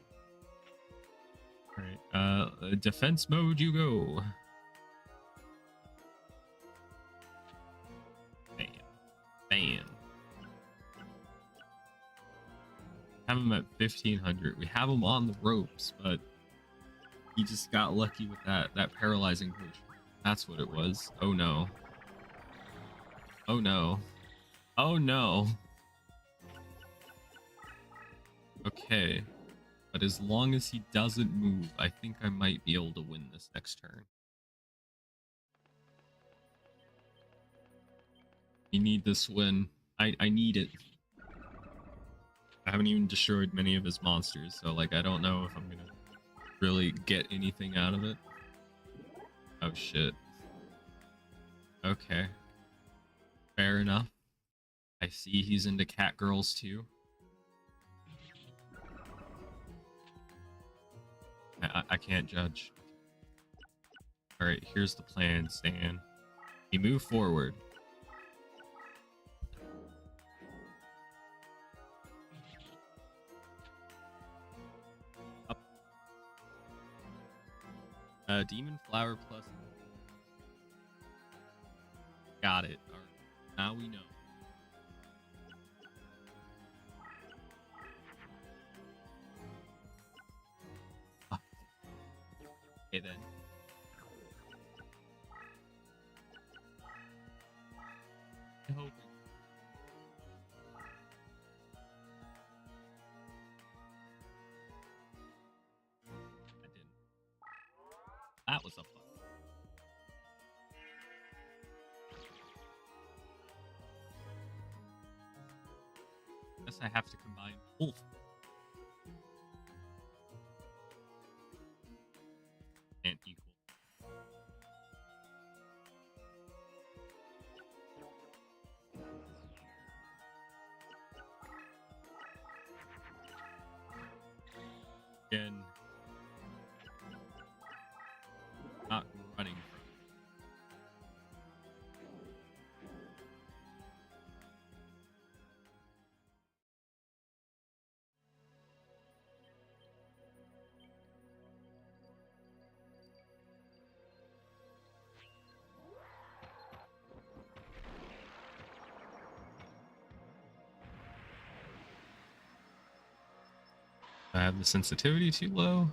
Alright, defense mode you go. Bam. Bam. Have him at 1500. We have him on the ropes, but he just got lucky with that paralyzing potion. That's what it was. Oh no. Oh no. Oh no. Okay. But as long as he doesn't move, I think I might be able to win this next turn. We need this win. I need it. I haven't even destroyed many of his monsters, so like I don't know if I'm gonna really get anything out of it. Oh shit. Okay. Fair enough. I see he's into cat girls too. I can't judge. Alright, here's the plan, Stan. You move forward. Up. Demon Flower plus. Got it. Alright, now we know. Okay then. I'm hoping. I didn't. That was a fun. Guess I have to combine both. And equal. Again, not running from. I have the sensitivity too low.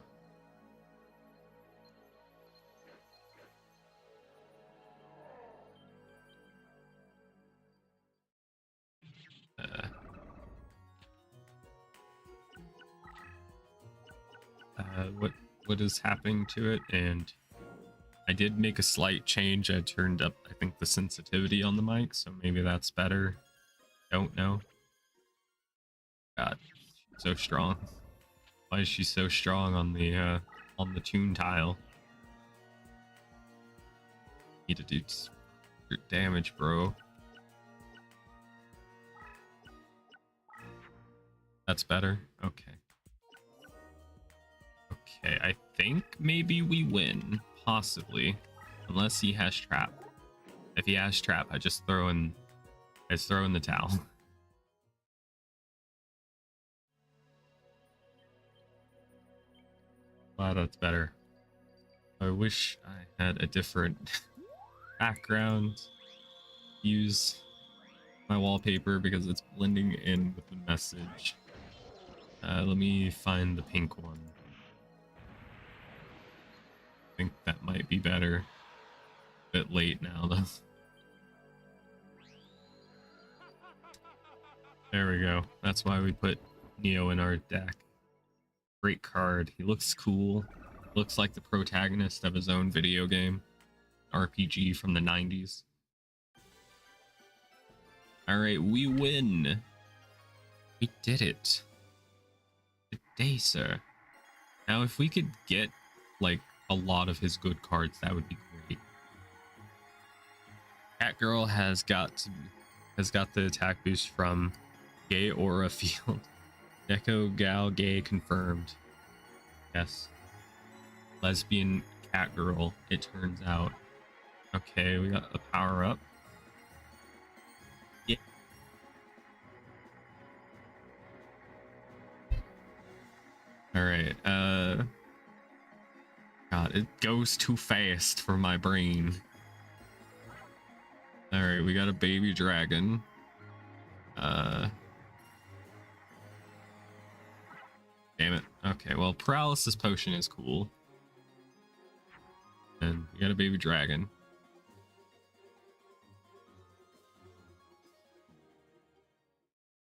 What is happening to it? And I did make a slight change. I turned up, I think, the sensitivity on the mic, so maybe that's better. Don't know. God, she's so strong. Why is she so strong on the tune tile? Need to do damage, bro. That's better. Okay. Okay, I think maybe we win, possibly, unless he has trap. If he has trap, I just throw in the towel. Wow, that's better. I wish I had a different background. Use my wallpaper because it's blending in with the message. Let me find the pink one. I think that might be better. A bit late now, though. There we go. That's why we put Neo in our deck. Great card. He looks cool. Looks like the protagonist of his own video game. RPG from the 90s. Alright, we win. We did it. Good day, sir. Now, if we could get, like, a lot of his good cards, that would be great. Catgirl has got the attack boost from Gay Aura Field. Deco Gal Gay confirmed. Yes. Lesbian Catgirl, it turns out. Okay, we got a power up. Yeah. Alright, God, it goes too fast for my brain. Alright, we got a baby dragon. Damn it. Okay, well, paralysis potion is cool. And we got a baby dragon.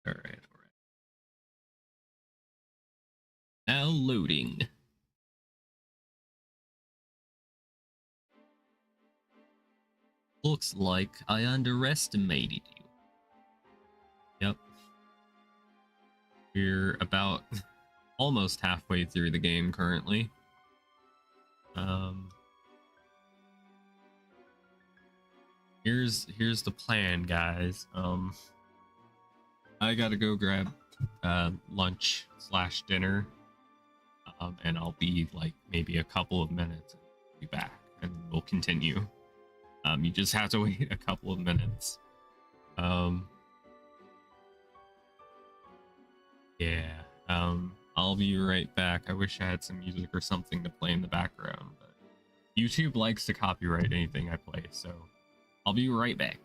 Alright. Now loading. Looks like I underestimated you. Yep. We're about almost halfway through the game currently. Here's the plan, guys. I gotta go grab lunch / dinner. And I'll be like maybe a couple of minutes and be back and we'll continue. You just have to wait a couple of minutes. Yeah. I'll be right back. I wish I had some music or something to play in the background, but YouTube likes to copyright anything I play, so I'll be right back.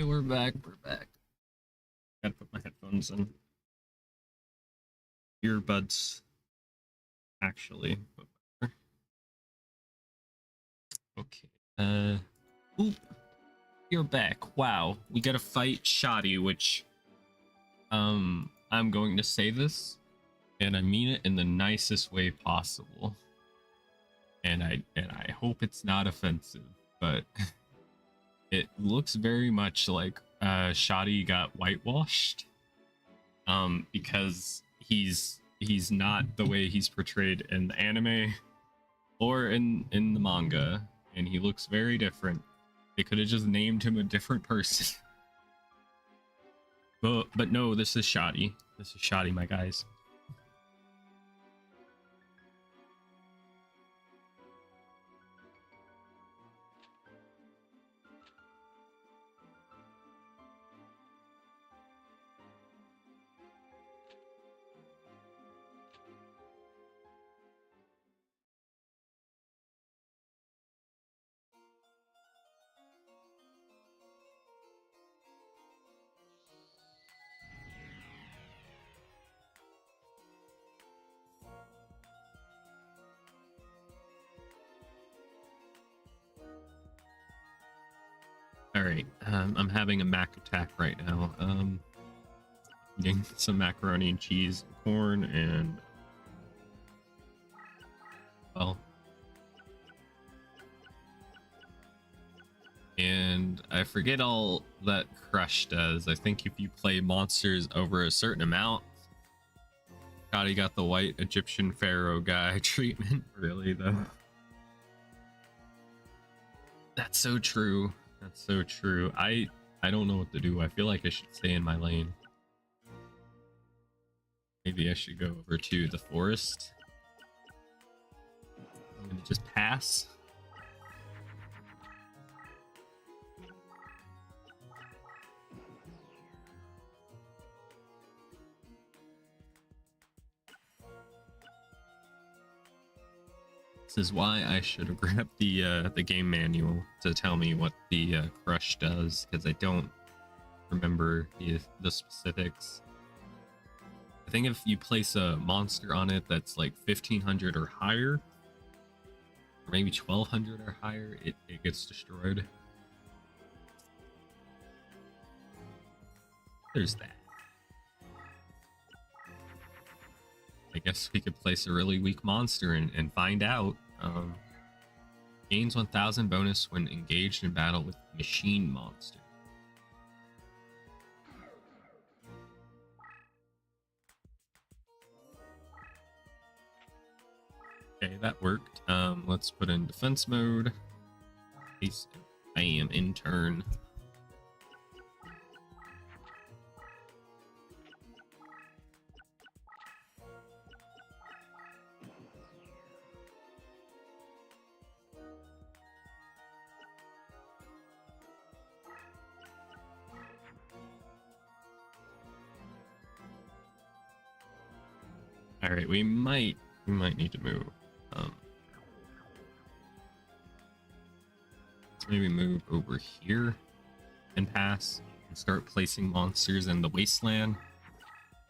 we're back. We're back. Gotta put my headphones in. Earbuds. Actually. Okay. Oop. You're back. Wow. We gotta fight Shoddy, which I'm going to say this, and I mean it in the nicest way possible. And I hope it's not offensive, but it looks very much like Shoddy got whitewashed. Because he's not the way he's portrayed in the anime or in the manga, and he looks very different. They could have just named him a different person. But no, this is Shoddy. This is Shoddy, my guys. Alright, I'm having a mac attack right now. Eating some macaroni and cheese, and corn, and well, and I forget all that Crush does. I think if you play monsters over a certain amount, God, he got the white Egyptian pharaoh guy treatment. Really though, that's so true. That's so true. I don't know what to do. I feel like I should stay in my lane. Maybe I should go over to the forest. I'm gonna just pass. This is why I should have grabbed the game manual to tell me what the Crush does, because I don't remember the specifics. I think if you place a monster on it that's like 1500 or higher, or maybe 1200 or higher, it gets destroyed. There's that. I guess we could place a really weak monster and find out. Gains 1000 bonus when engaged in battle with machine monster. Okay, that worked. Let's put in defense mode. Bam, in turn. All right, we might need to move. Let's maybe move over here and pass and start placing monsters in the wasteland.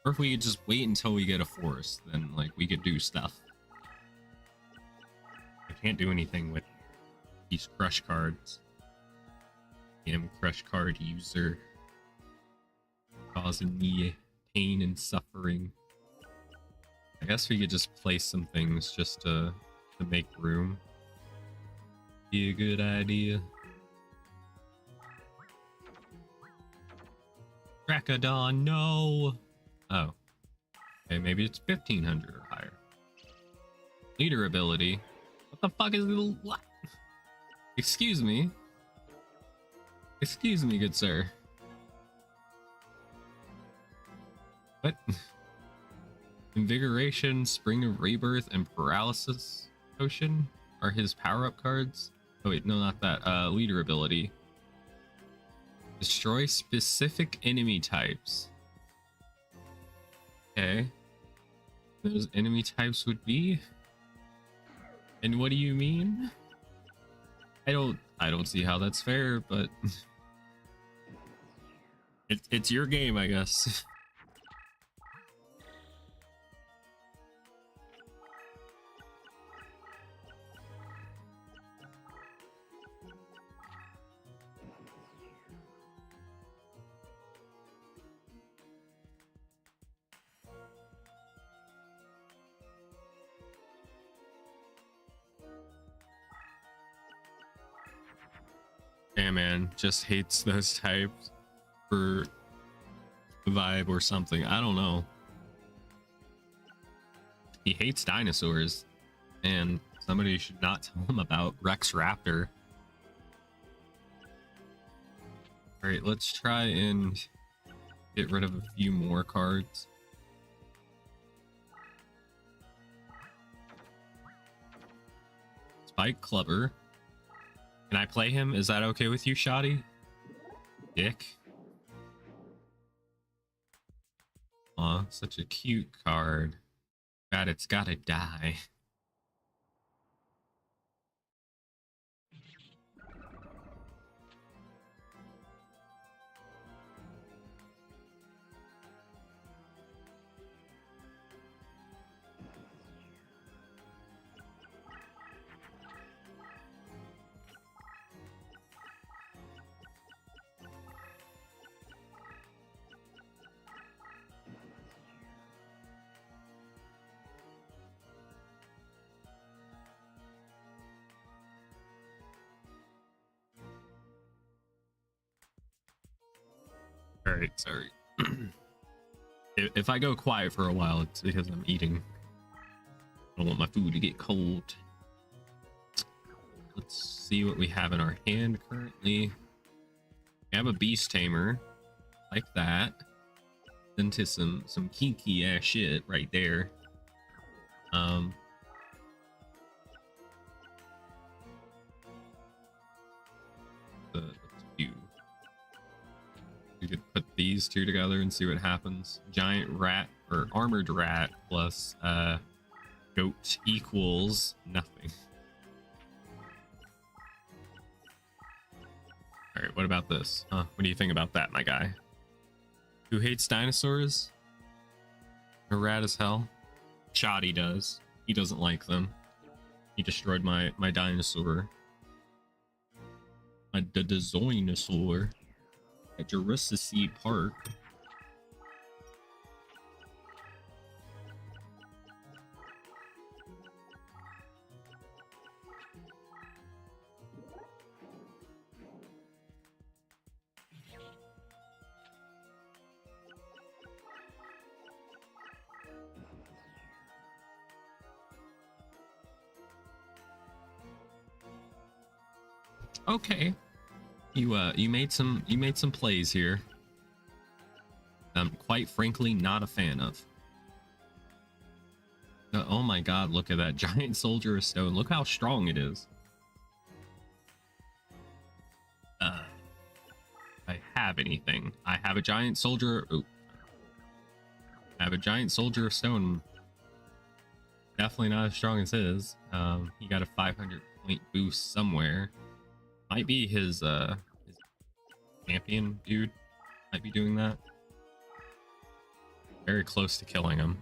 Or if we could just wait until we get a forest, then like we could do stuff. I can't do anything with these Crush cards. Damn Crush card user, causing me pain and suffering. I guess we could just place some things just to make room. Be a good idea. Dracodon, no! Oh. Okay, maybe it's 1500 or higher. Leader ability. What the fuck is the what? Excuse me. Excuse me, good sir. What? Invigoration, Spring of Rebirth, and Paralysis Potion are his power-up cards. Oh wait, no, not that. Leader ability. Destroy specific enemy types. Okay. Those enemy types would be? And what do you mean? I don't see how that's fair, but It's your game, I guess. Yeah, man, just hates those types for vibe or something. I don't know. He hates dinosaurs, and somebody should not tell him about Rex Raptor. All right, let's try and get rid of a few more cards. Spike Clubber. Can I play him? Is that okay with you, Shoddy? Dick. Aw, such a cute card. God, it's gotta die. Alright, sorry. If I go quiet for a while, it's because I'm eating. I don't want my food to get cold. Let's see what we have in our hand currently. We have a Beast Tamer, like that. Into some kinky ass shit right there. The two. We could put these two together and see what happens. Giant rat or armored rat plus goat equals nothing. All right, what about this? What do you think about that, my guy? Who hates dinosaurs? A rat as hell. Shoddy does. He doesn't like them. He destroyed my dinosaur. My dinosaur at Jurassic Park. Okay, you made some plays here. I'm quite frankly not a fan of. Oh my god, look at that giant soldier of stone. Look how strong it is. I have anything. I have a giant soldier. Oh, I have a giant soldier of stone. Definitely not as strong as his. He got a 500 point boost somewhere. Might be his champion dude. Might be doing that. Very close to killing him.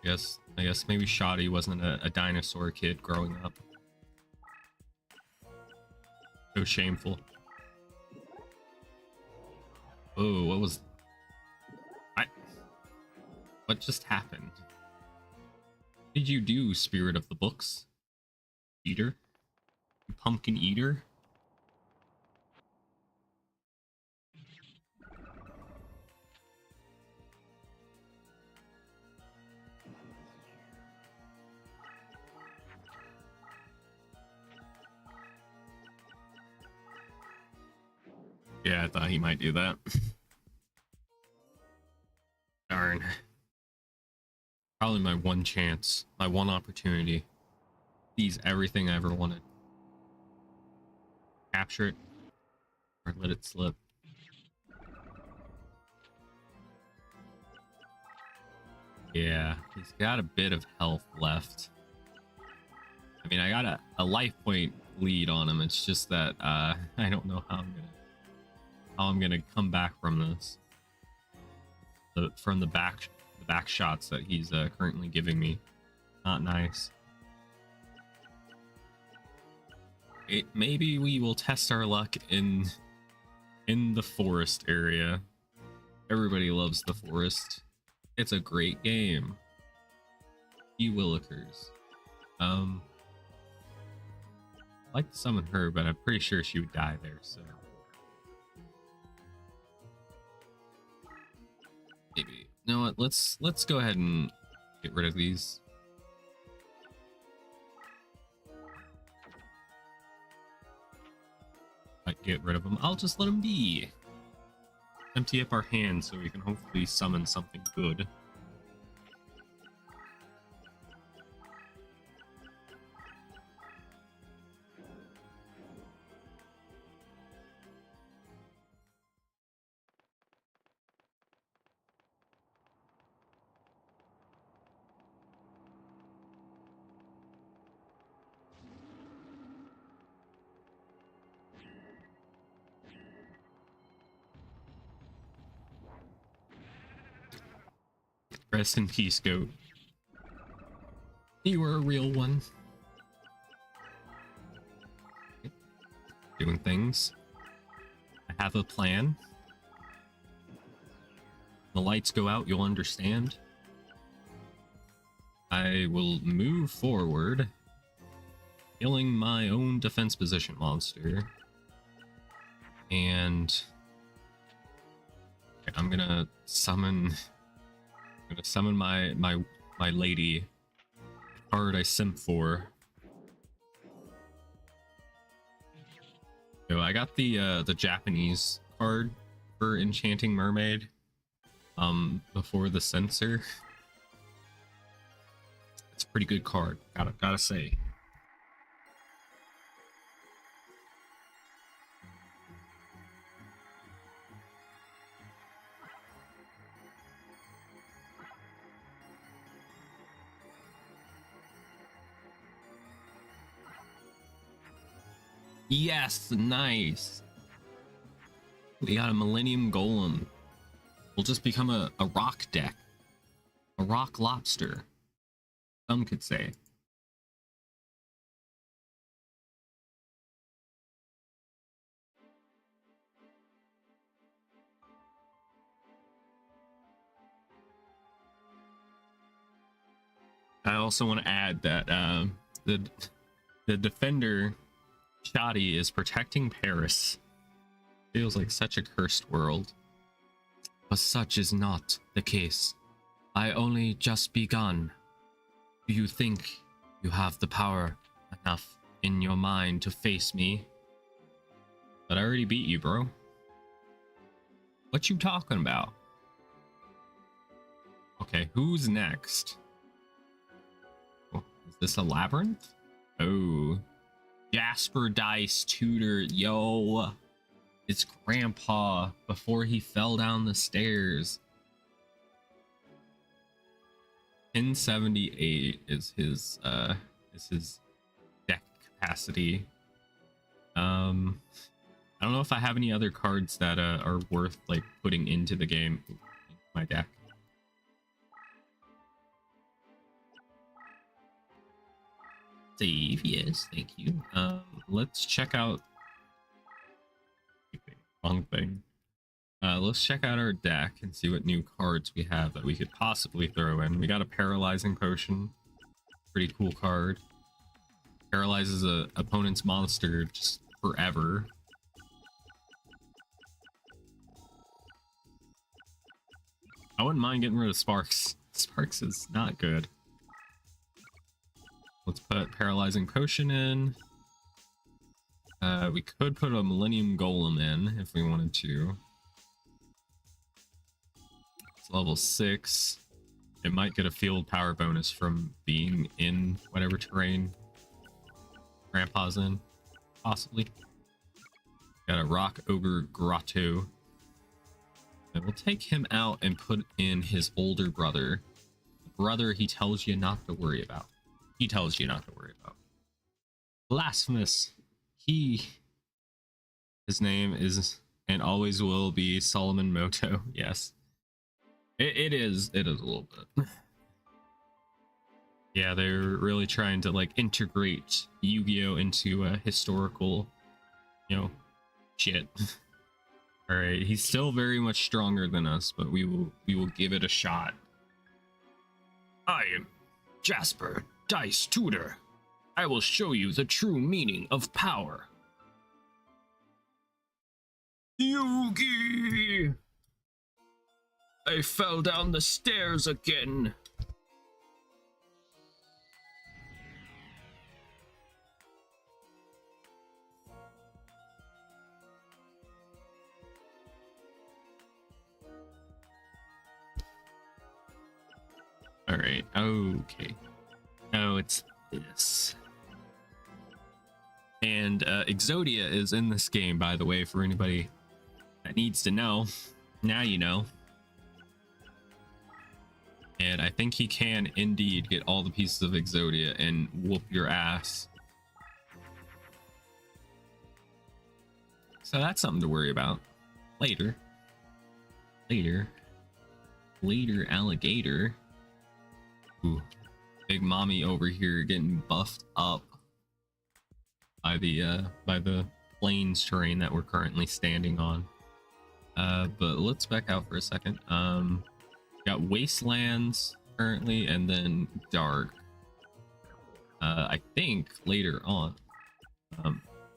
I guess maybe Shoddy wasn't a dinosaur kid growing up. So shameful. Oh, what was... What just happened? What did you do, Spirit of the Books? Eater? Pumpkin eater? Yeah, I thought he might do that. Darn. Probably my one chance, my one opportunity. Seize everything I ever wanted. Capture it, or let it slip. Yeah, he's got a bit of health left. I mean, I got a life point lead on him. It's just that I don't know how I'm gonna come back from this. From the back shots that he's currently giving me. Not nice. Maybe we will test our luck in the forest area. Everybody loves the forest. It's a great game. You Willikers. I'd like to summon her, but I'm pretty sure she would die there, so maybe. You know what? Let's go ahead and get rid of these. Get rid of them. I'll just let them be. Empty up our hands so we can hopefully summon something good. Rest in peace, goat. You were a real one. Doing things. I have a plan. The lights go out, you'll understand. I will move forward, killing my own defense position monster. And I'm gonna summon my lady card I simp for. So I got the Japanese card for Enchanting Mermaid before the censor. It's a pretty good card, gotta say. Yes, nice. We got a Millennium Golem. We'll just become a rock deck. A rock lobster. Some could say. I also want to add that the defender Shoddy is protecting Paris. Feels like such a cursed world. But such is not the case. I only just begun. Do you think you have the power enough in your mind to face me? But I already beat you, bro. What you talking about? Okay, who's next? Oh, is this a labyrinth? Oh. Jasper Dice Tutor, yo, it's Grandpa before he fell down the stairs. 1078 is his deck capacity. I don't know if I have any other cards that are worth like putting into the game. My deck. Save, yes, thank you. Let's check out wrong thing. Let's check out our deck and see what new cards we have that we could possibly throw in. We got a paralyzing potion, pretty cool card. Paralyzes a opponent's monster just forever. I wouldn't mind getting rid of Sparks. Sparks is not good. Let's put Paralyzing Potion in. We could put a Millennium Golem in if we wanted to. It's level 6. It might get a field power bonus from being in whatever terrain Grandpa's in. Possibly. Got a Rock Ogre Grotto. And we'll take him out and put in his older brother. The brother he tells you not to worry about. He tells you not to worry about. Blasphemous. his name is and always will be Solomon Moto. Yes, it is a little bit. Yeah, they're really trying to like integrate Yu-Gi-Oh into historical, shit. All right, he's still very much stronger than us, but we will give it a shot. I am Jasper, Dice Tutor. I will show you the true meaning of power. Yugi! I fell down the stairs again. All right, okay. Oh, it's this. And Exodia is in this game, by the way, for anybody that needs to know. Now you know. And I think he can indeed get all the pieces of Exodia and whoop your ass. So that's something to worry about. Later, alligator. Ooh, big mommy over here getting buffed up by the plains terrain that we're currently standing on. But let's back out for a second. Got wastelands currently, and then dark. I think later on.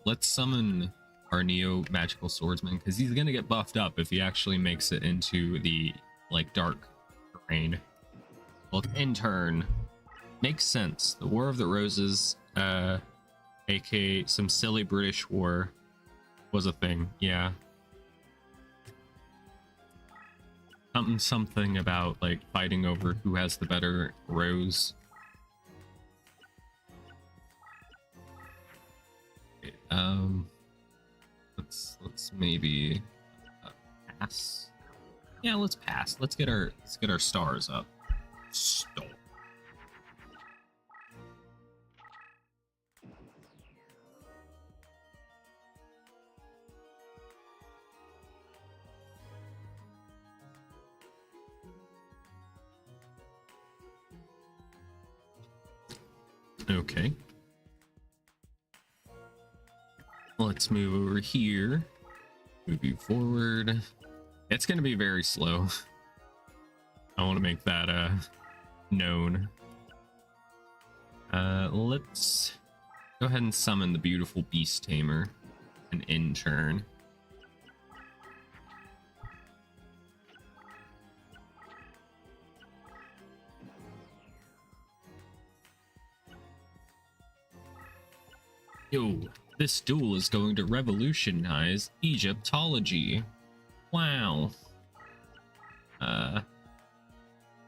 Let's summon our Neo Magical Swordsman, because he's gonna get buffed up if he actually makes it into the like dark terrain. Well, in turn, makes sense. The War of the Roses, aka some silly British war, was a thing. Yeah. Something about like fighting over who has the better rose. Okay, let's maybe pass. Yeah, let's pass. Let's get our stars up. Stop. Okay. Let's move over here. Moving forward. It's going to be very slow. I want to make that known. Let's go ahead and summon the beautiful beast tamer and intern. Yo, this duel is going to revolutionize Egyptology. Wow.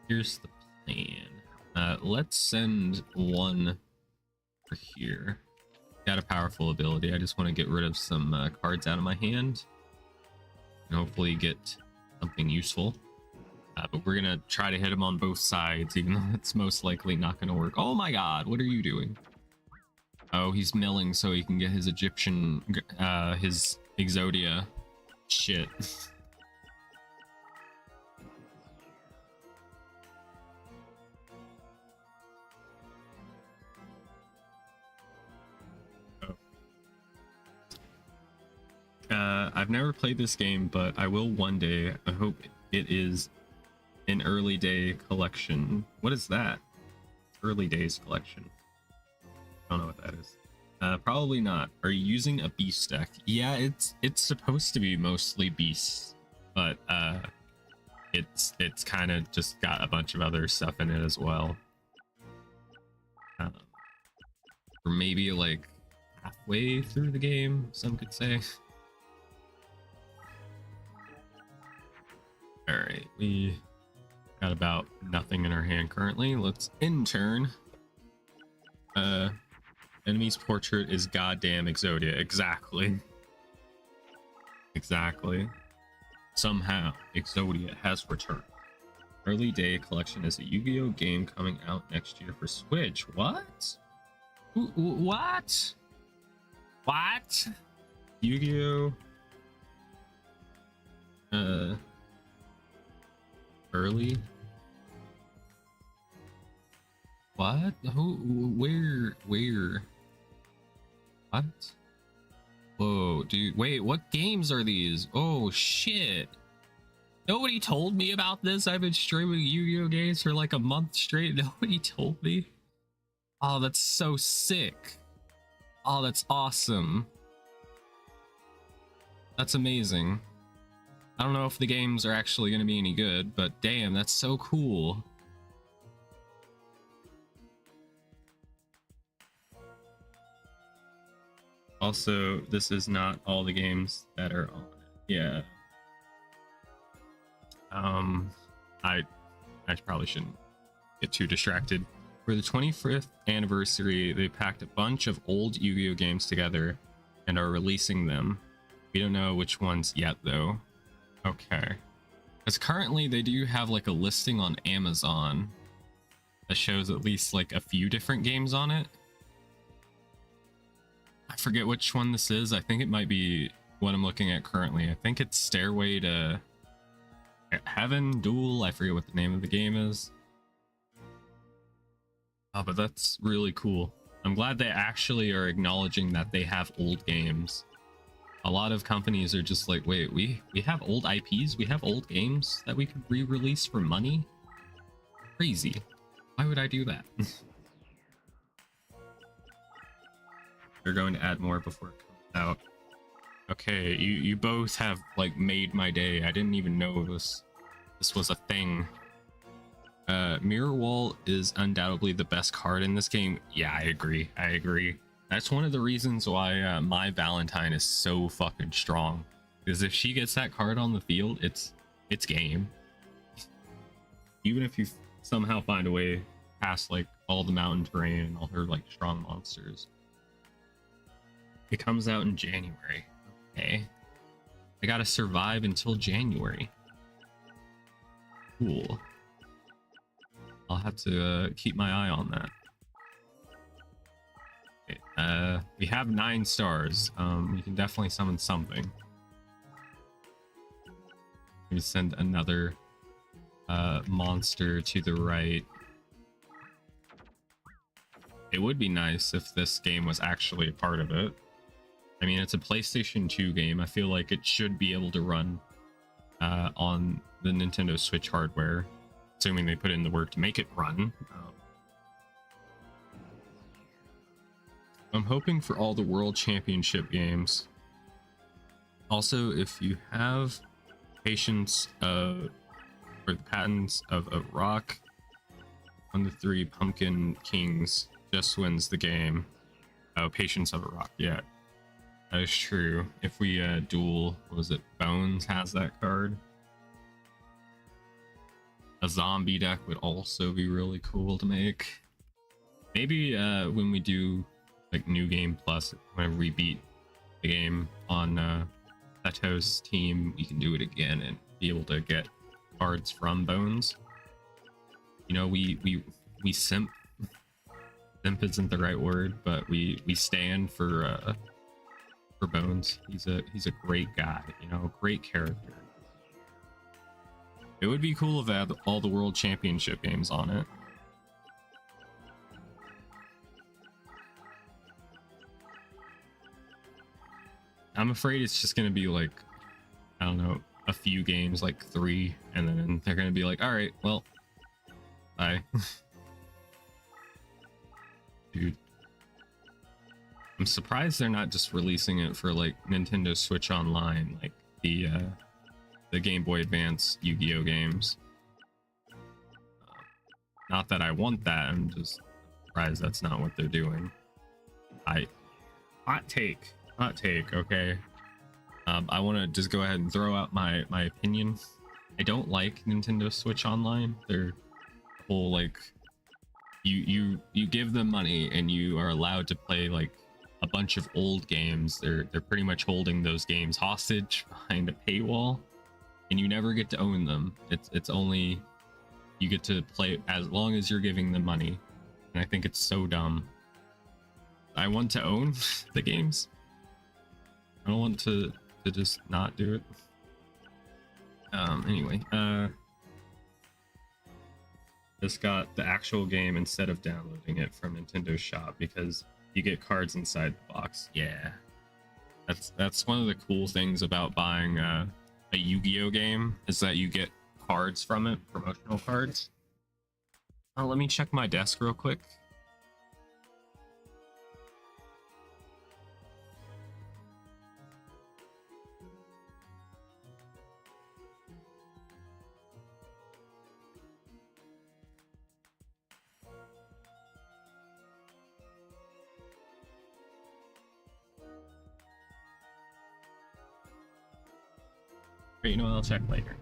Here's the plan. Let's send one over here. Got a powerful ability. I just want to get rid of some cards out of my hand and hopefully get something useful. But we're gonna try to hit him on both sides, even though it's most likely not gonna work. Oh my god, what are you doing? Oh, he's milling so he can get his Egyptian, his Exodia. Shit. I've never played this game, but I will one day. I hope it is an early day collection. What is that? Early days collection. I don't know what that is. Probably not. Are you using a beast deck? Yeah, it's supposed to be mostly beasts, but it's kind of just got a bunch of other stuff in it as well. Or maybe like halfway through the game, some could say. All right, we got about nothing in our hand currently. Let's intern. Enemy's portrait is goddamn Exodia. Exactly. Exactly. Somehow, Exodia has returned. Early Day Collection is a Yu-Gi-Oh game coming out next year for Switch. What? What? What? Yu-Gi-Oh! Early? What? Who? Where? What? Whoa, dude. Wait, what games are these? Oh, shit. Nobody told me about this. I've been streaming Yu-Gi-Oh! Games for like a month straight. Nobody told me. Oh, that's so sick. Oh, that's awesome. That's amazing. I don't know if the games are actually going to be any good, but damn, that's so cool. Also, this is not all the games that are on it. Yeah. I probably shouldn't get too distracted. For the 25th anniversary, they packed a bunch of old Yu-Gi-Oh games together and are releasing them. We don't know which ones yet, though. Okay. Because currently they do have like a listing on Amazon that shows at least like a few different games on it. I forget which one this is. I think it might be what I'm looking at currently. I think it's Stairway to Heaven Duel. I forget what the name of the game is. Oh, but that's really cool. I'm glad they actually are acknowledging that they have old games. A lot of companies are just like, wait, we have old IPs? We have old games that we could re-release for money? Crazy. Why would I do that? They're going to add more before it comes out. Okay, you both have like made my day. I didn't even know this was a thing. Mirror Wall is undoubtedly the best card in this game. Yeah, I agree. That's one of the reasons why my Valentine is so fucking strong. Because if she gets that card on the field, it's game. Even if you somehow find a way past like all the mountain terrain and all her like strong monsters. It comes out in January. Okay. I gotta survive until January. Cool. I'll have to keep my eye on that. Okay, we have 9 stars. We can definitely summon something. Maybe send another monster to the right. It would be nice if this game was actually a part of it. I mean, it's a PlayStation 2 game. I feel like it should be able to run on the Nintendo Switch hardware, assuming they put in the work to make it run. I'm hoping for all the World Championship games. Also, if you have Patience or the Patents of a Rock, 1 to 3 Pumpkin Kings just wins the game. Oh, Patience of a Rock, yeah. That is true. If we duel, what was it? Bones has that card. A zombie deck would also be really cool to make. Maybe when we do like New Game Plus, whenever we beat the game on Seto's team, we can do it again and be able to get cards from Bones. You know, we simp. Simp isn't the right word, but we stand for Bones. He's a great guy, you know, great character. It would be cool if they had all the World Championship games on it. I'm afraid it's just gonna be like, I don't know, a few games, like 3, and then they're gonna be like, all right, well, bye. Dude, I'm surprised they're not just releasing it for like Nintendo Switch Online, like the Game Boy Advance Yu-Gi-Oh games. Not that I want that, I'm just surprised that's not what they're doing. Hot take, okay. I want to just go ahead and throw out my opinion. I don't like Nintendo Switch Online. Their whole like, you give them money and you are allowed to play like a bunch of old games. They're pretty much holding those games hostage behind a paywall, and you never get to own them. It's only you get to play as long as you're giving them money, and I think it's so dumb. I want to own the games. I don't want to just not do it. Anyway, just got the actual game instead of downloading it from Nintendo Shop because you get cards inside the box. Yeah, that's one of the cool things about buying a Yu-Gi-Oh game is that you get cards from it, promotional cards. Let me check my desk real quick. You know, I'll check later.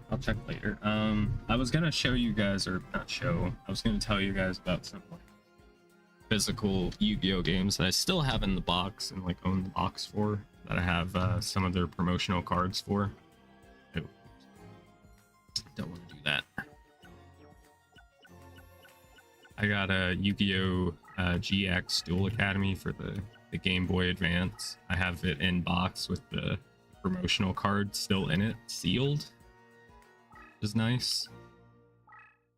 I was gonna show you guys, or not show, I was gonna tell you guys about some like physical Yu-Gi-Oh games that I still have in the box and like own the box for, that I have some of their promotional cards for. Oh, don't want to do that. I got a Yu-Gi-Oh GX Duel Academy for the Game Boy Advance. I have it in box with the promotional card still in it, sealed, which is nice.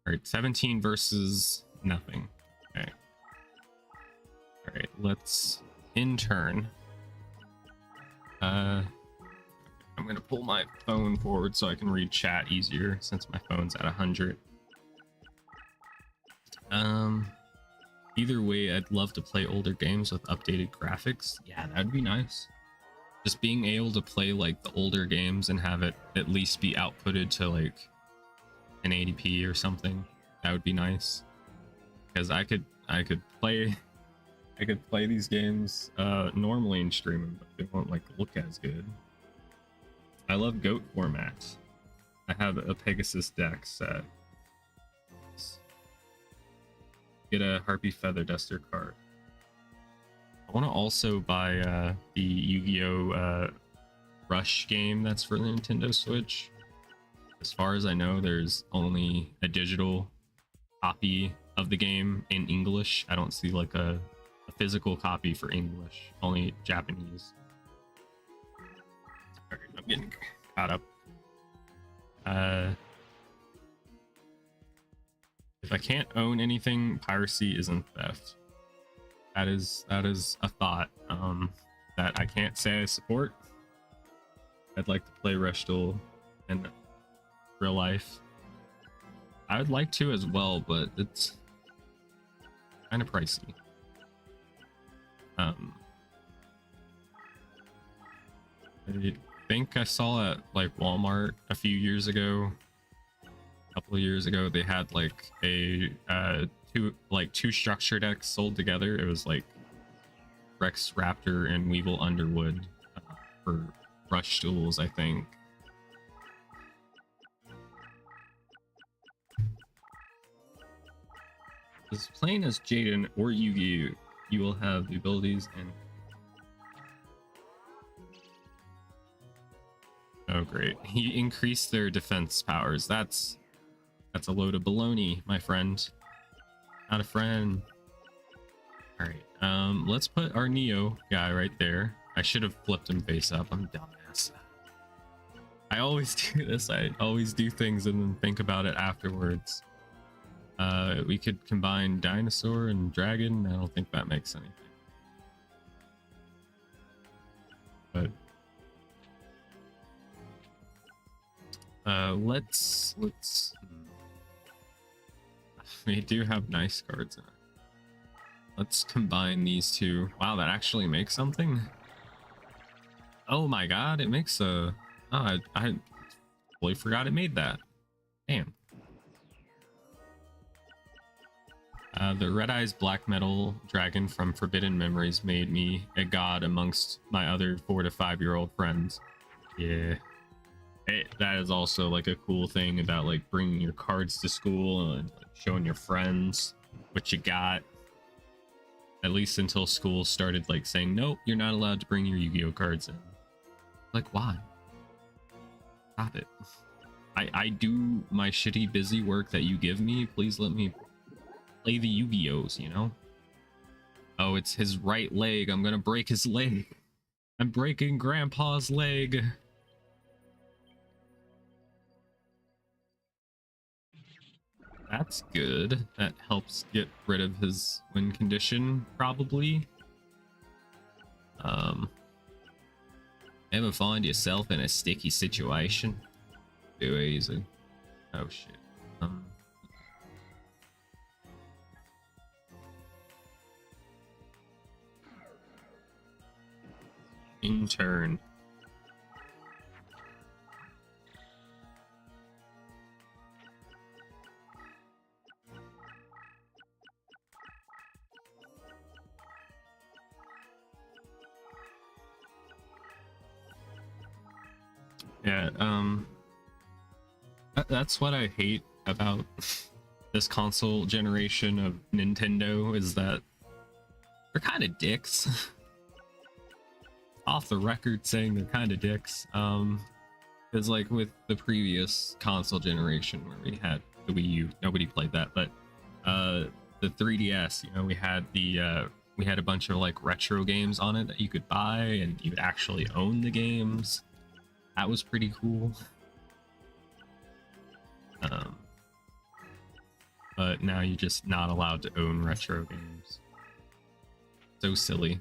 All right, 17 versus nothing. Okay. All right, let's in turn. I'm gonna pull my phone forward so I can read chat easier since my phone's at 100. Either way, I'd love to play older games with updated graphics. Yeah, that'd be nice. Just being able to play like the older games and have it at least be outputted to like an 80p or something, that would be nice. Because I could play these games normally and stream them, but they won't like look as good. I love GOAT formats. I have a Pegasus deck set. Get a Harpy Feather Duster card. I want to also buy the Yu-Gi-Oh! Rush game that's for the Nintendo Switch. As far as I know, there's only a digital copy of the game in English. I don't see like a physical copy for English, only Japanese. Alright, I'm getting caught up. If I can't own anything, piracy isn't theft. That is a thought that I can't say I support. I'd like to play Rush Duel in real life. I would like to as well, but it's kind of pricey. I think I saw at like Walmart a few years ago, a couple of years ago, they had like a two structure decks sold together. It was like Rex Raptor and Weevil Underwood for Rush Duels, I think. As playing as Jaden or Yugi, you will have the abilities and... Oh great, he increased their defense powers. That's a load of baloney, my friend. Not a friend. Alright, let's put our Neo guy right there. I should have flipped him face up. I'm a dumbass. I always do this. I always do things and then think about it afterwards. We could combine dinosaur and dragon. I don't think that makes anything. But let's we do have nice cards in it. Let's combine these two. Wow, that actually makes something. Oh my god, it makes a... Oh, I totally forgot it made that. Damn. The Red Eyes Black Metal Dragon from Forbidden Memories made me a god amongst my other 4 to 5-year-old friends. Yeah. That is also like a cool thing about like bringing your cards to school and like, showing your friends what you got. At least until school started like saying, nope, you're not allowed to bring your Yu-Gi-Oh cards in. Like, why? Stop it. I do my shitty busy work that you give me. Please let me play the Yu-Gi-Ohs, you know? Oh, it's his right leg. I'm gonna break his leg. I'm breaking Grandpa's leg. That's good. That helps get rid of his win condition, probably. Ever find yourself in a sticky situation? Too easy. Oh shit. Intern. Yeah, that's what I hate about this console generation of Nintendo, is that they're kind of dicks. Off the record saying they're kind of dicks. Because like with the previous console generation where we had the Wii U, nobody played that, but the 3DS, you know, we had a bunch of like retro games on it that you could buy, and you would actually own the games. That was pretty cool. But now you're just not allowed to own retro games. So silly.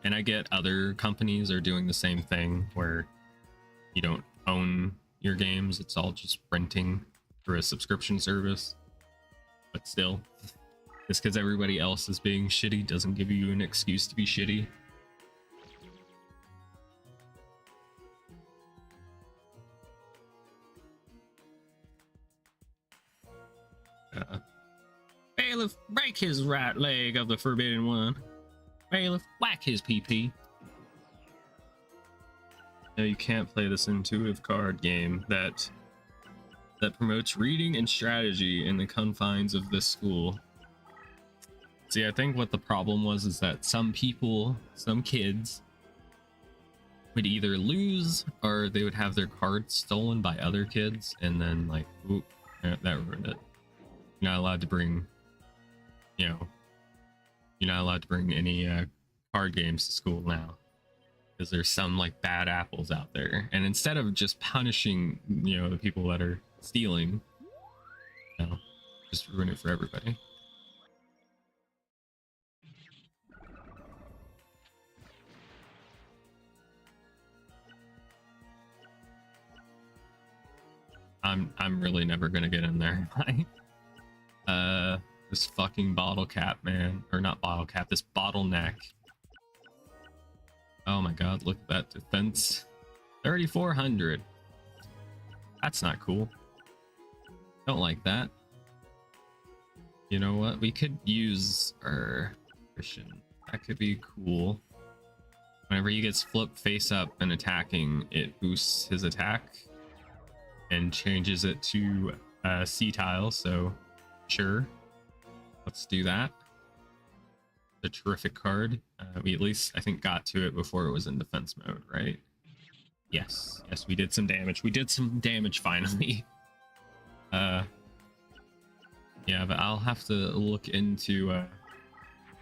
And I get other companies are doing the same thing where you don't own your games, it's all just renting through a subscription service. But still, just because everybody else is being shitty doesn't give you an excuse to be shitty. Bailiff, break his right leg of the forbidden one. Bailiff, whack his PP. No, you can't play this intuitive card game that promotes reading and strategy in the confines of this school. See, I think what the problem was is that some people, some kids, would either lose or they would have their cards stolen by other kids, and then like, oop, that ruined it. You're not allowed to bring, you know, you're not allowed to bring any card games to school now, because there's some like bad apples out there. And instead of just punishing, you know, the people that are stealing, you know, just ruin it for everybody. I'm really never gonna get in there. This fucking bottle cap, man. Or not bottle cap, this bottleneck. Oh my god, look at that defense. 3,400. That's not cool. Don't like that. You know what? We could use our Christian. That could be cool. Whenever he gets flipped face up and attacking, it boosts his attack and changes it to C tile, so sure. Let's do that. A terrific card. We at least, I think, got to it before it was in defense mode, right? Yes. Yes, we did some damage. We did some damage finally. Yeah, but I'll have to look into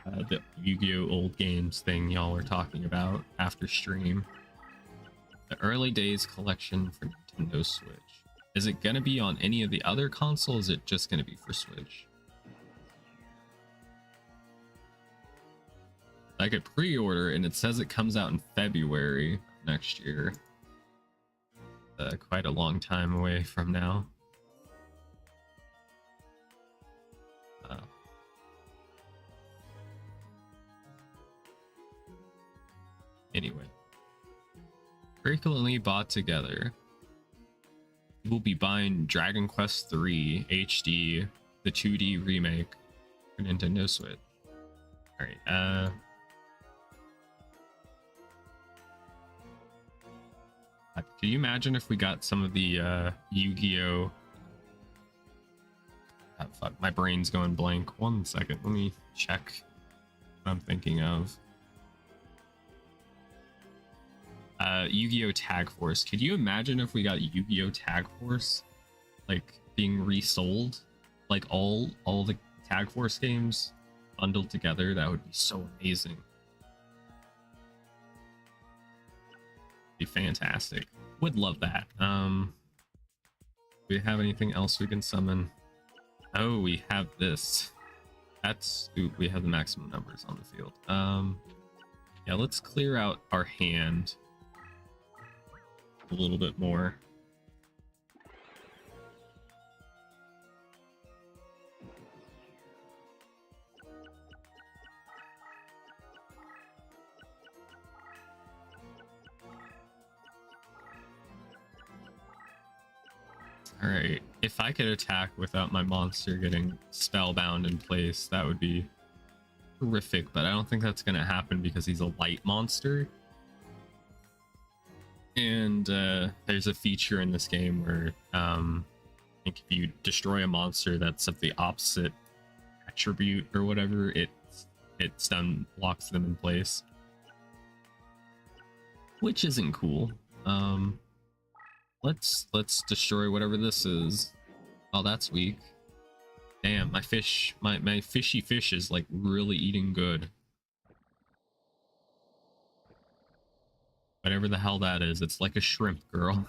the Yu-Gi-Oh! Old games thing y'all were talking about after stream. The early days collection for Nintendo Switch. Is it gonna be on any of the other consoles? Is it just gonna be for Switch? I could pre-order, and it says it comes out in February next year. Quite a long time away from now. Anyway, frequently bought together. We'll be buying Dragon Quest III HD, the 2D remake for Nintendo Switch. All right. Can you imagine if we got some of the Yu-Gi-Oh? Oh, fuck, my brain's going blank. 1 second, let me check what I'm thinking of. Yu-Gi-Oh! Tag Force. Could you imagine if we got Yu-Gi-Oh! Tag Force like being resold? Like all the Tag Force games, bundled together, that would be so amazing. Be fantastic. Would love that. Do we have anything else we can summon? Oh, we have this. That's, ooh, we have the maximum numbers on the field. Yeah, let's clear out our hand a little bit more. Alright, if I could attack without my monster getting spellbound in place, that would be horrific, but I don't think that's going to happen because he's a light monster. And there's a feature in this game where I think if you destroy a monster that's of the opposite attribute or whatever, it stun blocks them in place, which isn't cool. Let's destroy whatever this is. Oh, that's weak. Damn, my fish, my fishy fish is like really eating good. Whatever the hell that is, it's like a shrimp girl.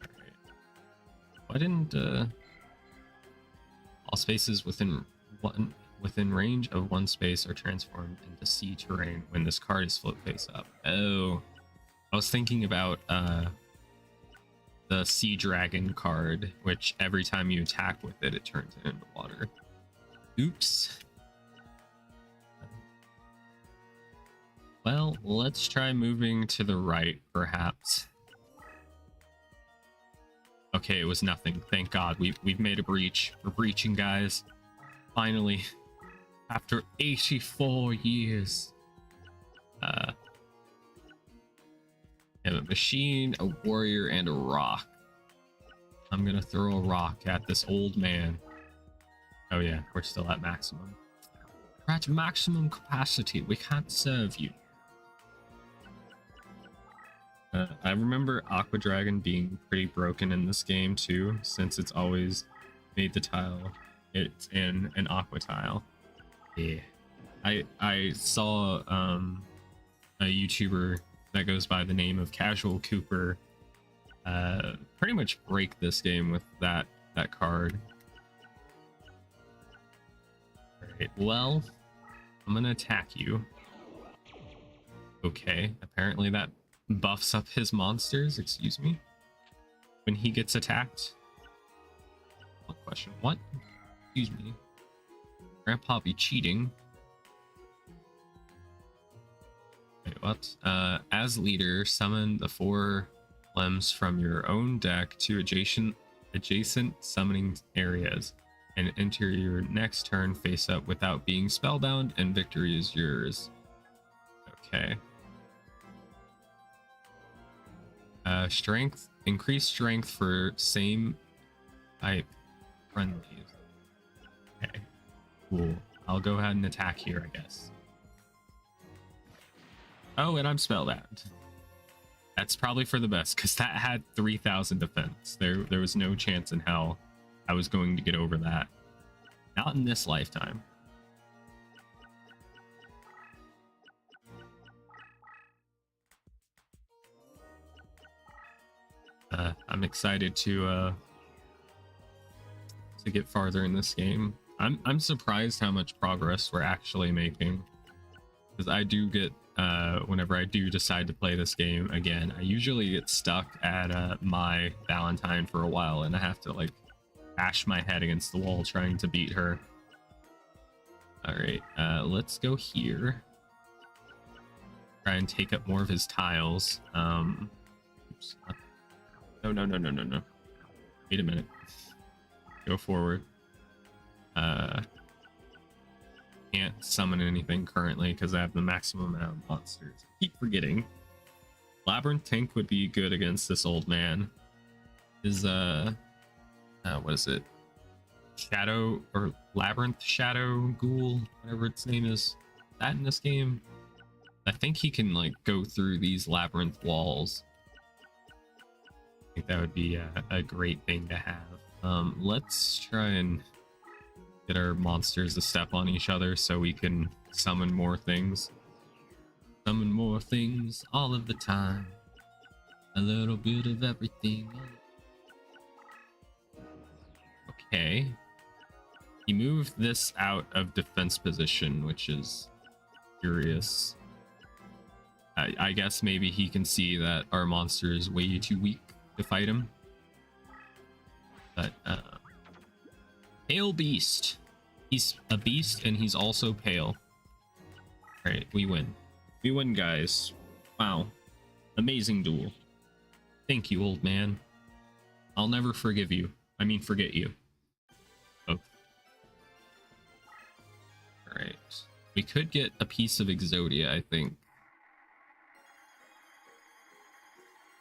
Alright. Why didn't all spaces within range of one space are transformed into sea terrain when this card is flipped face up? Oh, I was thinking about the sea dragon card, which every time you attack with it, it turns it into water. Oops. Well, let's try moving to the right, perhaps. Okay, it was nothing. Thank God. We've made a breach. We're breaching, guys. Finally. After 84 years. I have a machine, a warrior, and a rock. I'm gonna throw a rock at this old man. Oh yeah, we're still at maximum. We're at maximum capacity. We can't serve you. I remember Aqua Dragon being pretty broken in this game too, since it's always made the tile. It's in an aqua tile. Yeah. I saw a YouTuber that goes by the name of Casual Cooper pretty much break this game with that card. Alright, well, I'm gonna attack you. Okay, apparently that buffs up his monsters, excuse me, when he gets attacked. One question, what? Excuse me. Grandpa be cheating. Wait, what? As leader, summon the 4 emblems from your own deck to adjacent summoning areas and enter your next turn face up without being spellbound, and victory is yours. Okay. Strength, increased strength for same type friendlies. Okay, cool. I'll go ahead and attack here, I guess. Oh, and I'm spellbound. That's probably for the best, because that had 3,000 defense. There was no chance in hell I was going to get over that. Not in this lifetime. I'm excited to get farther in this game. I'm surprised how much progress we're actually making, because I do get whenever I do decide to play this game again, I usually get stuck at my Valentine for a while, and I have to like bash my head against the wall trying to beat her. All right, let's go here. Try and take up more of his tiles. Oops. No. Wait a minute. Go forward. Can't summon anything currently because I have the maximum amount of monsters. I keep forgetting. Labyrinth Tank would be good against this old man. Is what is it? Shadow or Labyrinth Shadow Ghoul, whatever its name is. That in this game? I think he can like go through these labyrinth walls. I think that would be a great thing to have. Let's try and get our monsters to step on each other so we can summon more things. Summon more things all of the time. A little bit of everything. Okay. He moved this out of defense position, which is curious. I guess maybe he can see that our monster is way too weak to fight him. But, Pale Beast. He's a beast and he's also pale. Alright, we win. We win, guys. Wow. Amazing duel. Thank you, old man. I'll never forgive you. I mean, forget you. Oh. Alright. We could get a piece of Exodia, I think.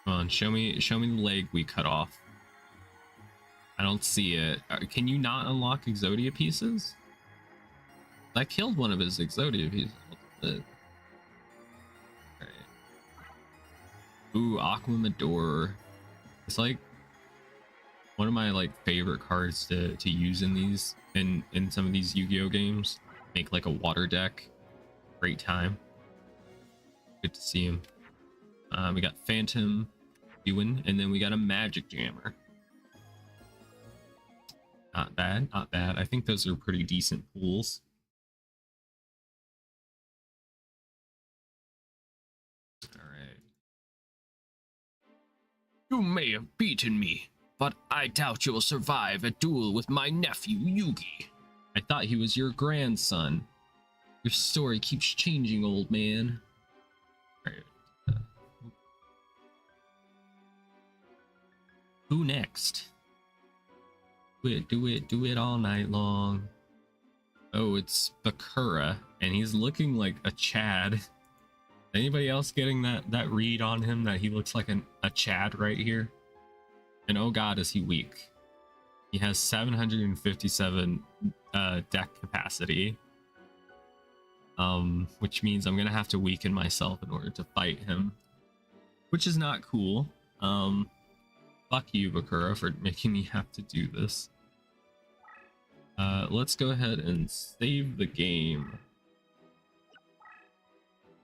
Come on, show me the leg we cut off. I don't see it. Can you not unlock Exodia pieces? I killed one of his Exodia pieces. Alright. Ooh, Aquamador. It's like one of my favorite cards to use in these in some of these Yu-Gi-Oh games. Make like a water deck. Great time. Good to see him. We got Phantom Ewan, and then we got a Magic Jammer. Not bad, not bad. I think those are pretty decent pools. Alright. You may have beaten me, but I doubt you will survive a duel with my nephew, Yugi. I thought he was your grandson. Your story keeps changing, old man. Alright. Who next? Do it all night long. Oh, it's Bakura, and he's looking like a Chad. Anybody else getting that read on him that he looks like a Chad right here? And oh god, is he weak. He has 757 deck capacity. Which means I'm gonna have to weaken myself in order to fight him. Which is not cool. Fuck you, Bakura, for making me have to do this. Let's go ahead and save the game.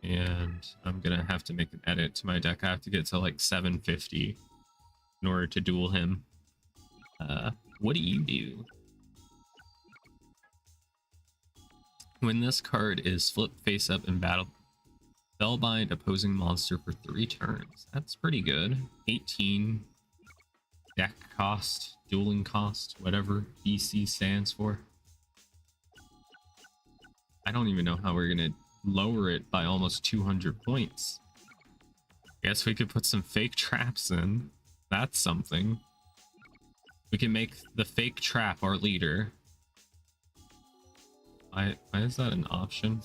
And I'm gonna have to make an edit to my deck. I have to get to like 750 in order to duel him. What do you do? When this card is flipped face up in battle, spellbind opposing monster for 3 turns. That's pretty good. 18 deck cost, dueling cost, whatever DC stands for. I don't even know how we're gonna lower it by almost 200 points. Guess we could put some fake traps in. That's something. We can make the fake trap our leader. Why is that an option?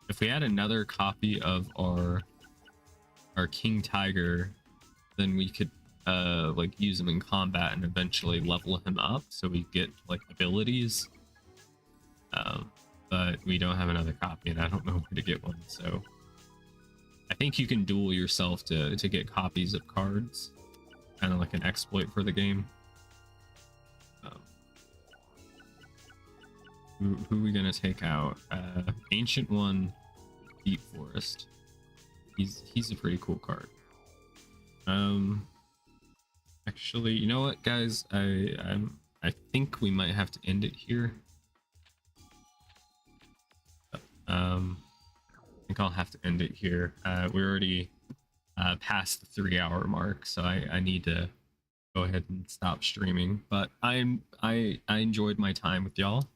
If we had another copy of our King Tiger, then we could use him in combat and eventually level him up so we get abilities. But we don't have another copy and I don't know where to get one, so I think you can duel yourself to get copies of cards, kind of like an exploit for the game. Who are we gonna take out? Ancient One, Deep Forest. He's a pretty cool card. Actually, you know what, guys? I think we might have to end it here. I think I'll have to end it here. We're already past the 3-hour mark, so I need to go ahead and stop streaming. But I enjoyed my time with y'all.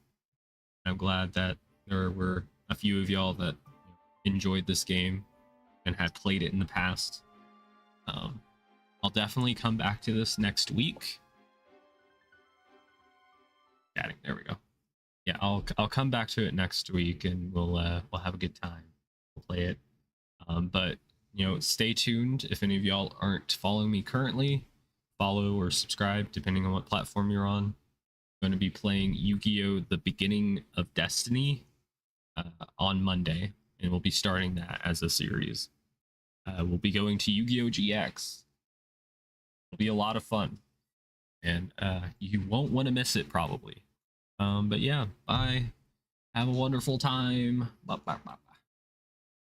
I'm glad that there were a few of y'all that enjoyed this game and had played it in the past. I'll definitely come back to this next week. Chatting, there we go. Yeah, I'll come back to it next week and we'll have a good time. We'll play it. But stay tuned. If any of y'all aren't following me currently, follow or subscribe depending on what platform you're on. I'm going to be playing Yu-Gi-Oh! The Beginning of Destiny on Monday, and we'll be starting that as a series. We'll be going to Yu-Gi-Oh! GX. It'll be a lot of fun, and you won't want to miss it probably. But yeah, bye. Have a wonderful time. Bye, bye, bye.